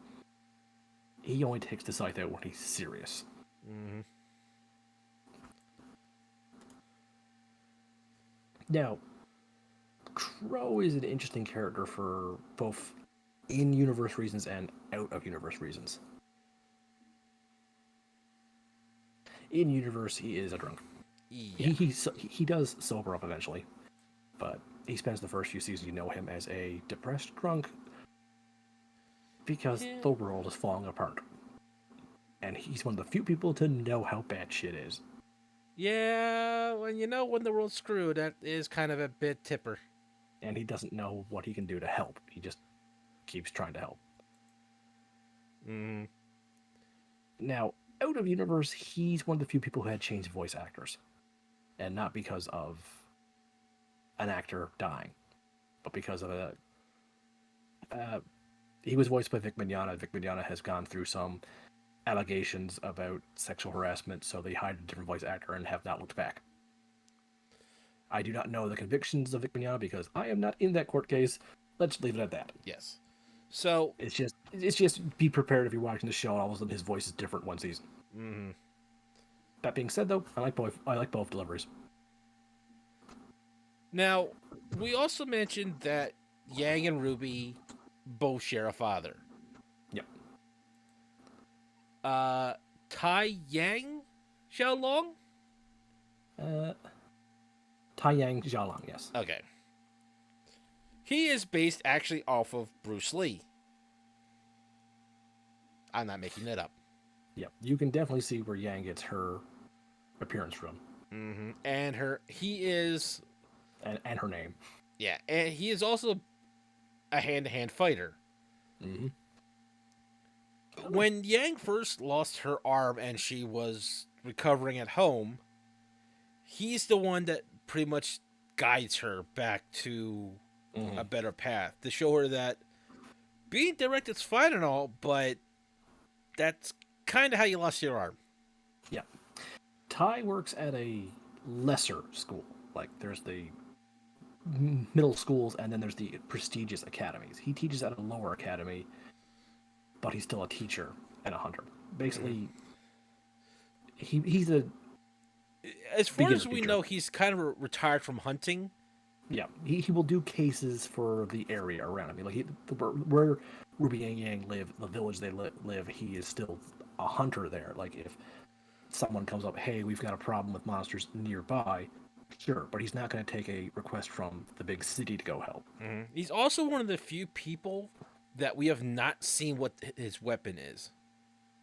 he only takes the scythe out when he's serious. Mm-hmm. Now, Crow is an interesting character for both in-universe reasons and out-of-universe reasons. In-universe, he is a drunk. Yeah. He does sober up eventually, but he spends the first few seasons you know him as a depressed drunk because Yeah. the world is falling apart. And he's one of the few people to know how bad shit is. Yeah, when the world's screwed, that is kind of a bit tipper. And he doesn't know what he can do to help. He just keeps trying to help. Mm-hmm. Now, out of universe, he's one of the few people who had changed voice actors. And not because of an actor dying, but because of he was voiced by Vic Mignogna. Vic Mignogna has gone through some allegations about sexual harassment, so they hired a different voice actor and have not looked back. I do not know the convictions of Vic Mignogna because I am not in that court case. Let's leave it at that. Yes. So. It's just be prepared if you're watching the show and all of a sudden his voice is different one season. Mm-hmm. That being said, though, I like both deliveries. Now, we also mentioned that Yang and Ruby both share a father. Yep. Tai Yang Xiaolong? Taiyang Xiaolong, yes. Okay. He is based actually off of Bruce Lee. I'm not making that up. Yep. You can definitely see where Yang gets her appearance from. Mm-hmm. And he is... And her name. Yeah, and he is also a hand-to-hand fighter. Mm-hmm. When Yang first lost her arm and she was recovering at home, he's the one that pretty much guides her back to a better path to show her that being direct is fine and all, but that's kind of how you lost your arm. Yeah. Tai works at a lesser school. Like, there's the middle schools and then there's the prestigious academies. He teaches at a lower academy, but he's still a teacher and a hunter. Basically, he's a... As far as beginner we teacher. know, he's kind of retired from hunting. Yeah, he will do cases for the area around him. Like where Ruby and Yang live, the village they live, he is still a hunter there. Like if someone comes up, hey, we've got a problem with monsters nearby, sure, but he's not going to take a request from the big city to go help. Mm-hmm. He's also one of the few people that we have not seen what his weapon is.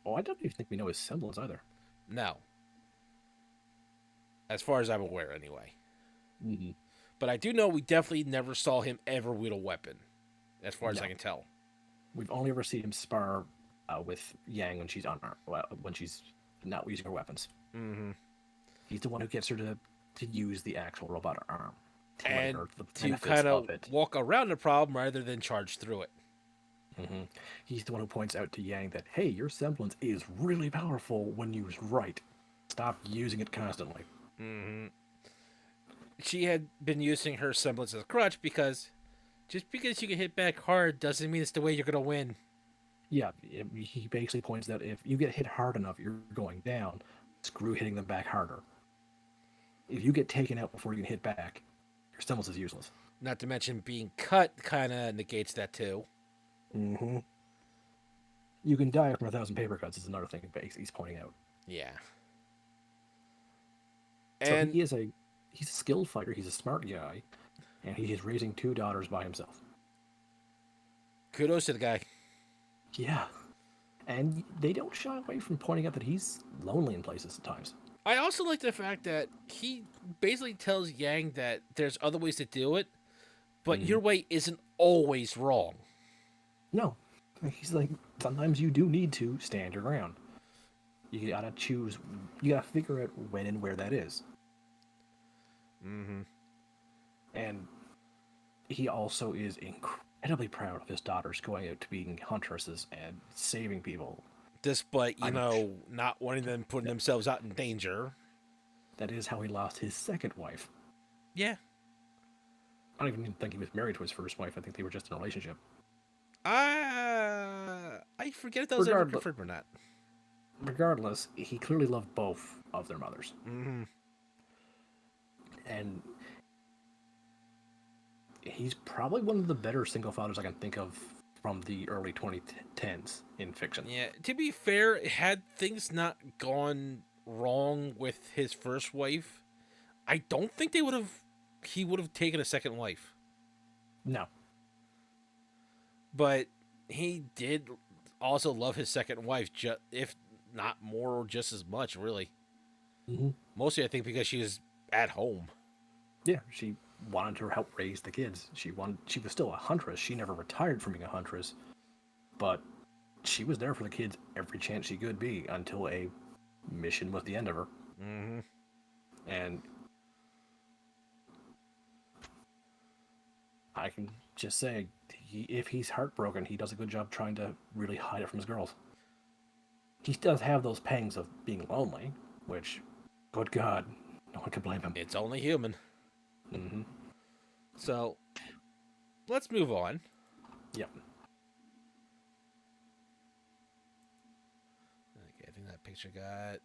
Oh, I don't even think we know his semblance either. No. As far as I'm aware, anyway. Mm-hmm. But I do know we definitely never saw him ever wield a weapon, as far as No, I can tell. we've only ever seen him spar with Yang when she's unarmed, when she's not using her weapons. Mm-hmm. He's the one who gets her to use the actual robot arm, telling And her the to benefits kind of of it. walk around the problem rather than charge through it. Mm-hmm. He's the one who points out to Yang that, hey, your semblance is really powerful when used right. Stop using it constantly. Mm-hmm. She had been using her semblance as a crutch because just because you can hit back hard doesn't mean it's the way you're gonna win. Yeah, he basically points out if you get hit hard enough, you're going down. Screw hitting them back harder. If you get taken out before you can hit back, your semblance is useless. Not to mention being cut kind of negates that too. Mm-hmm. You can die from 1,000 paper cuts is another thing he's pointing out. Yeah. So And he's a skilled fighter. He's a smart guy, and he is raising 2 daughters by himself. kudos to the guy. Yeah, and they don't shy away from pointing out that he's lonely in places at times. I also like the fact that he basically tells Yang that there's other ways to do it, but Mm-hmm. your way isn't always wrong. No, he's like, sometimes you do need to stand your ground. You gotta choose. You gotta figure out when and where that is. Mm-hmm. And he also is incredibly proud of his daughters going out to being huntresses and saving people. Despite, I'm not wanting them putting themselves out in danger. That is how he lost his second wife. Yeah. I don't even think he was married to his first wife. I think they were just in a relationship. I forget if that was ever Regardless, confirmed or not. regardless, he clearly loved both of their mothers, Mm-hmm. and he's probably one of the better single fathers I can think of from the early 2010s in fiction. Yeah, to be fair, had things not gone wrong with his first wife, I don't think he would have taken a second wife. No, But he did also love his second wife, if not more or just as much, really. mm-hmm. Mostly, I think, because she was at home. Yeah, she wanted to help raise the kids. She was still a huntress. She never retired from being a huntress, but she was there for the kids every chance she could be until a mission was the end of her. Mm-hmm. And I can just say, if he's heartbroken, he does a good job trying to really hide it from his girls. He does have those pangs of being lonely, which, good God, no one can blame him. It's only human. Mm-hmm. So, let's move on. Yep. Okay, I think that picture got.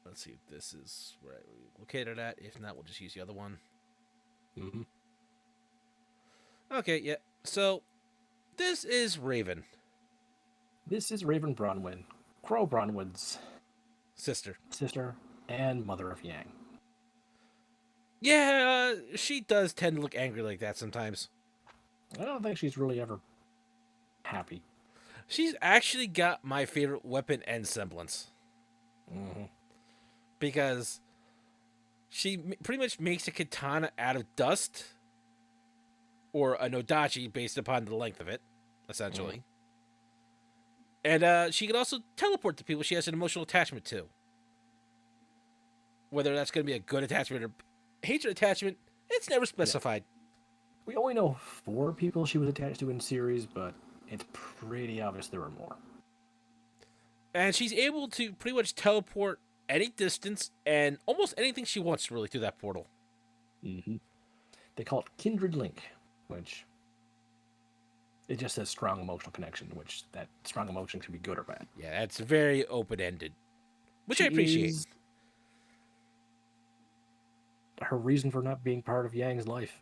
Let's see if this is where we located at. If not, we'll just use the other one. Mm-hmm. Okay, yeah. So, this is Raven. This is Raven Bronwyn, Crow Bronwyn's Sister. sister and mother of Yang. Yeah, she does tend to look angry like that sometimes. I don't think she's really ever happy. She's actually got my favorite weapon and semblance. Mm-hmm. Because she pretty much makes a katana out of dust. Or a nodachi based upon the length of it, essentially. And she can also teleport to people she has an emotional attachment to. Whether that's going to be a good attachment or hatred attachment, it's never specified. We only know 4 people she was attached to in series, but it's pretty obvious there are more. And she's able to pretty much teleport any distance and almost anything she wants, really, through that portal. Mm-hmm. They call it Kindred Link, which it just says strong emotional connection, which that strong emotion can be good or bad. Yeah, that's very open-ended, which She I appreciate. is- Her reason for not being part of Yang's life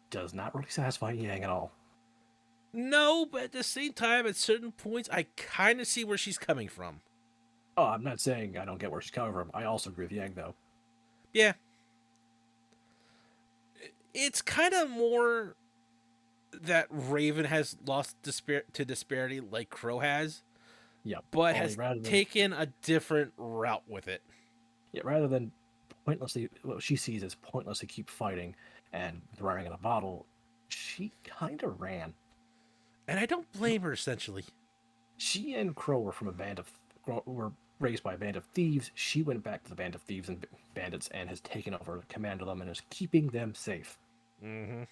does not really satisfy Yang at all. No, but at the same time, at certain points, I kind of see where she's coming from. Oh, I'm not saying I don't get where she's coming from. I also agree with Yang, though. Yeah. It's kind of more that Raven has lost to disparity like Crow has, Yeah, but only has rather than taken a different route with it. rather than pointlessly, what she sees as pointless to keep fighting and throwing in a bottle, she kind of ran. And I don't blame her, essentially. She and Crow were from a band of were raised by a band of thieves. She went back to the band of thieves and bandits and has taken over command of them and is keeping them safe. Mm-hmm.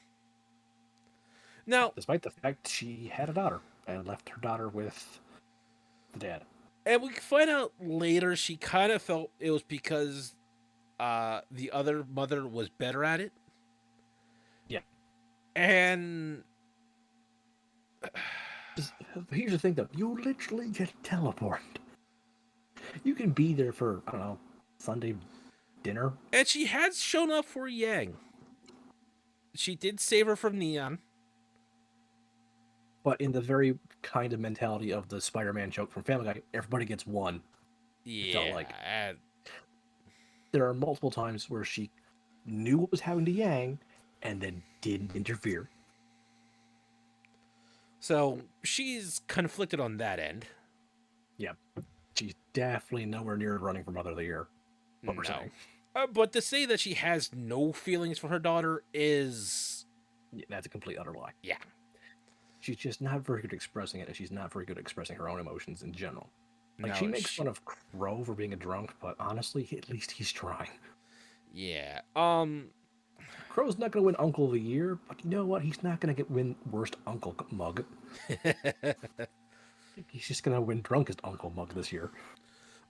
Now, Despite the fact she had a daughter and left her daughter with the dad. and we find out later she kind of felt it was because the other mother was better at it. Yeah. And Here's the thing, though. You literally get teleported. You can be there for, I don't know, Sunday dinner. she has shown up for Yang. She did save her from Neon. But in the very kind of mentality of the Spider-Man joke from Family Guy, everybody gets one. Yeah. Felt like. There are multiple times where she knew what was happening to Yang and then didn't interfere. So she's conflicted on that end. Yeah. She's definitely nowhere near running for Mother of the Year. What we're saying. But to say that she has no feelings for her daughter is... Yeah, that's a complete utter lie. Yeah. She's just not very good at expressing it, and she's not very good at expressing her own emotions in general. Like, No, she makes fun of Crow for being a drunk, but honestly, at least he's trying. Yeah. Crow's not going to win Uncle of the Year, but you know what? He's not going to win Worst Uncle Mug. He's just going to win Drunkest Uncle Mug this year.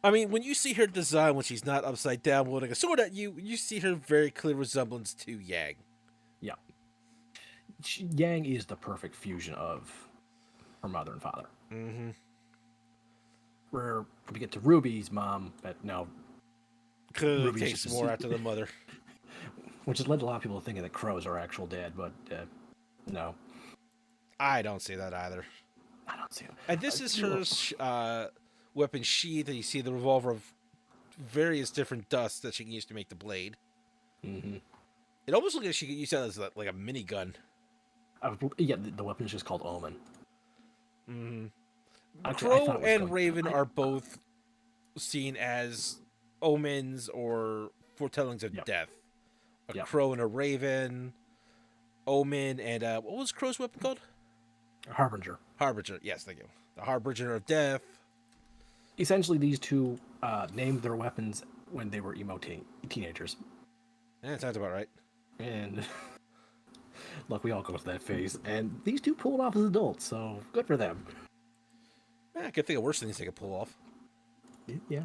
I mean, when you see her design when she's not upside down holding a sword at you, you see her very clear resemblance to Yang. Yeah. Yang is the perfect fusion of her mother and father. Mm-hmm. Where we get to Ruby's mom, but no. Ruby takes more after the mother. Which has led a lot of people thinking that Crow is our actual dad, but no. I don't see that either. I don't see it. And this is her weapon sheath, and you see the revolver of various different dusts that she can use to make the blade. Mm-hmm. It almost looks like she could use that as like a minigun. Yeah, the weapon is just called Omen. Mm-hmm. Crow and Raven are both seen as omens or foretellings of death. A crow and a raven, omen, and what was Crow's weapon called? Harbinger. Harbinger, yes, thank you. The Harbinger of Death. Essentially, these two named their weapons when they were emo teenagers. That sounds about right. And look, we all go through that phase. And these two pulled off as adults, so good for them. I could think of worse things they could pull off. Yeah.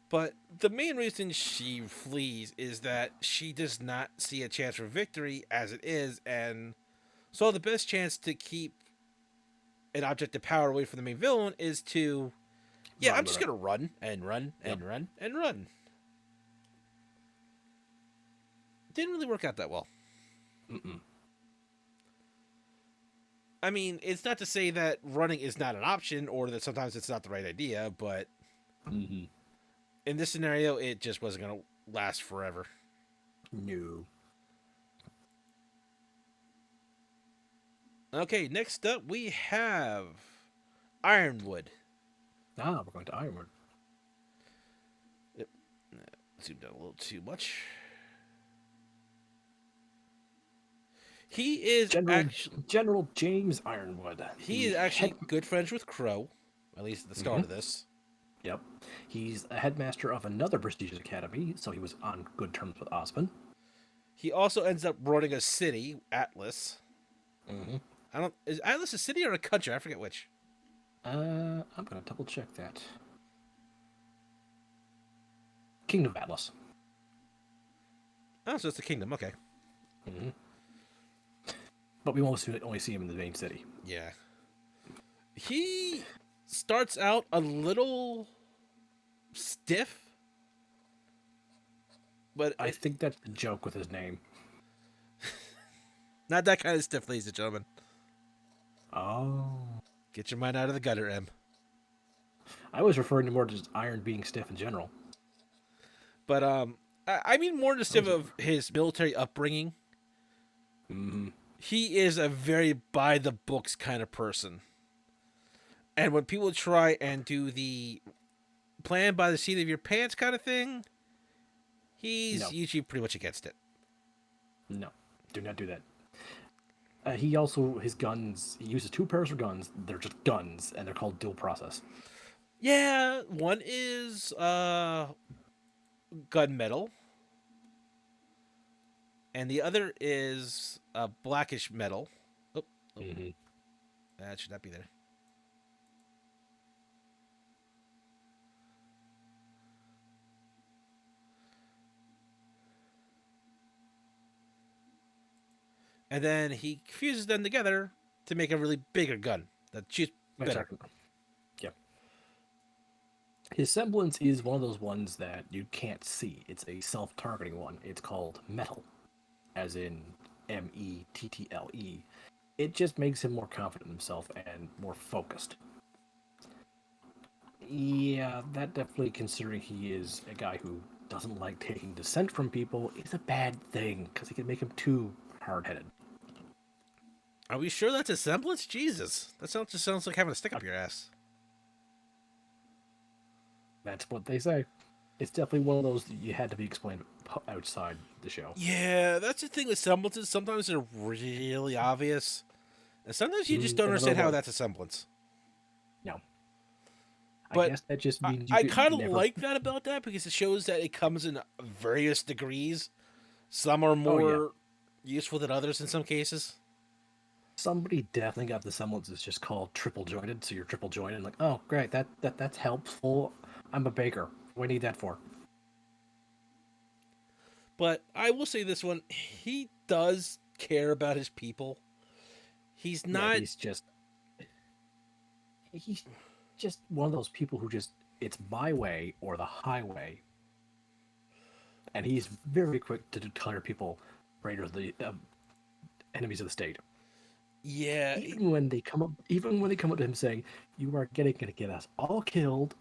But the main reason she flees is that she does not see a chance for victory as it is, and so the best chance to keep an object of power away from the main villain is to, I'm just going to run and run and run and run. Didn't really work out that well. Mm-mm. I mean, it's not to say that running is not an option or that sometimes it's not the right idea, but in this scenario, it just wasn't going to last forever. No. Okay, next up we have Ironwood. We're going to Ironwood. Yep. Zoomed out a little too much. He is General James Ironwood. He is actually good friends with Crow, at least at the start of this. Yep. He's a headmaster of another prestigious academy, so he was on good terms with Osmond. He also ends up running a city, Atlas. Mm-hmm. Is Atlas a city or a country? I forget which. I'm gonna double check that. Kingdom of Atlas. Oh, so it's the kingdom. Okay. Mm-hmm. But we won't only see him in the main city. Yeah. He starts out a little stiff, but I think that's the joke with his name. Not that kind of stiff, ladies and gentlemen. Oh. Get your mind out of the gutter, M. I was referring to more just Iron being stiff in general. But I mean more the stiff of his military upbringing. Mm-hmm. He is a very by-the-books kind of person. And when people try and do the plan by the seat of your pants kind of thing, He's No, usually pretty much against it. no, do not do that. He also, his guns, he uses two pairs of guns. They're just guns, and they're called dual process. Yeah, one is gunmetal, and the other is blackish metal. Oh, oh, Mm-hmm. that should not be there. And then he fuses them together to make a really bigger gun that shoots better. Exactly. Yep. His semblance is one of those ones that you can't see. It's a self-targeting one. It's called metal, as in Mettle. It just makes him more confident in himself and more focused. Yeah, that definitely, considering he is a guy who doesn't like taking dissent from people, is a bad thing because he can make him too hard-headed. Are we sure that's a semblance? Jesus, that just sounds like having a stick up your ass. That's what they say. It's definitely one of those that you had to be explained outside the show. Yeah, that's the thing with semblances. Sometimes they're really obvious, and sometimes you just don't And understand another how one. that's a semblance. No, I But guess that just I, means you I could kind of never. like that about that because it shows that it comes in various degrees. Some are Oh yeah, more useful than others in some cases. somebody definitely got the semblance. It's just called triple jointed. So you're triple jointed. Like, oh great, that's helpful. I'm a baker. What do I need that for? But I will say this one: he does care about his people. He's Yeah, not. he's just one of those people who just, it's my way or the highway, and he's very quick to declare people traitors, the enemies of the state. Yeah. Even when they come up to him saying, "You are gonna get us all killed,"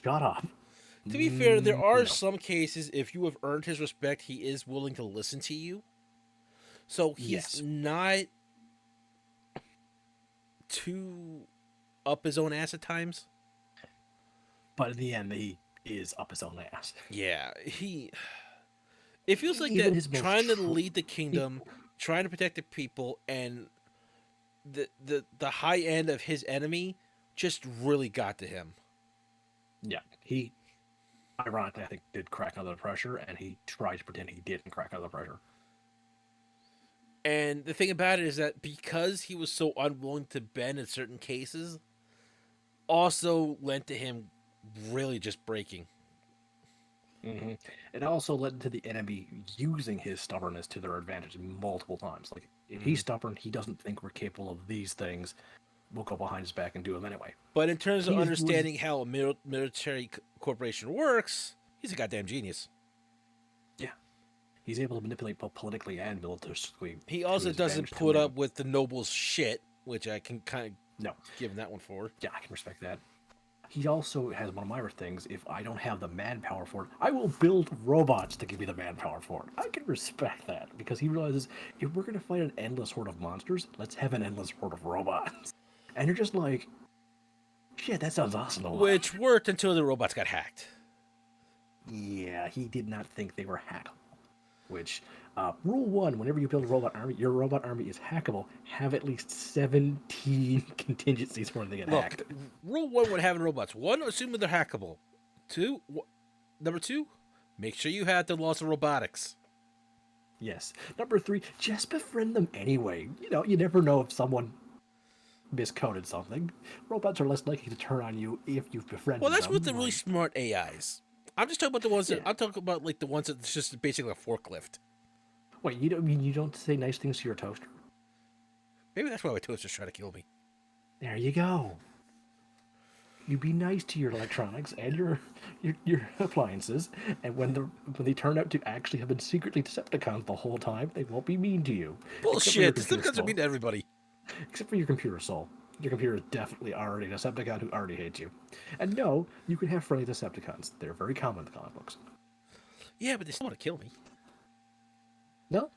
shut up. To be fair, there are No. some cases if you have earned his respect, he is willing to listen to you. So he's Yes, not too up his own ass at times. but in the end, he is up his own ass. Yeah, he. It feels like Even that his most trying to lead the kingdom, trying to protect the people, and the high end of his enemy just really got to him. yeah, he ironically, I think, did crack under the pressure, and he tried to pretend he didn't crack under the pressure. And the thing about it is that because he was so unwilling to bend in certain cases, also lent to him really just breaking. hmm It also led to the enemy using his stubbornness to their advantage multiple times. Like, if he's Mhm. stubborn, he doesn't think we're capable of these things. We'll go behind his back and do them anyway. But in terms of He was, understanding how a military corporation works, he's a goddamn genius. yeah, he's able to manipulate both politically and militarily He to also his doesn't advantage to put up win. with the nobles' shit, which I can kind of No, give him that one for. yeah, I can respect that. He also has one of my things. If I don't have the manpower for it, I will build robots to give me the manpower for it. I can respect that because he realizes if we're going to fight an endless horde of monsters, let's have an endless horde of robots. And you're just like, shit, that sounds awesome. Which worked until the robots got hacked. Yeah, he did not think they were hackable. Which, rule one: whenever you build a robot army, your robot army is hackable. Have at least 17 contingencies for when they get Look, hacked. rule one when having robots: one, assuming they're hackable. Two, number two, make sure you have the laws of robotics. Yes. Number three, just befriend them anyway. You never know if someone miscoded something. Robots are less likely to turn on you if you've Well, befriended that's with them. the really smart AIs. I'm just talking about the ones that Yeah. I'm talking about, like the ones that's just basically a forklift. Wait, you don't mean you don't say nice things to your toaster? Maybe that's why my toaster's trying to kill me. There you go. You be nice to your electronics and your appliances, and when they turn out to actually have been secretly Decepticons the whole time, they won't be mean to you. Except for your Bullshit. The computer Decepticons are soul. mean to everybody. Except for your computer soul. Your computer is definitely already a Decepticon who already hates you. And no, you can have friendly Decepticons. They're very common in the comic books. Yeah, but they still want to kill me. No,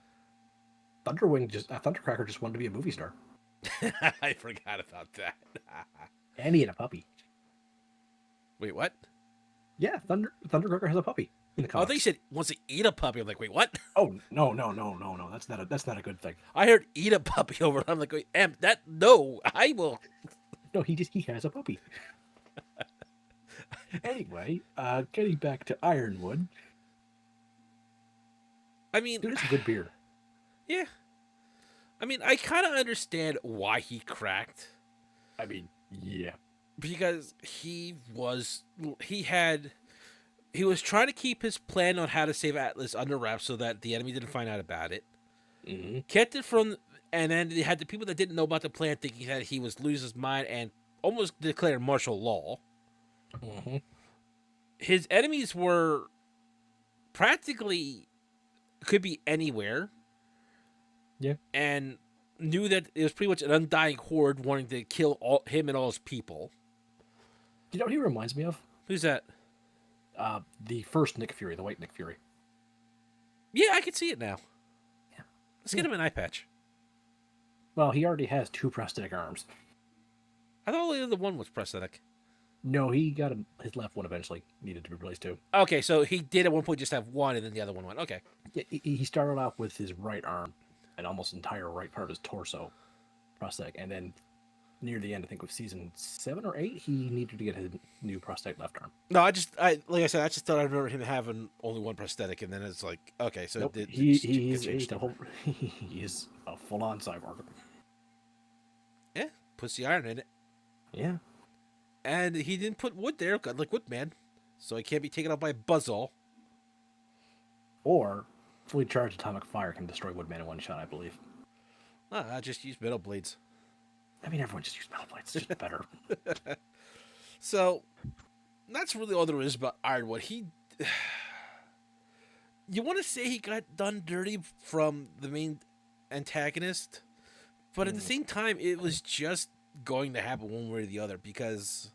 Thundercracker just wanted to be a movie star. I forgot about that. And he had a puppy. Wait, what? Yeah, Thundercracker has a puppy. in the Oh, I thought you comics. said wants to eat a puppy. I'm like, wait, what? Oh no, no, no, no, no. That's not a good thing. I heard eat a puppy over. I'm like, wait, no, I will. No, he has a puppy. Anyway, getting back to Ironwood, I mean, dude, it's a good beer. yeah. I mean, I kind of understand why he cracked I mean, yeah. because he was trying to keep his plan on how to save Atlas under wraps so that the enemy didn't find out about it. Hmm. Kept it from, and then they had the people that didn't know about the plan thinking that he was losing his mind and almost declared martial law. Hmm. His enemies were practically could be anywhere, Yeah. and knew that it was pretty much an undying horde wanting to kill him and all his people. You know what he reminds me of? Who's that? The first Nick Fury, the white Nick Fury. Yeah, I can see it now. Yeah. Let's get him an eye patch. Well, he already has two prosthetic arms. I thought only the one was prosthetic. No, he got his left one eventually needed to be replaced too. Okay, so he did at one point just have one, and then the other one went. Okay. Yeah, he started off with his right arm and almost entire right part of his torso prosthetic, and then near the end, I think of season 7 or 8, he needed to get his new prosthetic left arm. No, like I said, I just thought I remember him having only one prosthetic, and then it's like, okay, so Nope, it he's changed. a whole, he is a full-on cyborg. Yeah, puts the iron in it, Yeah. and he didn't put wood there, like Woodman, so he can't be taken out by a buzzsaw. Or fully charged atomic fire can destroy Woodman in one shot, I believe. I just used metal blades. I mean, everyone just used metal blades. It's just better. So that's really all there is about Ironwood. You want to say he got done dirty from the main antagonist, but at the same time, it was just going to happen one way or the other because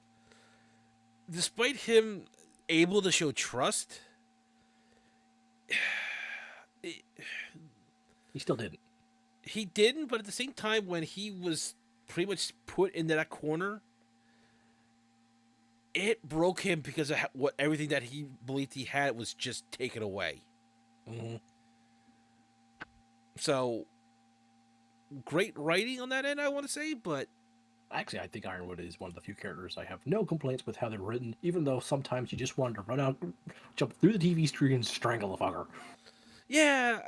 despite him able to show trust, He still didn't. he didn't. But at the same time, when he was pretty much put into that corner, it broke him because of what everything that he believed he had was just taken away. Mm-hmm. So great writing on that end, I want to say, but Actually, I think Ironwood is one of the few characters I have no complaints with how they're written, even though sometimes you just wanted to run out, jump through the TV screen, and strangle the fucker. yeah,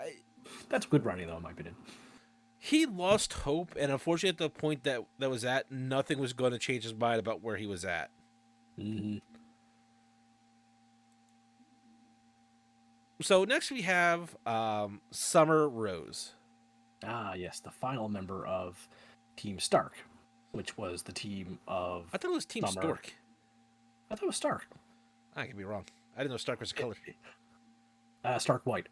That's good writing, though, in my opinion. he lost hope, and unfortunately, at the point that was at, nothing was going to change his mind about where he was at. Mm-hmm. So next we have Summer Rose. Ah, yes, the final member of Team Stark, which was the team of I thought it was Team Summer. Stork. I thought it was Stark. I could be wrong. I didn't know Stark was a color. Stark White.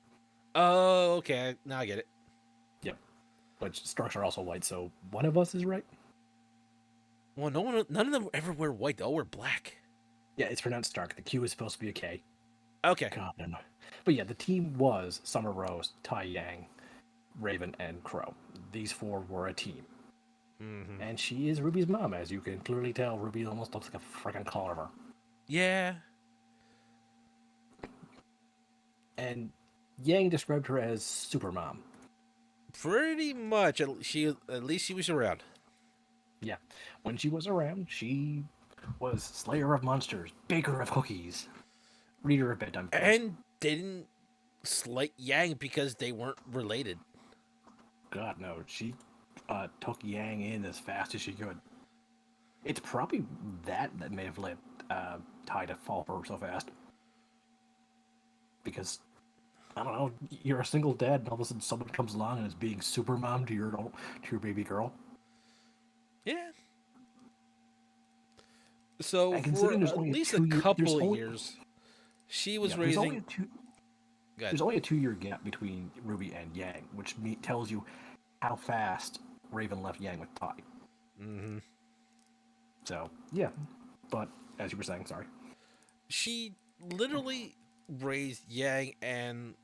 Oh, okay. Now I get it. Yep. Which Starks are also white, so one of us is right. Well, none of them ever wear white. They all wear black. Yeah, it's pronounced Stark. The Q is supposed to be a K. Okay. God, I don't know. But yeah, the team was Summer Rose, Tai Yang, Raven, and Crow. These four were a team. Mm-hmm. And she is Ruby's mom, as you can clearly tell. Ruby almost looks like a freaking Clover. Yeah. And Yang described her as Super Mom. Pretty much. At least she was around. Yeah. When she was around, she was Slayer of Monsters, Baker of Cookies, Reader of Bedtime Stories. And didn't slight Yang because they weren't related. God, no. She took Yang in as fast as she could. It's probably that may have led Tai to fall for her so fast. Because, I don't know, you're a single dad, and all of a sudden someone comes along and is being super mom to your baby girl. Yeah. So And for considering there's at only least a a 2 year, couple of years, she was there's only raising. a two, Go ahead. there's only a 2 year gap between Ruby and Yang, which tells you how fast Raven left Yang with Tai. Mm-hmm. So yeah, but as you were saying, sorry. She literally raised Yang and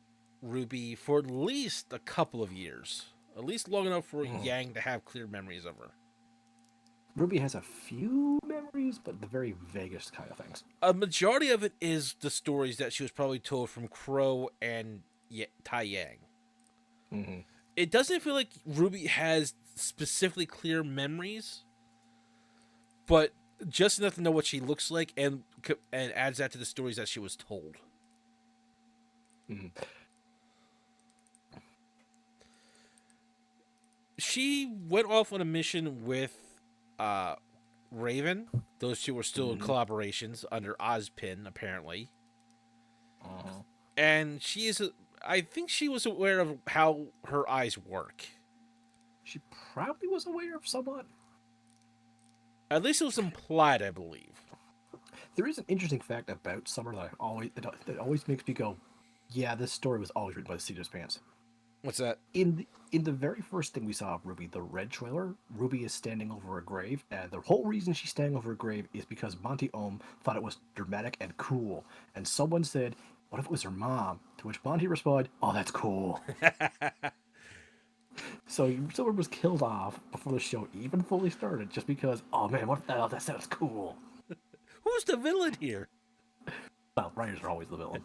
Ruby for at least a couple of years, at least long enough for Yang to have clear memories of her. Ruby has a few memories, but the very vaguest kind of things. A majority of it is the stories that she was probably told from Crow and Tai Yang. Mm-hmm. It doesn't feel like Ruby has specifically clear memories, but just enough to know what she looks like and adds that to the stories that she was told. Mm-hmm. She went off on a mission with Raven. Those two were still in collaborations under Ozpin, apparently. Uh-huh. And I think she was aware of how her eyes work. She probably was aware of somewhat. At least it was implied, I believe. There is an interesting fact about Summer that that always makes me go, yeah, this story was always written by the seat of his pants. What's that? In the very first thing we saw of Ruby, the red trailer, Ruby is standing over a grave, and the whole reason she's standing over a grave is because Monty Ohm thought it was dramatic and cool. And someone said, what if it was her mom? To which Monty responded, oh, that's cool. So someone was killed off before the show even fully started just because, oh man, what the hell, that sounds cool. Who's the villain here? Well, writers are always the villain.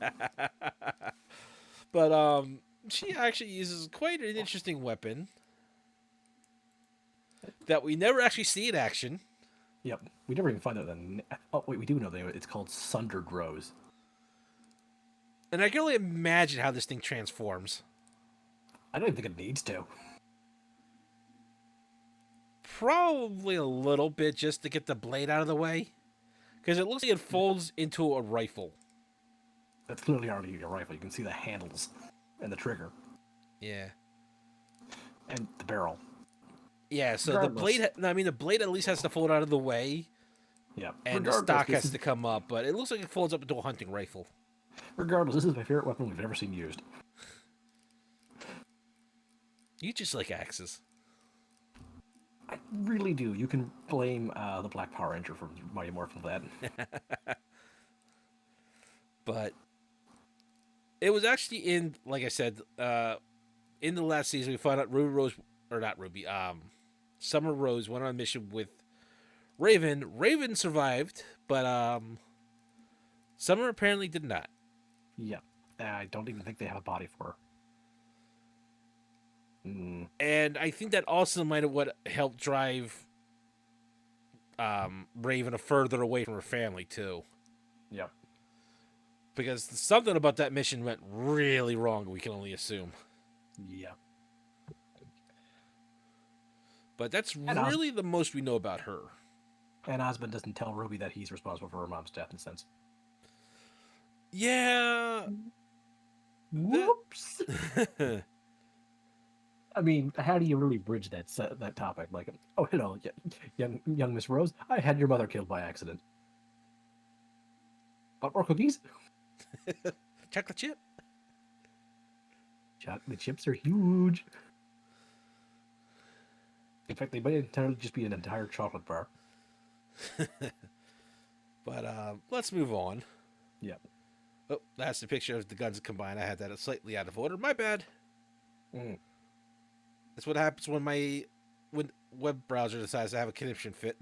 But she actually uses quite an interesting weapon that we never actually see in action. Yep, we never even find out the. Oh wait, we do know the name. It's called Sundered Rose. And I can only imagine how this thing transforms. I don't even think it needs to. Probably a little bit just to get the blade out of the way. Because it looks like it folds into a rifle. That's clearly already a rifle. You can see the handles and the trigger. Yeah. And the barrel. Yeah, so the blade, the blade at least has to fold out of the way. Yeah. And the stock has to come up, but it looks like it folds up into a hunting rifle. Regardless, this is my favorite weapon we've ever seen used. You just like axes. I really do. You can blame the Black Power Ranger for Mighty Morphin for that. But it was actually in, like I said, in the last season we found out Summer Rose went on a mission with Raven. Raven survived, but Summer apparently did not. Yeah. I don't even think they have a body for her. And I think that also might have what helped drive Raven further away from her family too. Yep. Because something about that mission went really wrong, we can only assume. Yeah. But that's really the most we know about her. And Osmond doesn't tell Ruby that he's responsible for her mom's death, in a sense. Yeah. Whoops. I mean, how do you really bridge that topic? Like, oh, hello, young Miss Rose. I had your mother killed by accident. Want more cookies? Chocolate chip. Chocolate chips are huge. In fact, they might entirely just be an entire chocolate bar. But let's move on. Yeah. Oh, that's the picture of the guns combined. I had that slightly out of order. My bad. That's what happens when web browser decides to have a conniption fit.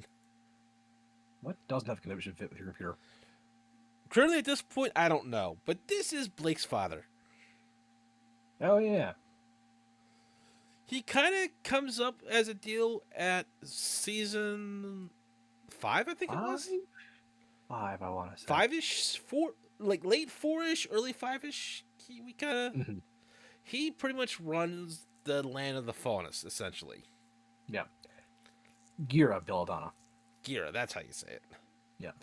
What doesn't have a conniption fit with your computer? Currently, at this point, I don't know. But this is Blake's father. Oh, yeah. He kind of comes up as a deal at season 5, I think it was. 5, I want to say. 5-ish, 4, like late 4-ish, early 5-ish. He pretty much runs the land of the Faunus, essentially. Yeah. Gira Belladonna. Gira, that's how you say it. Yeah.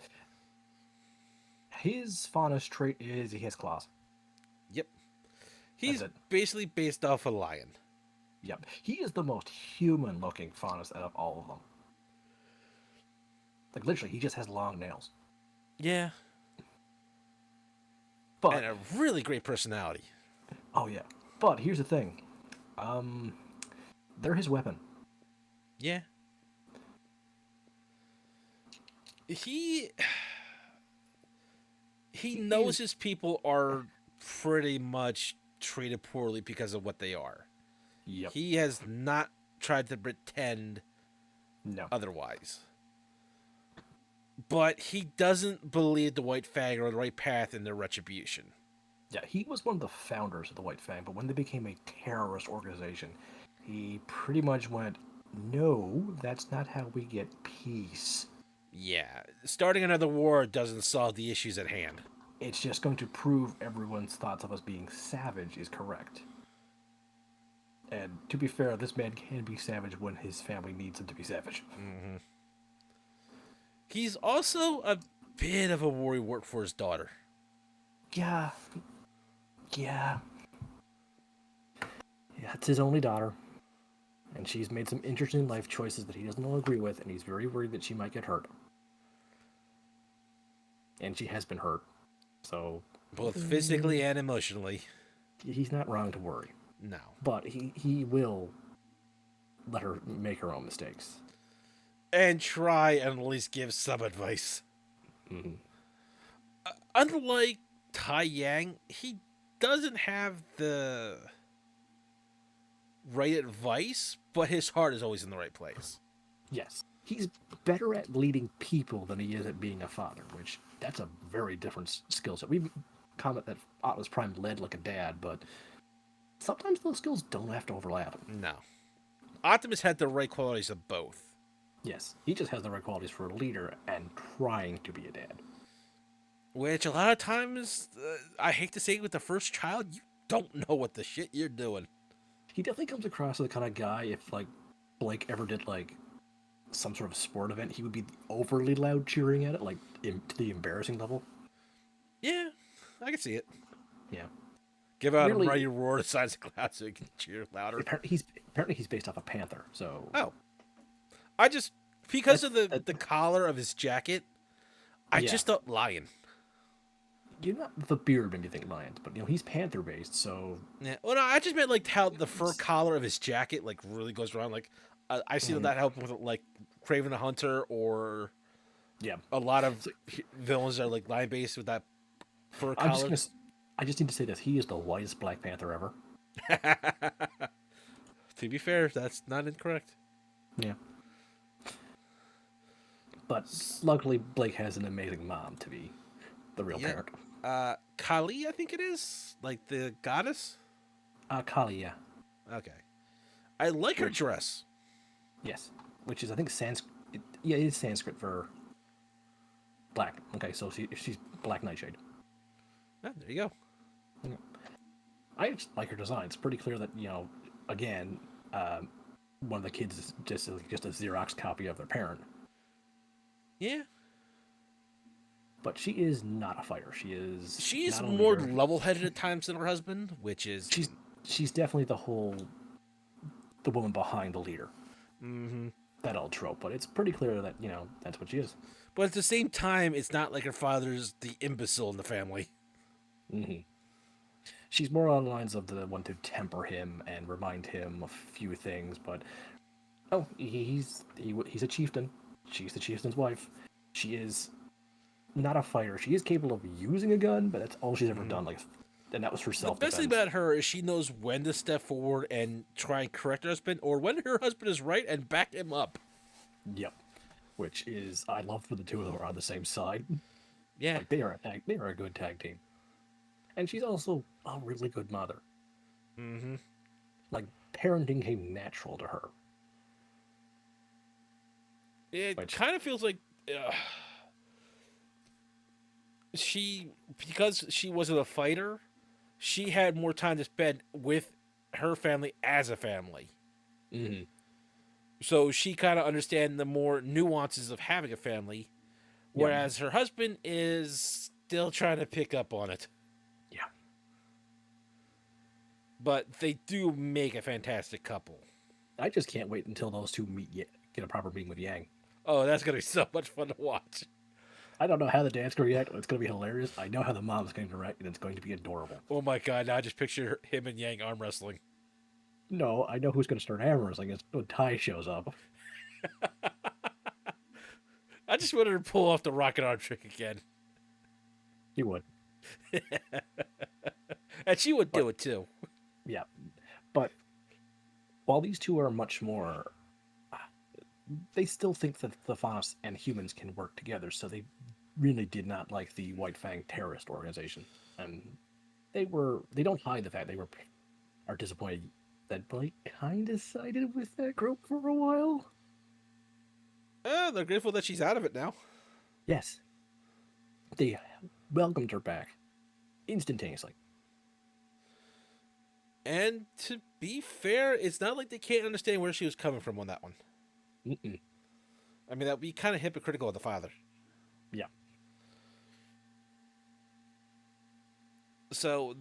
His Faunus trait is he has claws. Yep. He's basically based off a lion. Yep. He is the most human-looking Faunus out of all of them. Like, literally, he just has long nails. Yeah. But, and a really great personality. Oh, yeah. But here's the thing. They're his weapon. Yeah. He knows his people are pretty much treated poorly because of what they are. Yep. He has not tried to pretend no otherwise. but he doesn't believe the White Fang are on the right path in their retribution. Yeah, he was one of the founders of the White Fang, but when they became a terrorist organization, he pretty much went, no, that's not how we get peace. Yeah, starting another war doesn't solve the issues at hand. It's just going to prove everyone's thoughts of us being savage is correct. And to be fair, this man can be savage when his family needs him to be savage. Mm-hmm. He's also a bit of a worry work for his daughter. Yeah. Yeah. Yeah, it's his only daughter. And she's made some interesting life choices that he doesn't all agree with, and he's very worried that she might get hurt. And she has been hurt. So. Both physically and emotionally. He's not wrong to worry. No. But he will let her make her own mistakes. And try and at least give some advice. Mm-hmm. Unlike Tai Yang, he doesn't have the right advice, but his heart is always in the right place. Yes. He's better at leading people than he is at being a father, which that's a very different skill set. We comment that Optimus Prime led like a dad, but sometimes those skills don't have to overlap. No. Optimus had the right qualities of both. Yes, he just has the right qualities for a leader and trying to be a dad. Which a lot of times, I hate to say it, with the first child, you don't know what the shit you're doing. He definitely comes across as the kind of guy, if like Blake ever did like some sort of sport event, he would be overly loud cheering at it, like to the embarrassing level. Yeah, I can see it. Yeah. Give out Really, a mighty roar the size of clouds so you can cheer louder. Apparently he's based off a panther, so. Oh. I just, because of the collar of his jacket, I just thought lion. The beard made me think lions, but he's panther based, so. Yeah. Well, no, I just meant like how the fur collar of his jacket like really goes around. Like, I see that help with like Craven the Hunter or a lot of villains that are like lion based with that fur collar. I just need to say this: he is the whitest Black Panther ever. To be fair, that's not incorrect. Yeah. But luckily, Blake has an amazing mom to be the real parent. Kali, I think it is, like the goddess. Kali, yeah. Okay. I like her dress. Yes, which is I think Sanskrit. It is Sanskrit for black. Okay, so she's Black Nightshade. Oh, there you go. Yeah. I just like her design. It's pretty clear that again, one of the kids is just a Xerox copy of their parent. Yeah. But she is not a fighter. She is more level-headed at times than her husband, which is she's definitely the woman behind the leader. Mm-hmm. That old trope, but it's pretty clear that that's what she is. But at the same time, it's not like her father's the imbecile in the family. Mm-hmm. She's more on the lines of the one to temper him and remind him of a few things, but he's a chieftain. She's the chieftain's wife. She is not a fighter. She is capable of using a gun, but that's all she's ever done. And that was for self-defense. The best thing about her is she knows when to step forward and try and correct her husband, or when her husband is right and back him up. Yep. Which is, I love for the two of them are on the same side. Yeah. They are a good tag team. And she's also a really good mother. Mm-hmm. Like, parenting came natural to her. It kind of feels like because she wasn't a fighter, she had more time to spend with her family as a family. Mm-hmm. So she kind of understands the more nuances of having a family, whereas her husband is still trying to pick up on it. Yeah. But they do make a fantastic couple. I just can't wait until those two get a proper meeting with Yang. Oh, that's going to be so much fun to watch. I don't know how the dad's going to react. It's going to be hilarious. I know how the mom's going to react, and it's going to be adorable. Oh my god, now I just picture him and Yang arm wrestling. No, I know who's going to start arm wrestling. It's when Ty shows up. I just wanted to pull off the rocket arm trick again. He would. And she would do it too. Yeah. But while these two are much more they still think that the Faunus and humans can work together, so they really did not like the White Fang terrorist organization, and they don't hide the fact are disappointed that Blake kind of sided with that group for a while. They're grateful that she's out of it now. Yes, they welcomed her back instantaneously. And to be fair, it's not like they can't understand where she was coming from on that one. Mm-mm. I mean, that would be kind of hypocritical of the father. Yeah. So,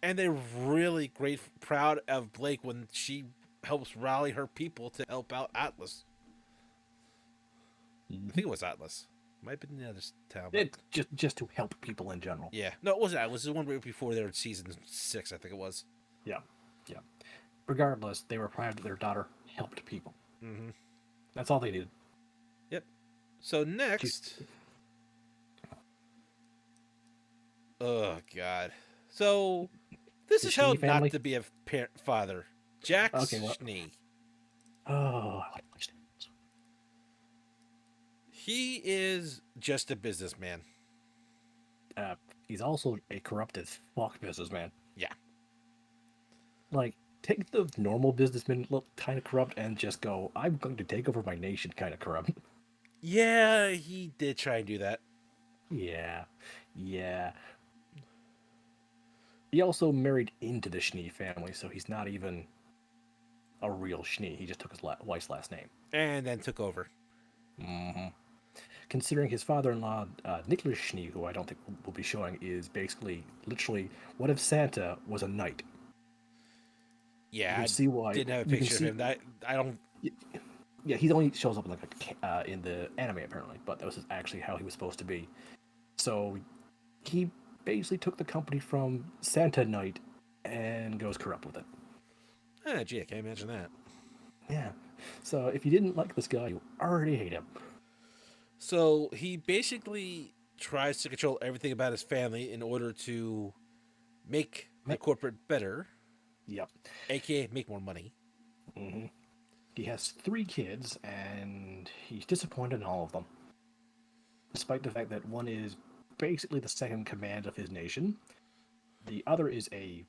and they're really proud of Blake when she helps rally her people to help out Atlas. I think it was Atlas. Might have been the other town. But... It just to help people in general. Yeah. No, it wasn't. It was the one right before they were in season 6, I think it was. Yeah. Yeah. Regardless, they were proud that their daughter helped people. Mm-hmm. That's all they did. Yep. So next... Oh, God. So, this is how family? not to be a father. Jack Okay, Schnee. Oh, He is just a businessman. he's also a corrupted fuck businessman. Yeah. Like, take the normal businessman look kind of corrupt and just go, I'm going to take over my nation kind of corrupt. Yeah, he did try and do that. Yeah. Yeah. He also married into the Schnee family, so he's not even a real Schnee. He just took his wife's last name. And then took over. Mm-hmm. Considering his father-in-law, Nicholas Schnee, who I don't think we'll be showing, is basically, literally, what if Santa was a knight? Yeah, you can see why. Didn't have a You can picture see, of him. That I don't. Yeah, he only shows up in in the anime apparently, but that was actually how he was supposed to be. So he basically took the company from Santa Knight and goes corrupt with it. Gee, I can't imagine that. Yeah. So if you didn't like this guy, you already hate him. So he basically tries to control everything about his family in order to make the corporate better. Yep. AKA make more money. Mm-hmm. He has 3 kids, and he's disappointed in all of them. Despite the fact that one is basically the second command of his nation, the other is a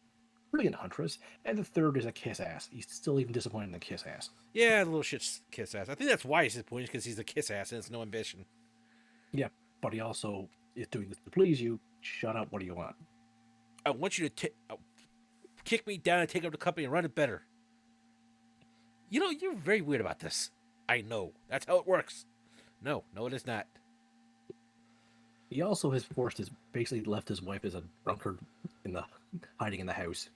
brilliant huntress, and the third is a kiss ass. He's still even disappointed in the kiss ass. Yeah, the little shit kiss ass. I think that's why he's disappointed, because he's a kiss ass and it's no ambition. Yeah, but he also is doing this to please you. Shut up. What do you want? I want you to kick me down and take over the company and run it better. You know, you're very weird about this. I know. That's how it works. No, it is not. He also has basically left his wife as a drunkard hiding in the house.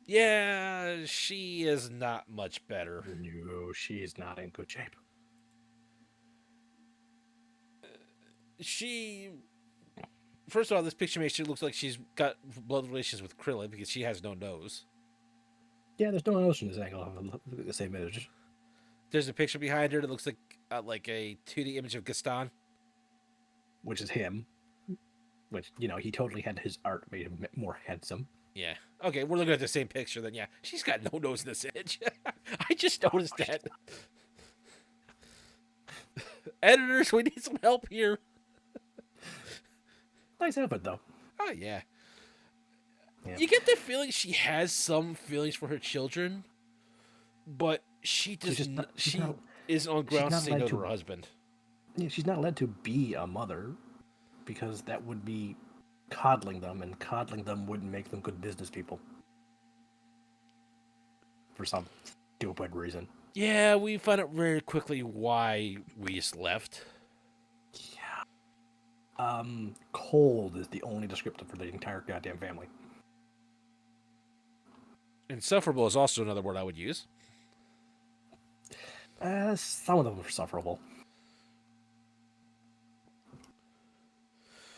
Yeah, she is not much better. No, she is not in good shape. First of all, this picture makes it look like she's got blood relations with Krillin because she has no nose. Yeah, there's no nose from this angle. Look at the same image. There's a picture behind her that looks like a 2D image of Gaston. Which is him. Which, he totally had his art made him more handsome. Yeah. Okay, we're looking at the same picture then, yeah. She's got no nose in this image. I just noticed that. Editors, we need some help here. Nice outfit, though. Oh, yeah. You get the feeling she has some feelings for her children, but she does not. She is on grounds to say no to her husband. Yeah, she's not allowed to be a mother because that would be coddling them, and coddling them wouldn't make them good business people. For some stupid reason. Yeah, we found out very quickly why Reese left. Yeah. Cold is the only descriptor for the entire goddamn family. Insufferable is also another word I would use. Some of them are sufferable.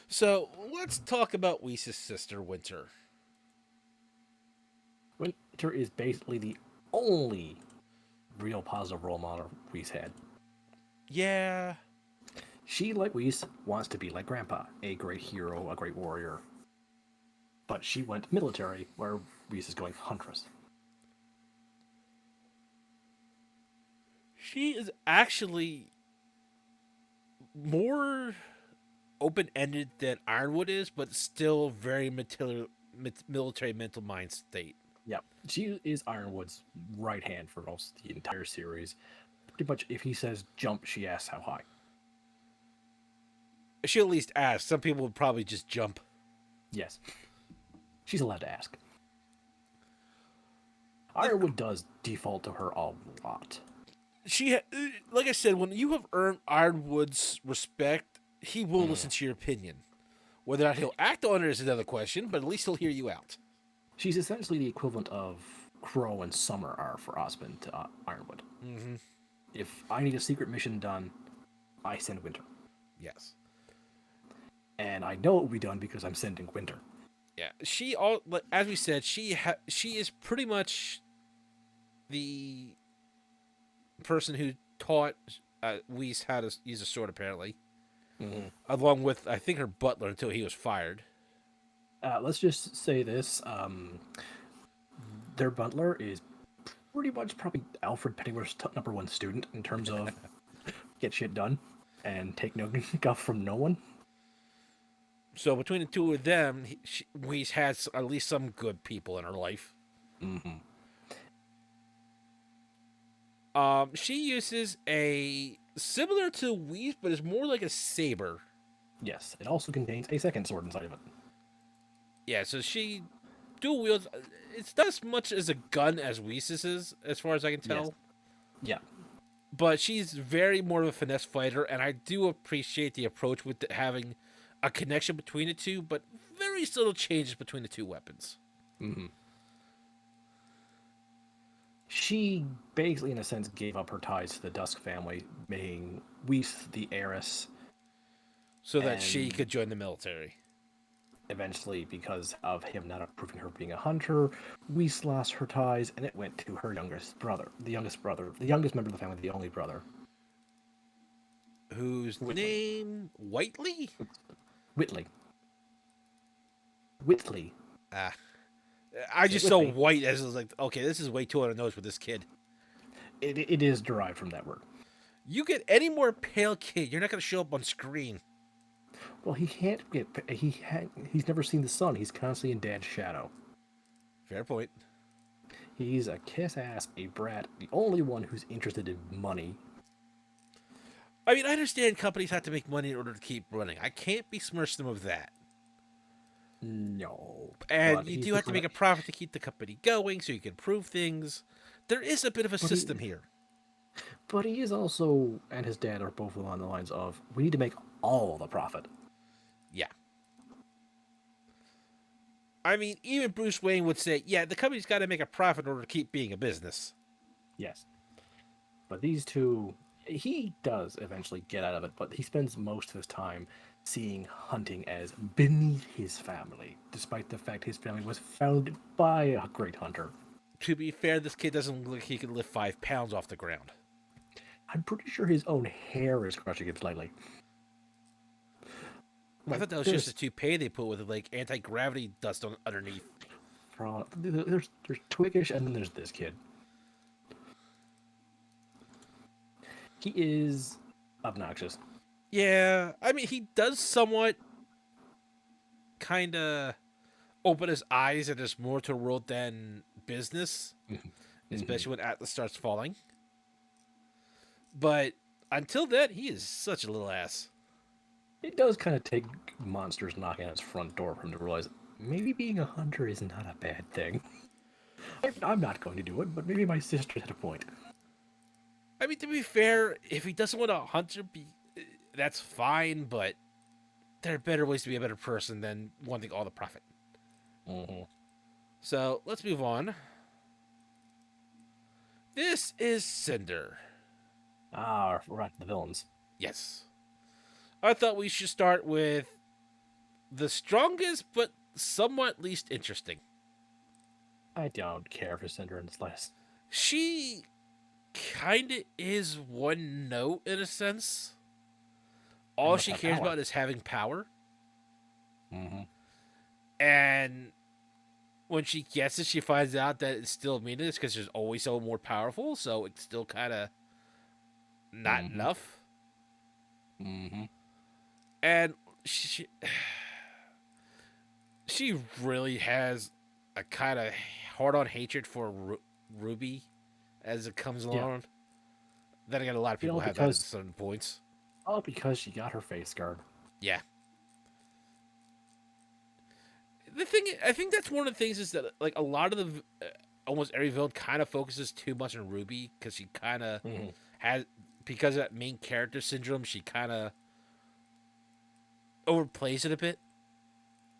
So, let's talk about Whis' sister, Winter. Winter is basically the only real positive role model Whis had. Yeah. She, like Whis, wants to be like Grandpa, a great hero, a great warrior. But she went military, where Whis is going huntress. She is actually more open-ended than Ironwood is, but still very military mental mind state. Yep. She is Ironwood's right hand for most the entire series. Pretty much, if he says jump, she asks how high. She at least asks. Some people would probably just jump. Yes. She's allowed to ask. Ironwood does default to her a lot. Like I said, when you have earned Ironwood's respect, he will listen to your opinion. Whether or not he'll act on it is another question, but at least he'll hear you out. She's essentially the equivalent of Crow and Summer are for Osmond to Ironwood. Mm-hmm. If I need a secret mission done, I send Winter. Yes. And I know it will be done because I'm sending Winter. Yeah, as we said, she is pretty much the person who taught Weiss how to use a sword, apparently, along with I think her butler until he was fired. Let's just say this: their butler is pretty much probably Alfred Pennyworth's number one student in terms of get shit done and take no guff from no one. So between the two of them, Weiss has at least some good people in her life. Mm-hmm. She uses a similar to Weiss, but it's more like a saber. Yes, it also contains a second sword inside of it. Yeah, so she dual wields. It's not as much as a gun as Weiss's is, as far as I can tell. Yes. Yeah. But she's very more of a finesse fighter, and I do appreciate the approach with having a connection between the two, but very subtle changes between the two weapons. Mm-hmm. She basically, in a sense, gave up her ties to the Dusk family, making Weiss the heiress. So that she could join the military. Eventually, because of him not approving her being a hunter, Weiss lost her ties, and it went to her youngest brother, the youngest member of the family, the only brother. Whose name? Whiteley? Whitley. I just saw white as like, okay, this is way too on the nose with this kid. It is derived from that word. You get any more pale kid, you're not going to show up on screen. Well, he can't get. He's never seen the sun. He's constantly in Dad's shadow. Fair point. He's a kiss-ass, a brat, the only one who's interested in money. I mean, I understand companies have to make money in order to keep running. I can't besmirch them of that. No. And you do have to make a profit to keep the company going so you can prove things. There is a bit of a system here. But he is also, and his dad are both along the lines of, we need to make all the profit. Yeah. I mean, even Bruce Wayne would say, yeah, the company's got to make a profit in order to keep being a business. Yes. But these two, he does eventually get out of it, but he spends most of his time seeing hunting as beneath his family, despite the fact his family was founded by a great hunter. To be fair, this kid doesn't look like he can lift 5 pounds off the ground. I'm pretty sure his own hair is crushing him slightly. I thought that was just a toupee they put with like anti-gravity dust underneath. There's Twiggish, and then there's this kid. He is obnoxious. Yeah, I mean, he does somewhat kind of open his eyes and there's more to the world than business, especially when Atlas starts falling. But until then, he is such a little ass. It does kind of take monsters knocking on his front door for him to realize maybe being a hunter is not a bad thing. I'm not going to do it, but maybe my sister had a point. I mean, to be fair, if he doesn't want a hunter, that's fine, but there are better ways to be a better person than wanting all the profit. Mm-hmm. So, let's move on. This is Cinder. Ah, we're at the villains. Yes. I thought we should start with the strongest, but somewhat least interesting. I don't care for Cinder in this list. She kind of is one note in a sense. All she cares about is having power. Mm-hmm. And when she gets it, she finds out that it's still meaningless because there's always someone more powerful. So it's still kind of not Mm-hmm. enough. Mm-hmm. And she really has a kind of hard-on hatred for Ruby as it comes Yeah. along. Then again, a lot of people have that at Because certain points. because she got her face guard. Yeah. The thing, I think that's one of the things is that like a lot of the almost every villain kind of focuses too much on Ruby because she kind of Mm-hmm. has because of that main character syndrome. She kind of overplays it a bit,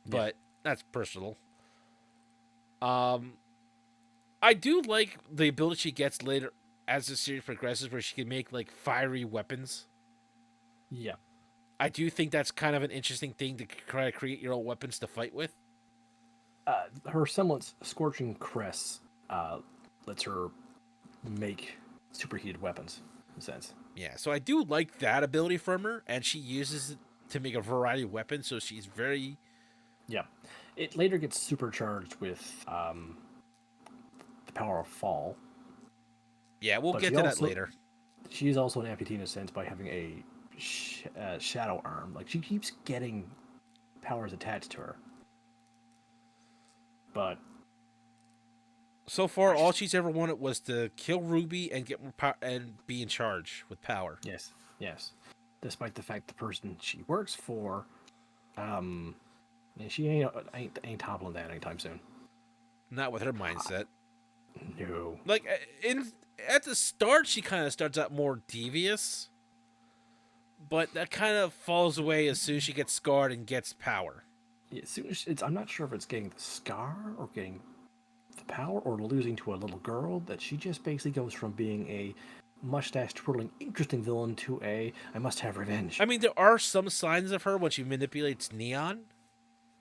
Yeah. but that's personal. Um, I do like the ability she gets later as the series progresses, where she can make like fiery weapons. Yeah. I do think that's kind of an interesting thing to try to create your own weapons to fight with. Her semblance, Scorching Cress, lets her make superheated weapons, in a sense. Yeah, so I do like that ability from her, and she uses it to make a variety of weapons. So she's very Yeah. It later gets supercharged with the power of fall, yeah. We'll but get to that later. she is also an amputee in a sense by having a shadow arm. Like she keeps getting powers attached to her, but So far, all she's ever wanted was to kill Ruby and get more power and be in charge with power. yes, yes. Despite the fact the person she works for, um, she ain't toppling that anytime soon. Not with her mindset. No. Like in at the start, she kind of starts out more devious, but that kind of falls away as soon as she gets scarred and gets power. Yeah, as soon as it's, I'm not sure if it's getting the scar or getting the power or losing to a little girl that she just basically goes from being a mustache twirling interesting villain to a I must have revenge. I mean, there are some signs of her when she manipulates Neon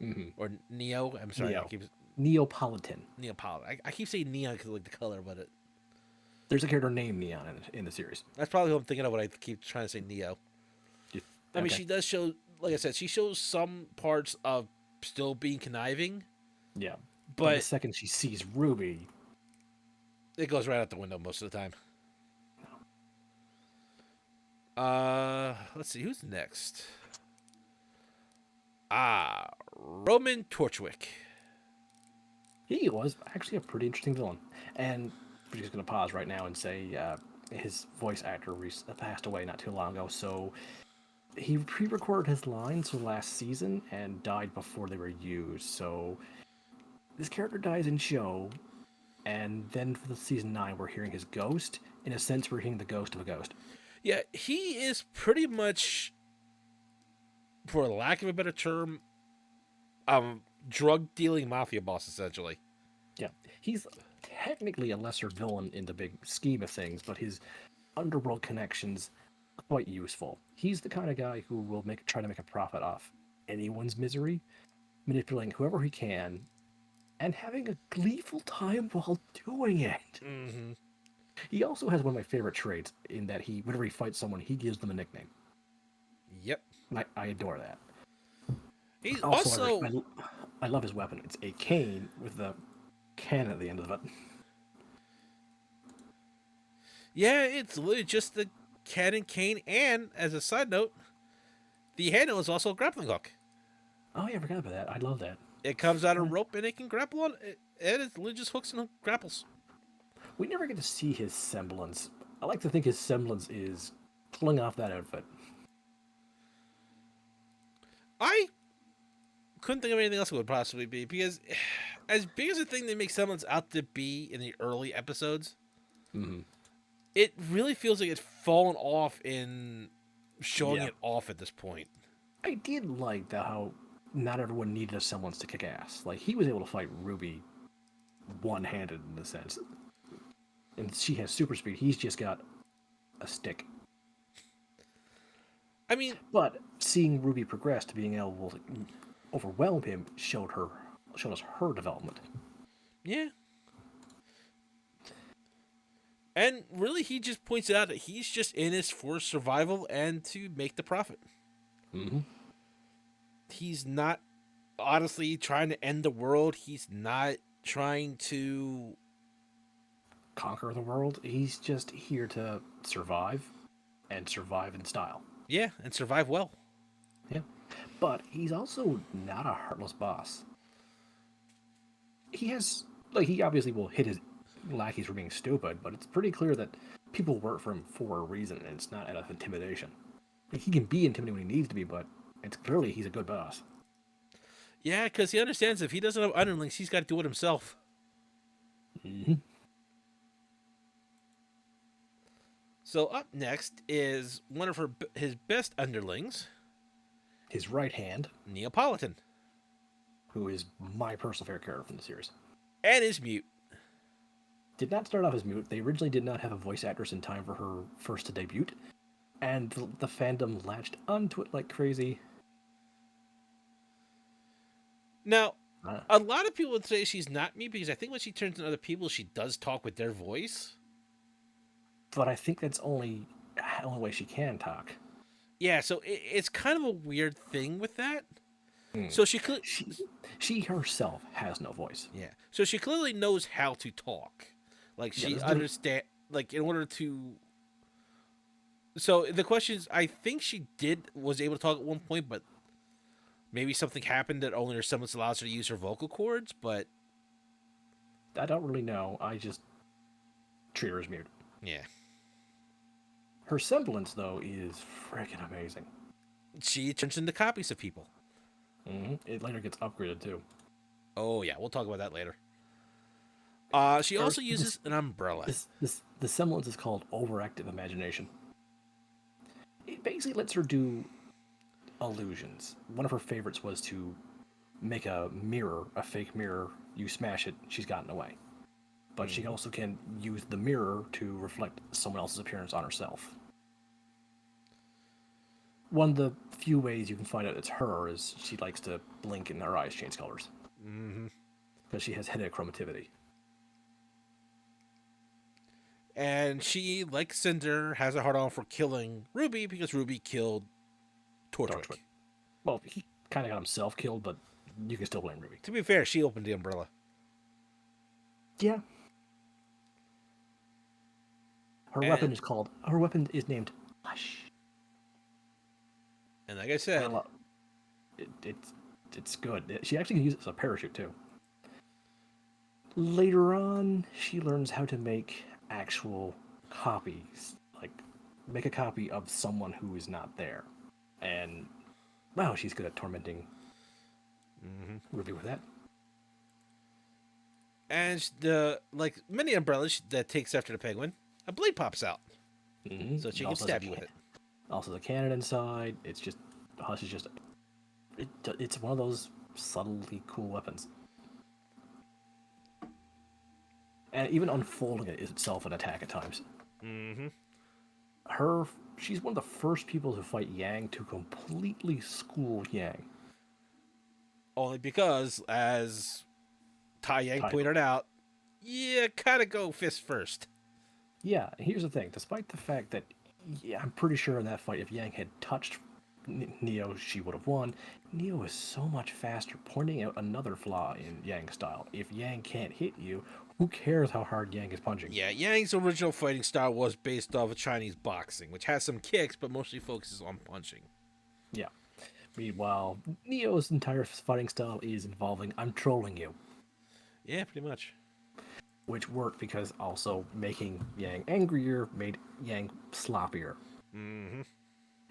Mm-hmm. or Neo. I'm sorry, I Neo. keep Neapolitan. Neopol. I keep saying Neon because I like the color, but There's a character named Neon in the series. that's probably what I'm thinking of when I keep trying to say Neo. I mean, Okay. she does show, like I said, she shows some parts of still being conniving, Yeah. But the but second she sees Ruby, it goes right out the window most of the time. Let's see who's next. Roman Torchwick. he was actually a pretty interesting villain. And we're just going to pause right now and say his voice actor passed away not too long ago, so he pre-recorded his lines for last season and died before they were used. So this character dies in show, and then for the season 9, we're hearing his ghost. In a sense, we're hearing the ghost of a ghost. Yeah, he is pretty much, for lack of a better term, drug dealing mafia boss essentially. Yeah, he's technically a lesser villain in the big scheme of things, but his underworld connections are quite useful. He's the kind of guy who will try to make a profit off anyone's misery, manipulating whoever he can, and having a gleeful time while doing it. Mm-hmm. He also has one of my favorite traits in that whenever he fights someone, he gives them a nickname. Yep. And I adore that. He's Also, also I love his weapon. It's a cane with the cannon at the end of it. yeah, it's literally just the cannon cane, and as a side note, the handle is also a grappling hook. Oh yeah, I forgot about that. I love that. It comes out of rope and it can grapple on it. And it's literally just hooks and grapples. We never get to see his semblance. I like to think his semblance is pulling off that outfit. I couldn't think of anything else it would possibly be because, as big as a thing they make semblance out to be in the early episodes, Mm-hmm. it really feels like it's fallen off in showing Yeah. it off at this point. I did like how not everyone needed a semblance to kick ass. Like he was able to fight Ruby one-handed in a sense, and she has super speed. He's just got a stick. I mean, But seeing Ruby progress to being able to overwhelm him showed us her development. yeah. And really, he just points out that he's just in this for survival and to make the profit. Mm-hmm. He's not honestly trying to end the world. He's not trying to. Conquer the world. He's just here to survive and survive in style. Yeah, and survive well. Yeah. But he's also not a heartless boss. He has, like, he obviously will hit his lackeys for being stupid, but it's pretty clear that people work for him for a reason, and it's not out of intimidation. Like, he can be intimidating when he needs to be, but it's clearly he's a good boss. Yeah, because he understands if he doesn't have underlings, he's got to do it himself. Mm-hmm. So up next is one of his best underlings, His right hand, Neapolitan, who is my personal favorite character from the series. and his mute. Did not start off as mute. They originally did not have a voice actress in time for her first to debut, and the fandom latched onto it like crazy. Now, a lot of people would say she's not mute because I think when she turns to other people, she does talk with their voice. But I think that's only the only way she can talk. Yeah, so it's kind of a weird thing with that. Mm. So she could. She herself has no voice. Yeah. So she clearly knows how to talk. Like she understand. Like in order to. So the question is, I think she was able to talk at one point, but maybe something happened that only her semblance allows her to use her vocal cords. But I don't really know. I just treat her as mute. yeah, Her semblance though is freaking amazing. she turns into copies of people. Mm-hmm. It later gets upgraded too. Oh yeah, we'll talk about that later. She also uses an umbrella. The semblance is called overactive imagination. It basically lets her do illusions. One of her favorites was to make a mirror, a fake mirror. You smash it, she's gotten away. But she also can use the mirror to reflect someone else's appearance on herself. One of the few ways you can find out it's her is she likes to blink and her eyes change colors. Mm-hmm. Because she has heterochromativity. And she, like Cinder, has a hard on for killing Ruby because Ruby killed Torchwick. Well, he kind of got himself killed, but you can still blame Ruby. To be fair, she opened the umbrella. Yeah. Her weapon is named Hush. And like I said, it's good. She actually can use it as a parachute too. Later on, she learns how to make actual copies, like make a copy of someone who is not there, and wow, she's good at tormenting Ruby with that. and like many umbrellas that takes after the penguin, a blade pops out, so she can stab you with it. Also, the cannon inside. It's just Hush is just it's one of those subtly cool weapons. And even unfolding it is itself an attack at times. Mm-hmm. She's one of the first people to fight Yang to completely school Yang. Only because, as Tai Yang pointed out, kind of go fist first. Yeah, and here's the thing. Despite the fact that, I'm pretty sure in that fight, if Yang had touched Neo, she would have won. Neo is so much faster, pointing out another flaw in Yang's style. If Yang can't hit you, who cares how hard Yang is punching? Yeah, Yang's original fighting style was based off of Chinese boxing, which has some kicks, but mostly focuses on punching. Yeah. Meanwhile, Neo's entire fighting style is involving, I'm trolling you. Yeah, pretty much. Which worked because also making Yang angrier made Yang sloppier. Mm-hmm.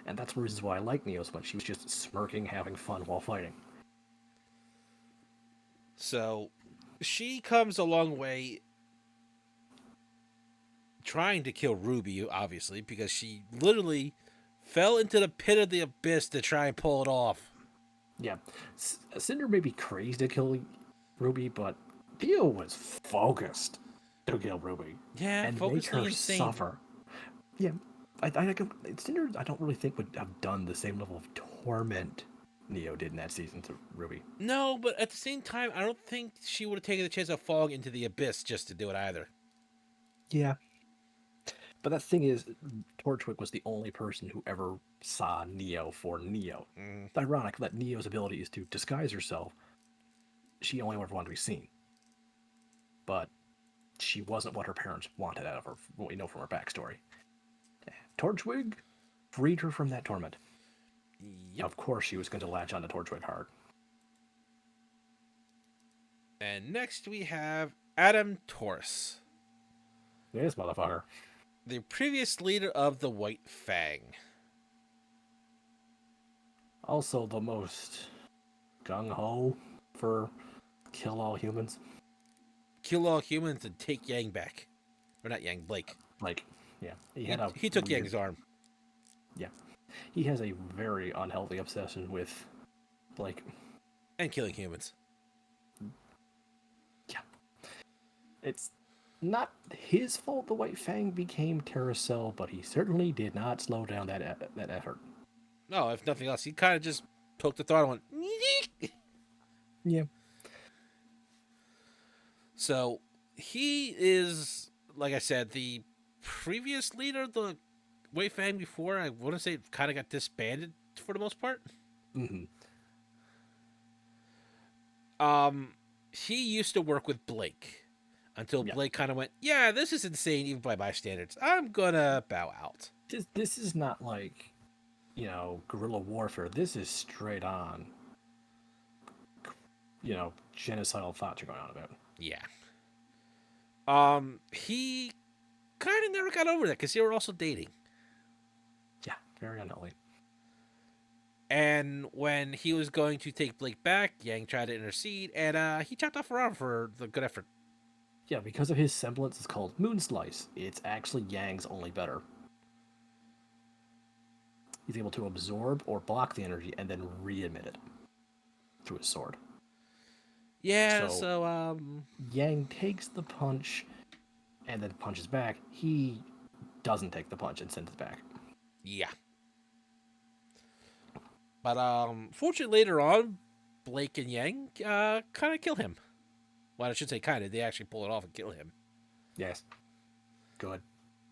And that's the reasons why I like Neo so much. She was just smirking, having fun while fighting. So, she comes a long way trying to kill Ruby, obviously, because she literally fell into the pit of the abyss to try and pull it off. Yeah. Cinder may be crazy to kill Ruby, but Theo was focused to kill Ruby. Yeah, and make her insane. suffer. Yeah. Cinder, I don't really think would have done the same level of torment Neo did in that season to Ruby. No, but at the same time, I don't think she would have taken the chance of falling into the abyss just to do it either. Yeah. But the thing is, Torchwick was the only person who ever saw Neo for Neo. It's ironic that Neo's ability is to disguise herself. She only ever wanted to be seen. But she wasn't what her parents wanted out of her, what we know from her backstory. Torchwick, freed her from that torment. Yep. Of course, she was going to latch on to Torchwood hard. And next we have Adam Taurus, This motherfucker. the previous leader of the White Fang. Also, the most gung ho for kill all humans. Kill all humans and take Yang back. Or not Yang, Blake. Like, yeah, He took Yang's arm. Yeah, he has a very unhealthy obsession with Blake. And killing humans. Yeah, it's not his fault the White Fang became Terracell, but he certainly did not slow down that effort. No, if nothing else, he kind of just poked the throttle and went. Yeah. So he is, like I said, the previous leader of the Wei Fang before. I want to say kind of got disbanded for the most part. Mm-hmm. He used to work with Blake until Blake kind of went, yeah, this is insane even by my standards. I'm gonna bow out. This is not like, guerrilla warfare. This is straight on, genocidal thoughts you're going on about. Yeah. He kind of never got over that because they were also dating. Yeah, very unhealthy. And when he was going to take Blake back, Yang tried to intercede, and he chopped off her arm for the good effort. Yeah, because of his semblance, it's called Moon Slice. It's actually Yang's only better. He's able to absorb or block the energy and then re-emit it through his sword. Yeah, so Yang takes the punch and then punches back. He doesn't take the punch and sends it back. Yeah. But fortunately later on, Blake and Yang kind of kill him. Well, I should say kind of. They actually pull it off and kill him. Yes. Good.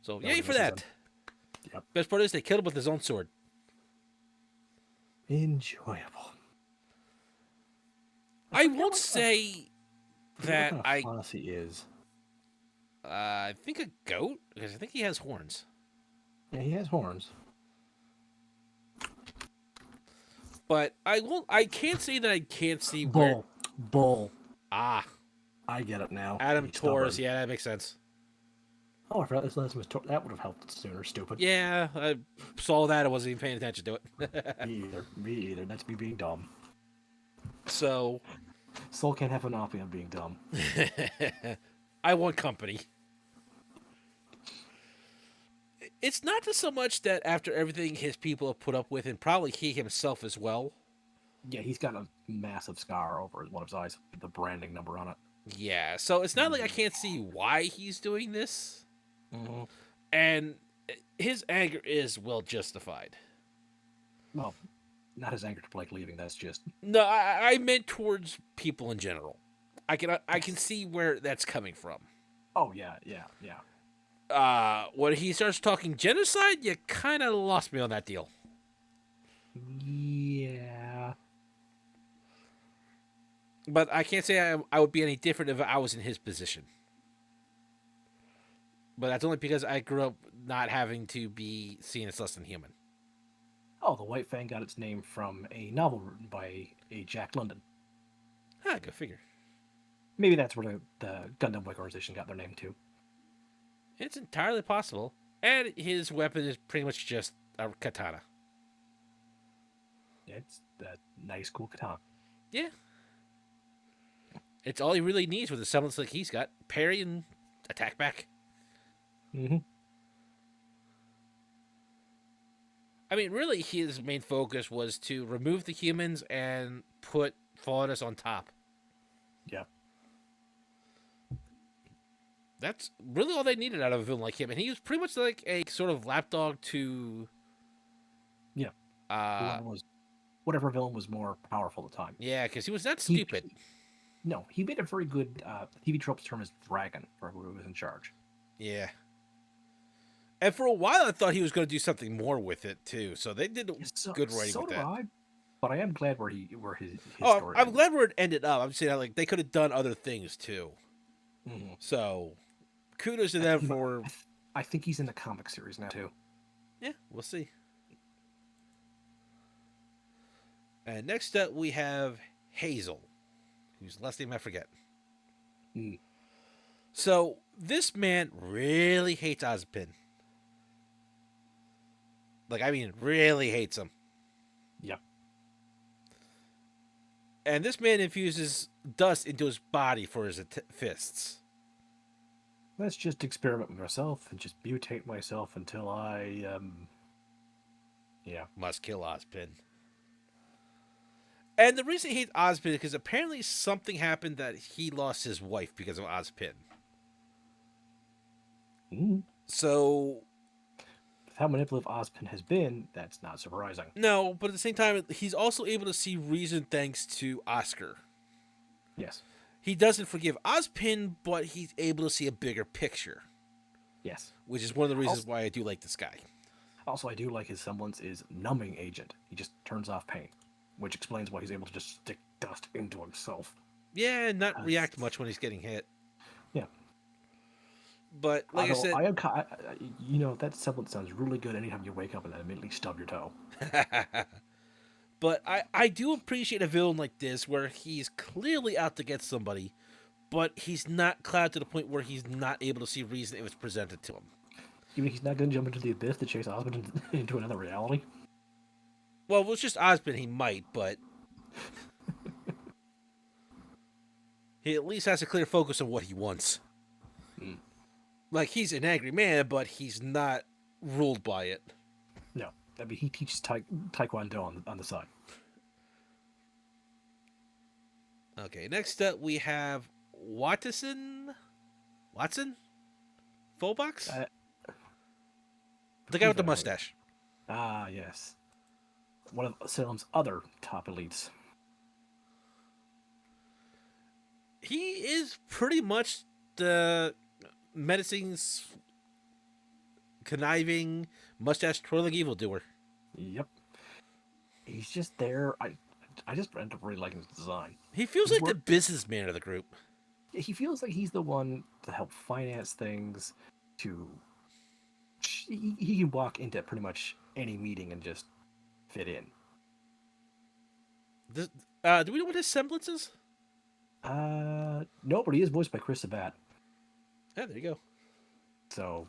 So yay for that. Yep. Best part is they killed him with his own sword. Enjoyable. I won't say that what kind of floss he is. I think a goat, because I think he has horns. Yeah, he has horns. But I can't say that I can't see Bull. Ah. I get it now. Adam Taurus, yeah, that makes sense. Oh, I forgot this last was that would have helped sooner, stupid. Yeah, I saw that. I wasn't even paying attention to it. Me either. That's me being dumb. So... Soul can't have enough of being dumb. I want company. It's not just so much that after everything his people have put up with, and probably he himself as well. Yeah, he's got a massive scar over one of his eyes, with the branding number on it. Yeah, so it's not like I can't see why he's doing this. Mm-hmm. And his anger is well justified. Well, not his anger to Blake leaving, that's just... No, I meant towards people in general. I can see where that's coming from. Oh, yeah. When he starts talking genocide, you kind of lost me on that deal. Yeah. But I can't say I would be any different if I was in his position. But that's only because I grew up not having to be seen as less than human. Oh, the White Fang got its name from a novel written by a Jack London. Ah, go figure. Maybe that's where the Gundam Wing organization got their name too. It's entirely possible. And his weapon is pretty much just a katana. It's a nice, cool katana. Yeah. It's all he really needs with the semblance like he's got. Parry and attack back. Mm-hmm. I mean, really, his main focus was to remove the humans and put Faunus on top. Yeah. That's really all they needed out of a villain like him. And he was pretty much like a sort of lapdog to... Yeah. Whatever villain was more powerful at the time. Yeah, because he was not stupid. He made a very good TV tropes term as dragon for who was in charge. Yeah. And for a while, I thought he was going to do something more with it, too. So they did good writing with that. But I am glad where his story I'm glad where it ended up. I'm saying like they could have done other things, too. Mm-hmm. So, kudos to them for... I think he's in the comic series now, too. Yeah, we'll see. And next up, we have Hazel, whose last name I forget. Mm. So this man really hates Ozpin. Like, I mean, really hates him. Yep. And this man infuses dust into his body for his fists. Let's just experiment with myself and just mutate myself until I, yeah. Must kill Ozpin. And the reason he hates Ozpin is because apparently something happened that he lost his wife because of Ozpin. Mm. So, With how manipulative Ozpin has been, that's not surprising. no, but at the same time, he's also able to see reason thanks to Oscar. Yes. He doesn't forgive Ozpin, but he's able to see a bigger picture, Yes. which is one of the reasons why I do like this guy. Also, I do like his semblance is numbing agent. He just turns off pain, which explains why he's able to just stick dust into himself. Yeah, not react much when he's getting hit. Yeah. But like Although I said, that semblance sounds really good anytime you wake up and then immediately stub your toe. but I do appreciate a villain like this where he's clearly out to get somebody, but he's not clouded to the point where he's not able to see reason if it's presented to him. Even he's not going to jump into the abyss to chase Osmond into another reality. Well, if it's just Ozpin, he might, but he at least has a clear focus on what he wants. Mm. Like, he's an angry man, but he's not ruled by it. No, I mean he teaches Taekwondo on the side. Okay, next up we have Watson? Fullbox? The guy with the mustache. Ah, yes. One of Salem's other top elites. He is pretty much the menacing, conniving, mustache twirling evildoer. Yep. He's just there. I just end up really liking his design. He feels like the businessman of the group. He feels like he's the one to help finance things. He can walk into pretty much any meeting and just fit in. Do we know what his semblance is? No, but he is voiced by Chris Sabat. Yeah, there you go. So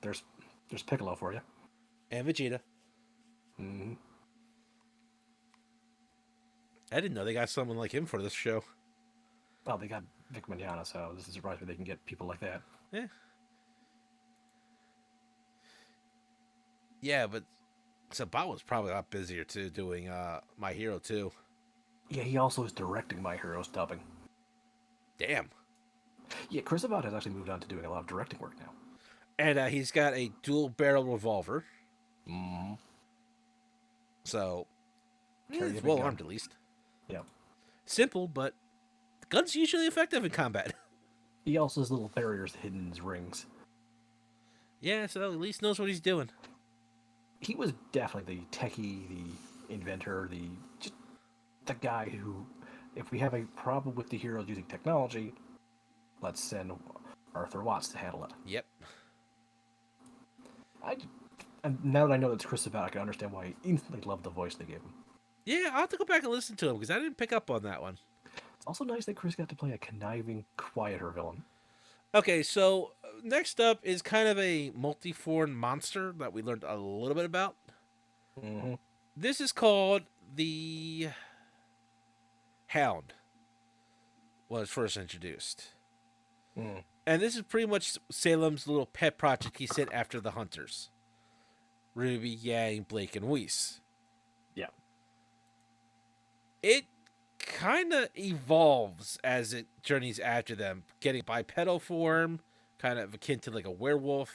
there's Piccolo for you. And Vegeta. Mm-hmm. I didn't know they got someone like him for this show. Well, they got Vic Mignogna, so this is surprised me they can get people like that. Yeah. Yeah, but Sabat was probably a lot busier too, doing My Hero too. Yeah, he also is directing My Hero's dubbing. Damn. Yeah, Chris Sabat has actually moved on to doing a lot of directing work now. And he's got a dual barrel revolver. Mm-hmm. So, Carry he's a big well gun. armed at least. Yeah. Simple, but the gun's usually effective in combat. He also has little barriers hidden in his rings. Yeah, so at least knows what he's doing. He was definitely the techie, the inventor, the guy who, if we have a problem with the heroes using technology, let's send Arthur Watts to handle it. Yep. And now that I know that's Chris Sabat, I can understand why he instantly loved the voice they gave him. Yeah, I'll have to go back and listen to him because I didn't pick up on that one. It's also nice that Chris got to play a conniving, quieter villain. Okay, so next up is kind of a multi-form monster that we learned a little bit about. Mm-hmm. This is called the Hound. When it was first introduced. Mm. And this is pretty much Salem's little pet project he sent after the hunters. Ruby, Yang, Blake, and Weiss. Yeah. It kind of evolves as it journeys after them, getting bipedal form, kind of akin to like a werewolf.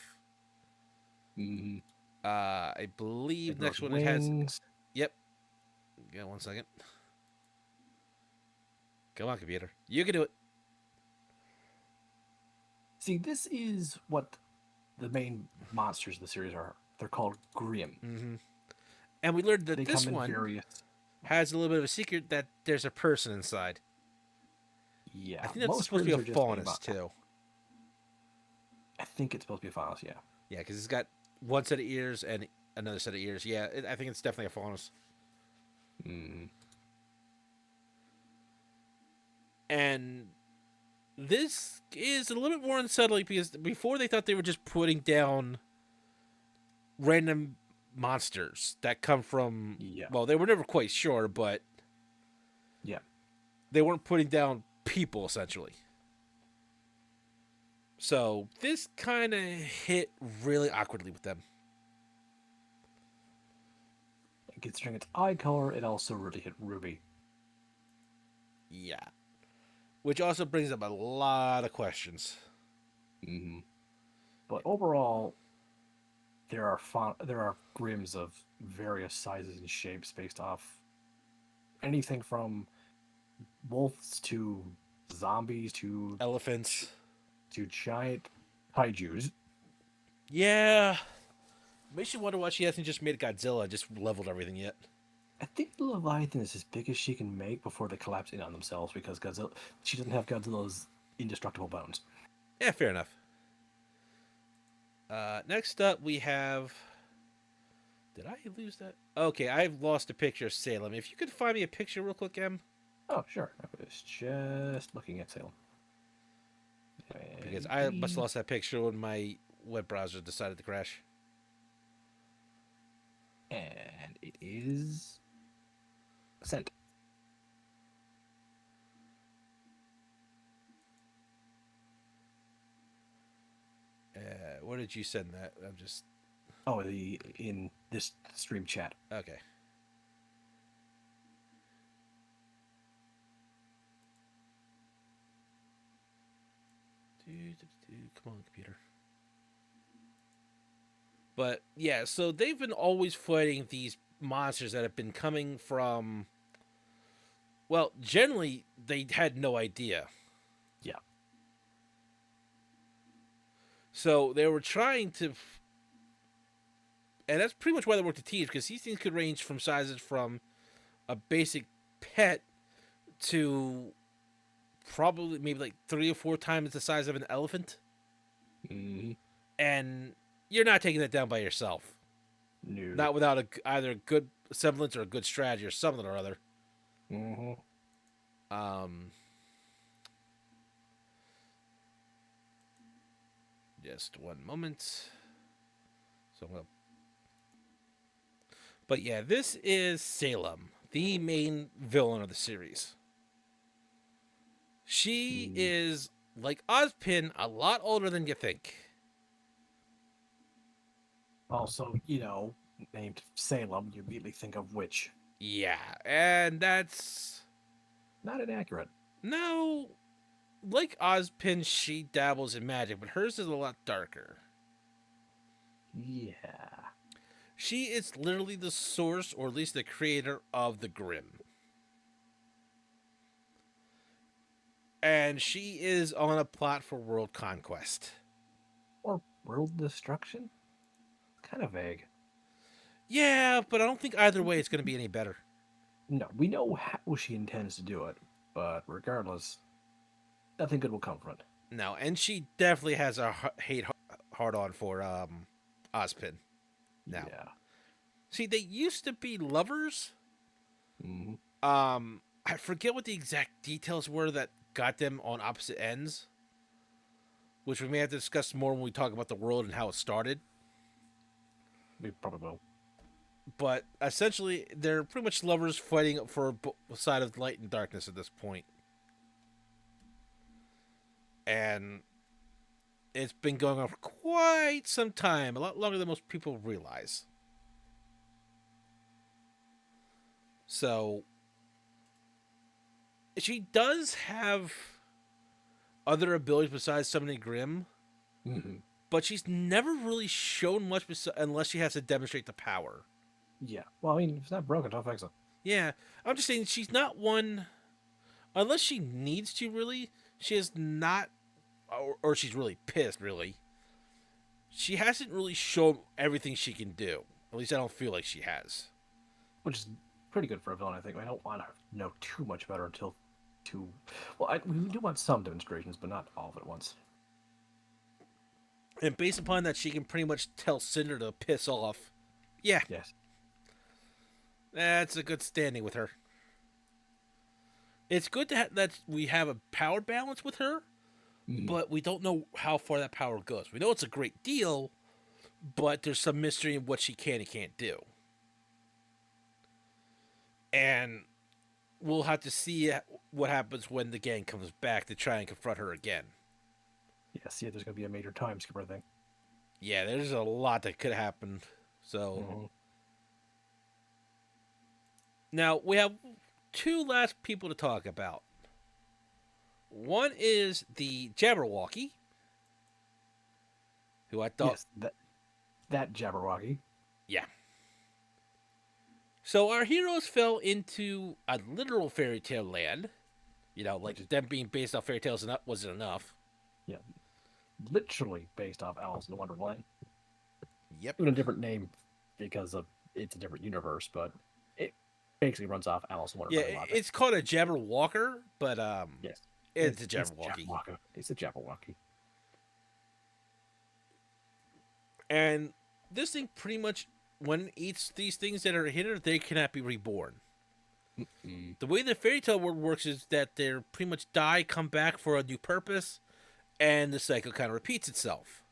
Mm-hmm. I believe It next grows one it has. wings. Yep. Yeah, 1 second. Come on, computer. You can do it. See, this is what the main monsters of the series are. They're called Grim. Mm-hmm. And we learned that They this come in one various. has a little bit of a secret that there's a person inside. Yeah, I think that's most supposed to be Grims a are just faunus, too. I think it's supposed to be a faunus, yeah. Yeah, because it's got one set of ears and another set of ears. Yeah, I think it's definitely a faunus. Mm. And this is a little bit more unsettling because before they thought they were just putting down random monsters that come from. Yeah. Well, they were never quite sure, but Yeah. they weren't putting down people essentially. So this kind of hit really awkwardly with them. Considering its eye color, it also really hit Ruby. Yeah. Which also brings up a lot of questions. Mm-hmm. But overall, there are Grims of various sizes and shapes based off anything from wolves to zombies Elephants. to giant kaijus. Yeah. Makes you wonder why she hasn't just made Godzilla and just leveled everything yet. I think the Leviathan is as big as she can make before they collapse in on themselves because she doesn't have Godzilla's indestructible bones. Yeah, fair enough. Next up, we have. Did I lose that? Okay, I've lost a picture of Salem. If you could find me a picture real quick, Em. Oh, sure. I was just looking at Salem. Because I must have lost that picture when my web browser decided to crash. And it is sent. Where did you send that? I'm just. Oh, in this stream chat. Okay. Come on, computer. But yeah, so they've been always fighting these monsters that have been coming from. Well, generally, they had no idea. Yeah. So they were trying to. And that's pretty much why they worked to teach, because these things could range from sizes from a basic pet to probably maybe like 3 or 4 times the size of an elephant. Mm-hmm. And you're not taking that down by yourself. No. Not without either a good semblance or a good strategy or something or other. Mm-hmm. Just one moment. So I'm gonna. But yeah, this is Salem, the main villain of the series. She is, like Ozpin, a lot older than you think. Also, named Salem, you immediately think of witch. Yeah, and that's Not inaccurate. no. Like Ozpin, she dabbles in magic, but hers is a lot darker. Yeah. She is literally the source, or at least the creator, of the Grimm. And she is on a plot for world conquest. Or world destruction? Kind of vague. Yeah, but I don't think either way it's going to be any better. No, we know how she intends to do it, but regardless, nothing good will come from it. No, and she definitely has a hate hard on for Ozpin. Now, Yeah. see, they used to be lovers. Mm-hmm. I forget what the exact details were that got them on opposite ends, which we may have to discuss more when we talk about the world and how it started. We probably will. But essentially, they're pretty much lovers fighting for a side of light and darkness at this point. And it's been going on for quite some time, a lot longer than most people realize. So, she does have other abilities besides summoning Grimm, Mm-hmm. but she's never really shown much unless she has to demonstrate the power. Yeah. Well, I mean, if it's not broken, don't fix it. Yeah, I'm just saying she's not one. Unless she needs to, really, she is not, or she's really pissed, really. She hasn't really shown everything she can do. At least I don't feel like she has. Which is pretty good for a villain, I think. I don't want to know too much about her until too. Well, we do want some demonstrations, but not all of it at once. And based upon that, she can pretty much tell Cinder to piss off. Yeah. Yes. That's a good standing with her. It's good that we have a power balance with her, Mm. but we don't know how far that power goes. We know it's a great deal, but there's some mystery in what she can and can't do. And we'll have to see what happens when the gang comes back to try and confront her again. Yes, yeah, there's going to be a major time skipper thing. Yeah, there's a lot that could happen. So Mm-hmm. now we have two last people to talk about. One is the Jabberwocky, who I thought, Yes, that Jabberwocky. yeah. So our heroes fell into a literal fairy tale land. You know, like Which is, them being based off fairy tales wasn't enough. yeah, literally based off Alice in Wonderland. Yep. Even a different name because of it's a different universe, but it basically runs off Alice in Yeah, Wonderland logic. it's called a Jabberwocker, but Yes, it's a it's Jabberwocky. Jabberwocky. It's a Jabberwocky. And this thing pretty much, when it eats these things that are hidden, they cannot be reborn. Mm. The way the fairy tale world works is that they pretty much die, come back for a new purpose, and the cycle kind of repeats itself.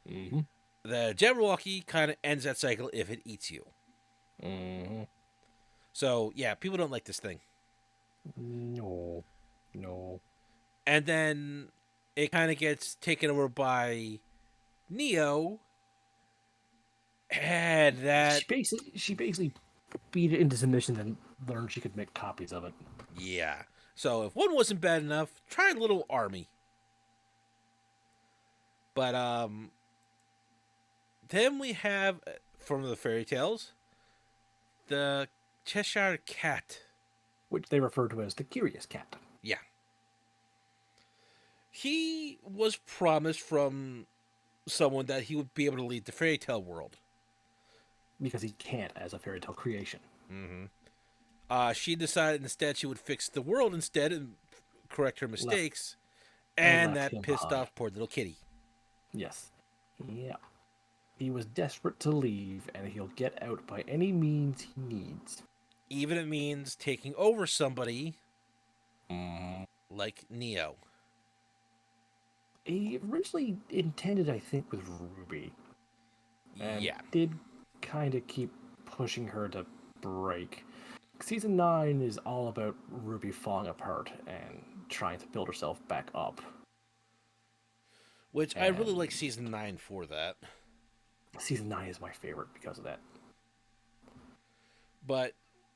Mm-hmm. The Jabberwocky kind of ends that cycle if it eats you. Mm-hmm. So yeah, people don't like this thing. No, no. And then it kind of gets taken over by Neo, and that She basically beat it into submission and learned she could make copies of it. yeah. So if one wasn't bad enough, try a little army. But then we have from the fairy tales the Cheshire Cat. Which they refer to as the Curious Cat. Yeah. He was promised from someone that he would be able to lead the fairy tale world. Because he can't as a fairy tale creation. Mm-hmm. She decided instead she would fix the world instead and correct her Left mistakes, and and left that him pissed behind. off poor little kitty. Yes. Yeah. He was desperate to leave, and he'll get out by any means he needs. Even if it means taking over somebody Mm. like Neo. He originally intended, I think, with Ruby, and Yeah. did kind of keep pushing her to break. Season 9 is all about Ruby falling apart and trying to build herself back up. Which I really like And season 9 for that. season 9 is my favorite because of that. But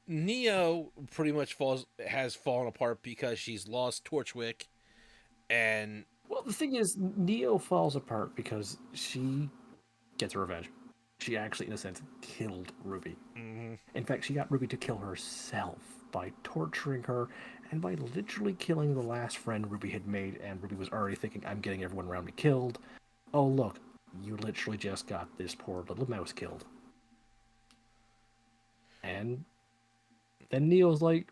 Neo pretty much has fallen apart because she's lost Torchwick, and Well, the thing is, Neo falls apart because she gets her revenge. She actually, in a sense, killed Ruby. mm-hmm. In fact, she got Ruby to kill herself by torturing her and by literally killing the last friend Ruby had made. And Ruby was already thinking, I'm getting everyone around me killed. Oh, look, you literally just got this poor little mouse killed. And then Neo's like,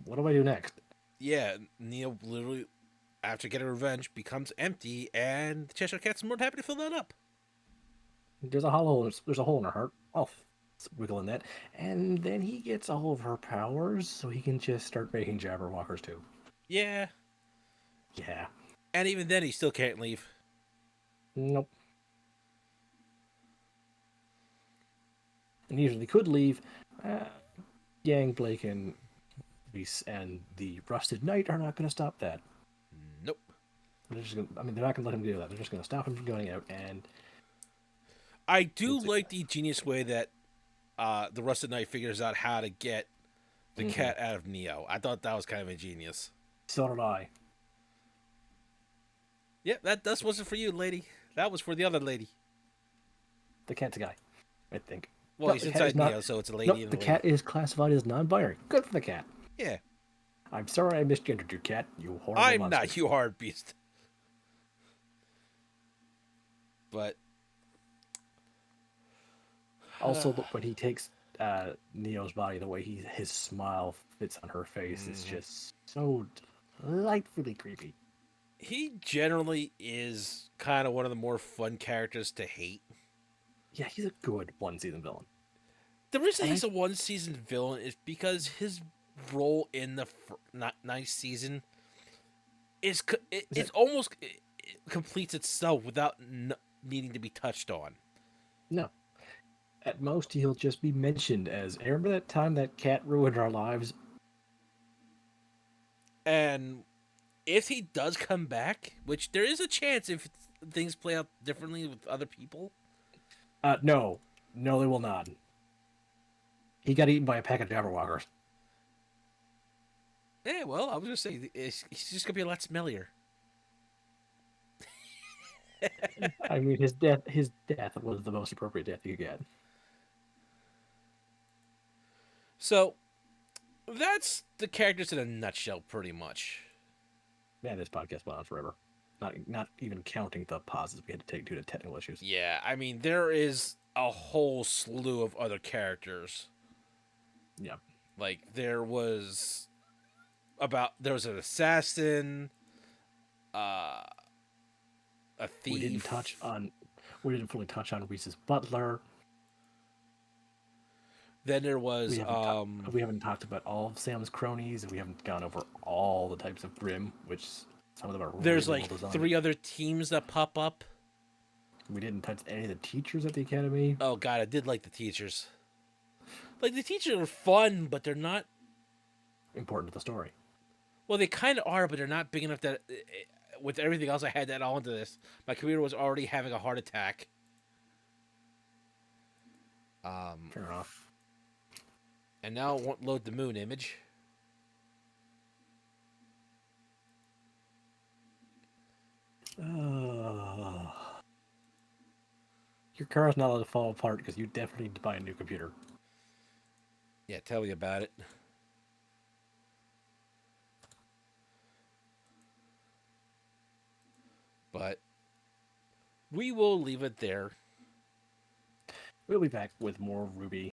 what do I do next? Yeah, Neo literally, after getting revenge, becomes empty, and the Cheshire Cat's more than happy to fill that up. There's a hole in her heart. Oh, wiggle in that. And then he gets all of her powers, so he can just start making Jabberwockers too. Yeah, Yeah. and even then, he still can't leave. Nope. And even if he could leave, Yang, Blake, and Reese and the Rusted Knight are not going to stop that. Nope. They're just gonna, I mean, they're not going to let him do that. They're just going to stop him from going out. And I do like the genius way that the Rusted Knight figures out how to get the cat out of Neo. I thought that was kind of ingenious. So did I. Yeah, that wasn't for you, lady. That was for the other lady. The cat's a guy, I think. Well, No, he's the cat inside is not- Neo, so it's a lady Nope, and a the lady. cat is classified as non-binary. Good for the cat. Yeah. I'm sorry I misgendered you, cat. You horrible I'm monster. not, you hard beast. But Also, when he takes Neo's body, the way his smile fits on her face is just so delightfully creepy. he generally is kind of one of the more fun characters to hate. Yeah, he's a good one-season villain. the reason he's a one season villain is because his role in the ninth season it's almost it completes itself without needing to be touched on. No. At most, he'll just be mentioned as, remember that time that cat ruined our lives? And if he does come back, which there is a chance if things play out differently with other people. No. No, they will not. He got eaten by a pack of Jabberwockers. Yeah, well, I was gonna say he's just gonna be a lot smellier. I mean, his death was the most appropriate death you could get. So that's the characters in a nutshell, pretty much. Man, this podcast went on forever. Not even counting the pauses we had to take due to technical issues. Yeah, I mean there is a whole slew of other characters. Yeah. Like there was an assassin, a thief. We didn't fully touch on Reese's butler. Then there was we haven't talked about all of Sam's cronies, and we haven't gone over all the types of Grim, which some of them are there's really like well designed. 3 other teams that pop up. We didn't touch any of the teachers at the academy. Oh god, I did like the teachers. Like the teachers are fun, but they're not important to the story. Well, they kind of are, but they're not big enough that with everything else I had that all into this, my computer was already having a heart attack. Fair enough. And now it won't load the moon image. Your car's not allowed to fall apart because you definitely need to buy a new computer. Yeah, tell me about it. But we will leave it there. We'll be back with more Ruby